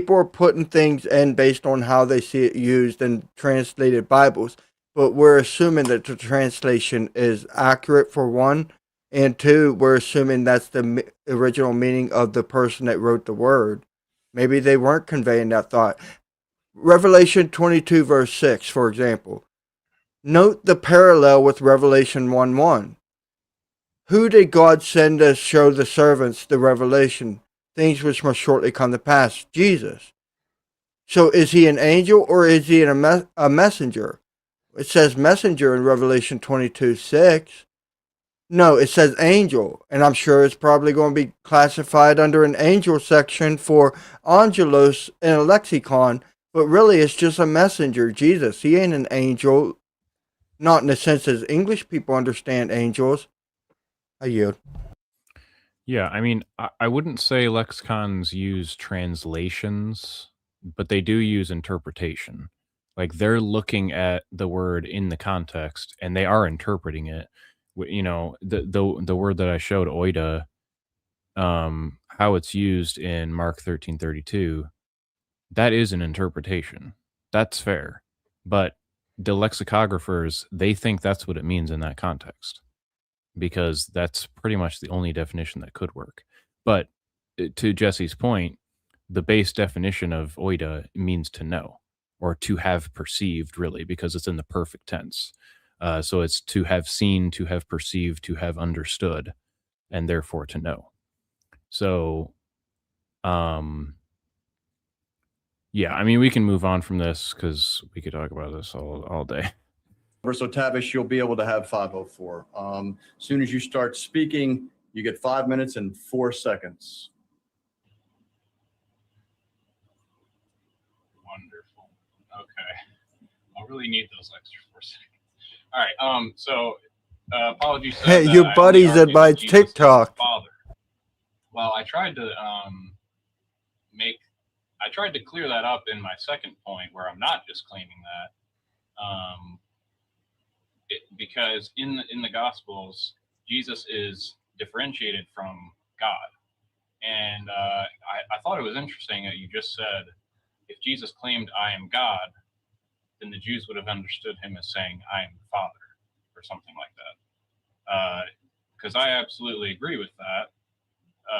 are putting things in based on how they see it used in translated Bibles, but we're assuming that the translation is accurate for one, and 2, we're assuming that's the original meaning of the person that wrote the word. Maybe they weren't conveying that thought. Revelation 22 verse 6, for example. Note the parallel with Revelation 1:1. Who did God send to show the servants the revelation, things which must shortly come to pass? Jesus. So is he an angel or is he a messenger? It says messenger in Revelation 22:6. No, it says angel, and I'm sure it's probably going to be classified under an angel section for angelos in a lexicon, but really it's just a messenger. Jesus, he ain't an angel, not in the sense as English people understand angels. I yield. Yeah, I mean, I wouldn't say lexicons use translations, but they do use interpretation. Like they're looking at the word in the context and they are interpreting it. You know, the word that I showed, oida, how it's used in Mark 13:32, that is an interpretation. That's fair. But the lexicographers, they think that's what it means in that context because that's pretty much the only definition that could work. But to Jesse's point, the base definition of oida means to know or to have perceived, really, because it's in the perfect tense. So it's to have seen, to have perceived, to have understood, and therefore to know. So, yeah, I mean, we can move on from this because we could talk about this all day. So Tavish, you'll be able to have 504. As soon as you start speaking, you get 5 minutes and 4 seconds. Wonderful. Okay. I'll really need those extra 4 seconds. All right. So apologies. Hey, your buddies at my TikTok. Father. Well, I tried to clear that up in my second point where I'm not just claiming that. Because in the Gospels, Jesus is differentiated from God. And I thought it was interesting that you just said, if Jesus claimed, I am God, then the Jews would have understood him as saying, I am the Father, or something like that. Because I absolutely agree with that,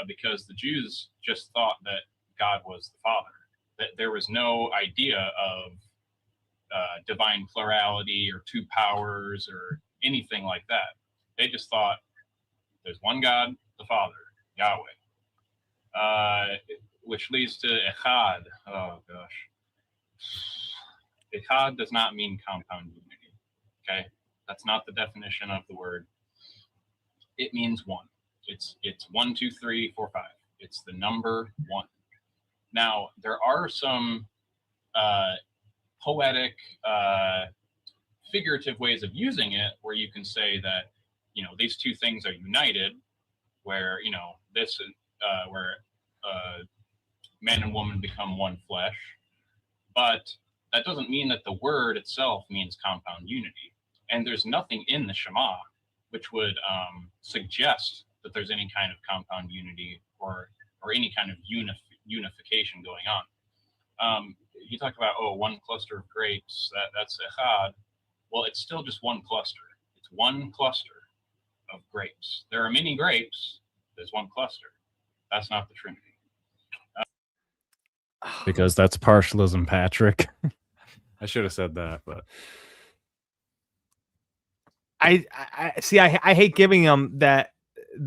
because the Jews just thought that God was the Father, that there was no idea of divine plurality or two powers or anything like that. They just thought there's one God, the Father, Yahweh, which leads to Echad. Oh gosh, Echad does not mean compound unity. Okay, that's not the definition of the word. It means one. It's 1, 2, 3, 4, 5. It's the number one. Now there are some poetic, figurative ways of using it where you can say that, you know, these two things are united, where, you know, this, where man and woman become one flesh. But that doesn't mean that the word itself means compound unity. And there's nothing in the Shema which would suggest that there's any kind of compound unity or any kind of unification going on. You talk about, one cluster of grapes, that's echad. Well, it's still just one cluster. It's one cluster of grapes. There are many grapes. There's one cluster. That's not the Trinity. Because that's partialism, Patrick. I should have said that, but I see. I hate giving them that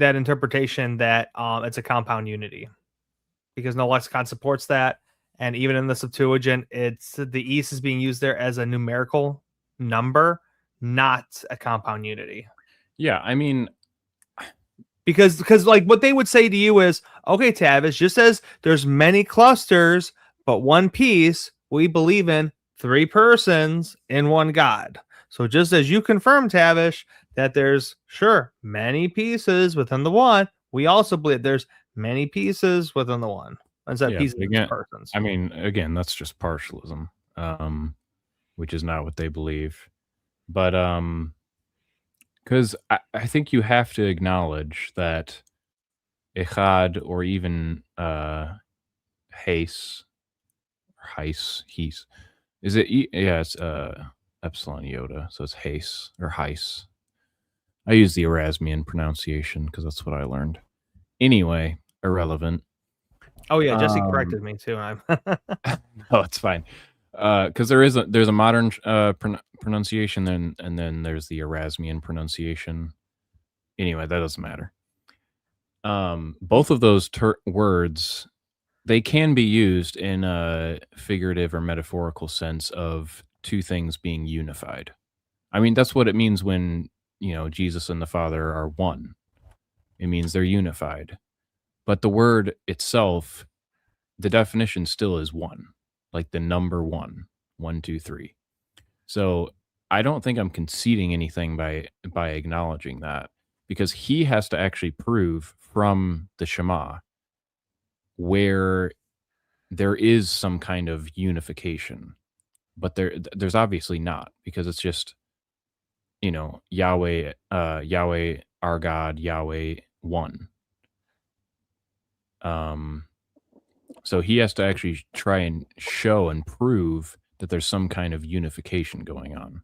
interpretation that it's a compound unity, because no lexicon supports that. And even in the Septuagint, it's the east is being used there as a numerical number, not a compound unity. Yeah, I mean, because like what they would say to you is, okay, Tavish, just as there's many clusters, but one piece, we believe in 3 persons in one God. So just as you confirm, Tavish, that there's many pieces within the one, we also believe there's many pieces within the one. Pieces again, persons. I mean, again, that's just partialism, which is not what they believe. But because I think you have to acknowledge that Echad or even Heis, is it? Yeah, it's epsilon iota, so it's Heis or Heis. I use the Erasmian pronunciation because that's what I learned. Anyway, irrelevant. Oh yeah, Jesse corrected me too. No, it's fine. Because there's a modern pronunciation, and then there's the Erasmian pronunciation. Anyway, that doesn't matter. Both of those words, they can be used in a figurative or metaphorical sense of two things being unified. I mean, that's what it means when Jesus and the Father are one. It means they're unified. But the word itself, the definition still is one, like the number one, 1, 2, 3. So I don't think I'm conceding anything by acknowledging that, because he has to actually prove from the Shema where there is some kind of unification, but there's obviously not, because it's just Yahweh, Yahweh our God, Yahweh one. So he has to actually try and show and prove that there's some kind of unification going on.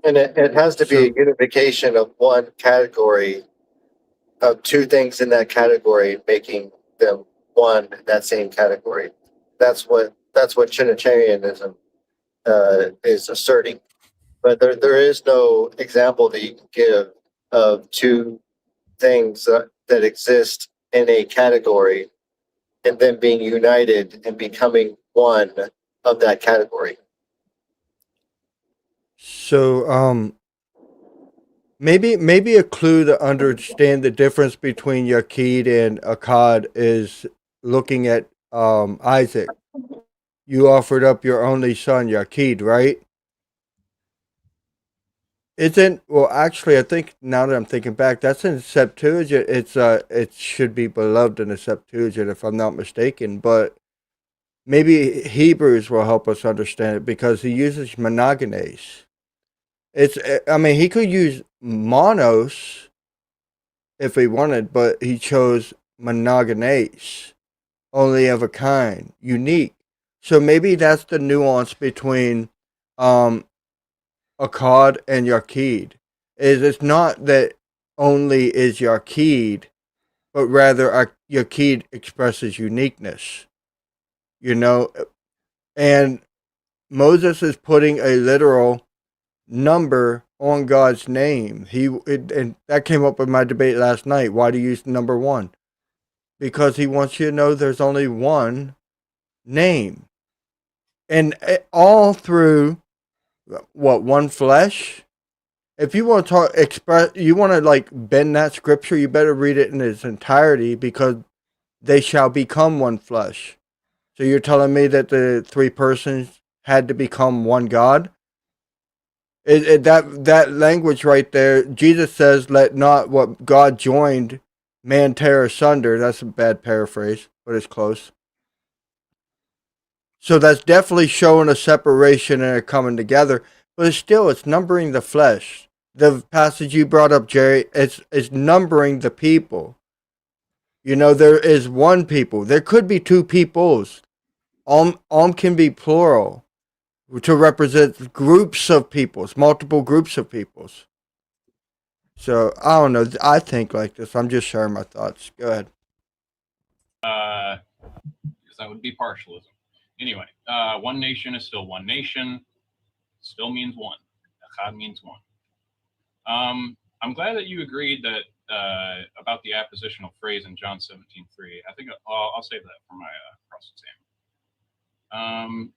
And it has to be a unification of one category, of two things in that category, making them one in that same category. That's what Trinitarianism is asserting. But there is no example that you can give of two things that exist in a category and then being united and becoming one of that category. So, maybe a clue to understand the difference between Yaqid and Akkad is looking at Isaac. You offered up your only son, Yaqid, right? Actually, I think now that I'm thinking back, that's in Septuagint. It should be beloved in the Septuagint, if I'm not mistaken. But maybe Hebrews will help us understand it, because he uses monogenes. He could use monos if he wanted, but he chose monogenes, only of a kind, unique. So maybe that's the nuance between Akkad and Yaqid. It's not that only is Yaqid, but rather Yaqid expresses uniqueness. And Moses is putting a literal number on God's name. And that came up in my debate last night. Why do you use number 1? Because he wants you to know there's only one name. And all through one flesh. If you want to you want to like bend that scripture, you better read it in its entirety, because they shall become one flesh. So you're telling me that the three persons had to become one God? That language right there, Jesus says, "Let not what God joined, man tear asunder." That's a bad paraphrase, but it's close. So that's definitely showing a separation and a coming together. But it's numbering the flesh. The passage you brought up, Jerry, it's numbering the people. There is one people. There could be two peoples. Can be plural to represent groups of peoples, multiple groups of peoples. So I don't know. I think like this. I'm just sharing my thoughts. Go ahead. Because that would be partialism. Anyway, one nation is still one nation. Still means one. Echad means one. I'm glad that you agreed that about the appositional phrase in John 17:3. I think I'll save that for my cross-exam.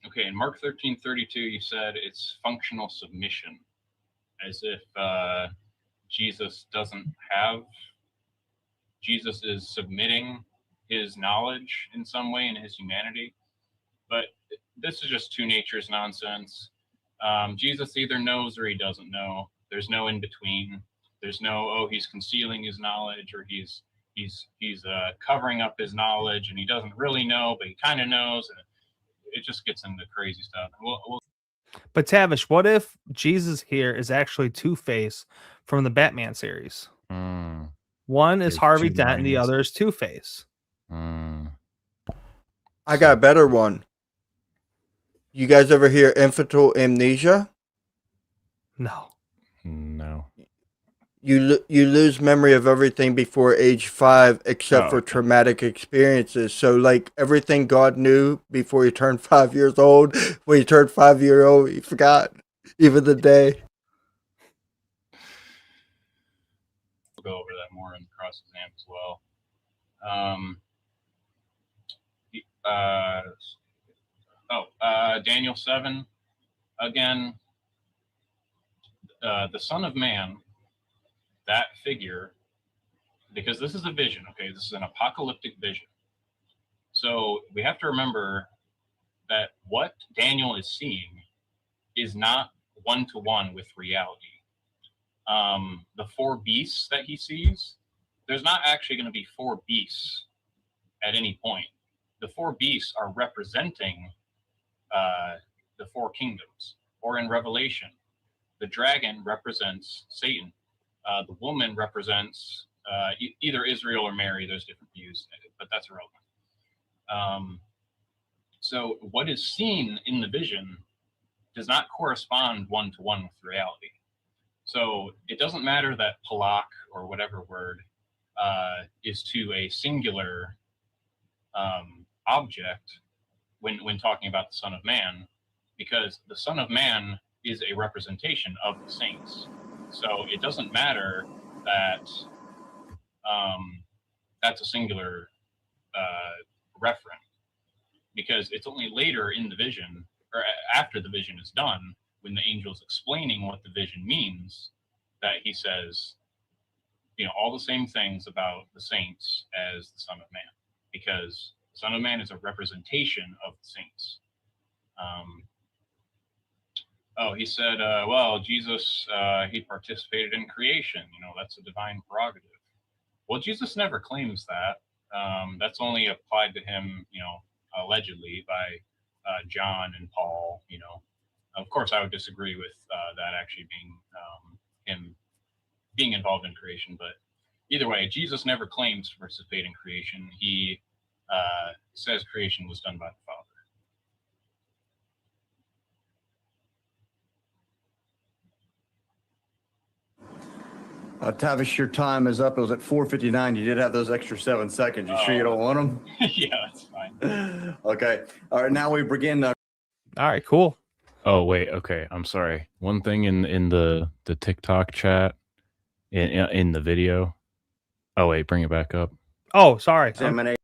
Okay, in Mark 13:32, you said it's functional submission, as if Jesus is submitting his knowledge in some way in his humanity. But this is just two natures nonsense. Jesus either knows or he doesn't know. There's no in between. There's no, he's concealing his knowledge, or he's covering up his knowledge, and he doesn't really know, but he kind of knows. And it just gets into crazy stuff. But Tavish, what if Jesus here is actually Two-Face from the Batman series? One is Harvey Dent and the other is Two-Face. I got a better one. You guys ever hear infantile amnesia? No. You lose memory of everything before age 5 except for traumatic experiences. So like everything God knew before he turned 5 years old, when he turned 5 years old, he forgot even the day. We'll go over that more in the cross exam as well. Daniel 7 again. the Son of Man, that figure, because this is a vision, okay? This is an apocalyptic vision. So we have to remember that what Daniel is seeing is not one-to-one with reality. The four beasts that he sees, there's not actually going to be four beasts at any point. The four beasts are representing the four kingdoms. Or in Revelation, the dragon represents Satan. The woman represents either Israel or Mary. There's different views, but that's irrelevant. So what is seen in the vision does not correspond one-to-one with reality. So it doesn't matter that palak, or whatever word, is to a singular object when talking about the Son of Man, because the Son of Man is a representation of the saints. So it doesn't matter that that's a singular referent, because it's only later in the vision, or after the vision is done, when the angel's explaining what the vision means, that he says, all the same things about the saints as the Son of Man, because the Son of Man is a representation of the saints. He said, well, Jesus, he participated in creation. That's a divine prerogative. Well, Jesus never claims that. That's only applied to him, allegedly by John and Paul. Of course, I would disagree with that actually being him being involved in creation. But either way, Jesus never claims to participate in creation. He says creation was done by the Father. Tavish, your time is up. It was at 4:59. You did have those extra 7 seconds. You sure you don't want them? Yeah, that's fine. Okay. All right. Now we begin. All right, cool. Oh wait, okay. I'm sorry. One thing in the TikTok chat, in the video. Oh wait, bring it back up. Oh, sorry. Examination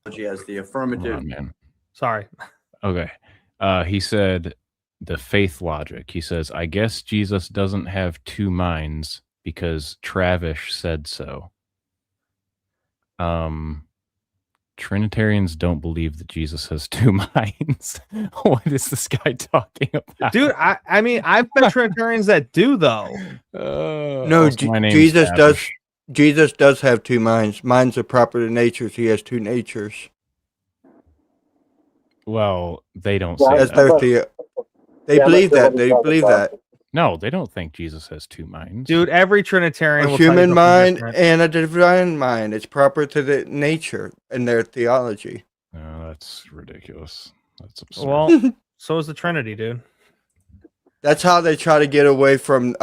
as the affirmative. Come on, man. Sorry. Okay. He said the faith logic. He says, I guess Jesus doesn't have two minds because Tavish said so. Trinitarians don't believe that Jesus has two minds. What is this guy talking about? Dude, I mean, I've met Trinitarians that do, though. No, Jesus does have two minds. Minds are proper to natures. He has two natures. Well, they don't say That's that. They believe that. They believe that. No, they don't think Jesus has two minds. Dude, every Trinitarian A will tell you human something mind different. and a divine mind. It's proper to the nature in their theology. No, that's ridiculous. That's absurd. Well, so is the Trinity, dude. That's how they try to get away from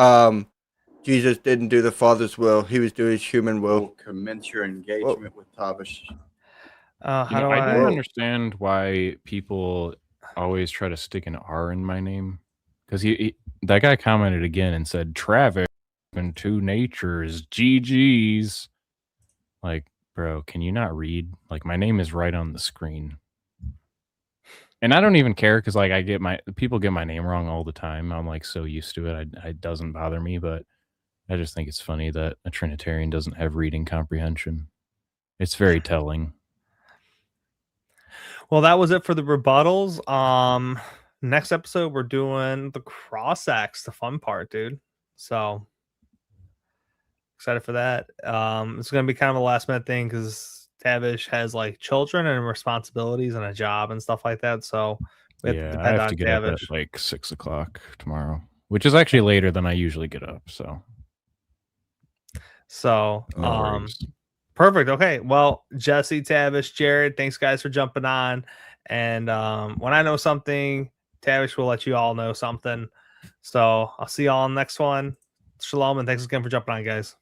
Jesus didn't do the Father's will. He was doing his human will. Commence your engagement with Tavish. How do I don't understand why people always try to stick an R in my name. Because that guy commented again and said, Travis and two natures, GG's. Like, bro, can you not read? Like, my name is right on the screen. And I don't even care because, like, people get my name wrong all the time. I'm, like, so used to it. It doesn't bother me, but I just think it's funny that a Trinitarian doesn't have reading comprehension. It's very telling. Well, that was it for the rebuttals. Next episode, we're doing the cross axe, the fun part, dude. So excited for that. It's going to be kind of a last minute thing because Tavish has like children and responsibilities and a job and stuff like that. So we have to depend on get Tavish. up at like 6 o'clock tomorrow, which is actually later than I usually get up. So perfect. Okay. Well, Jesse, Tavish, Jared, thanks guys for jumping on. And when I know something, Tavish will let you all know something. So I'll see y'all on the next one. Shalom, and thanks again for jumping on, guys.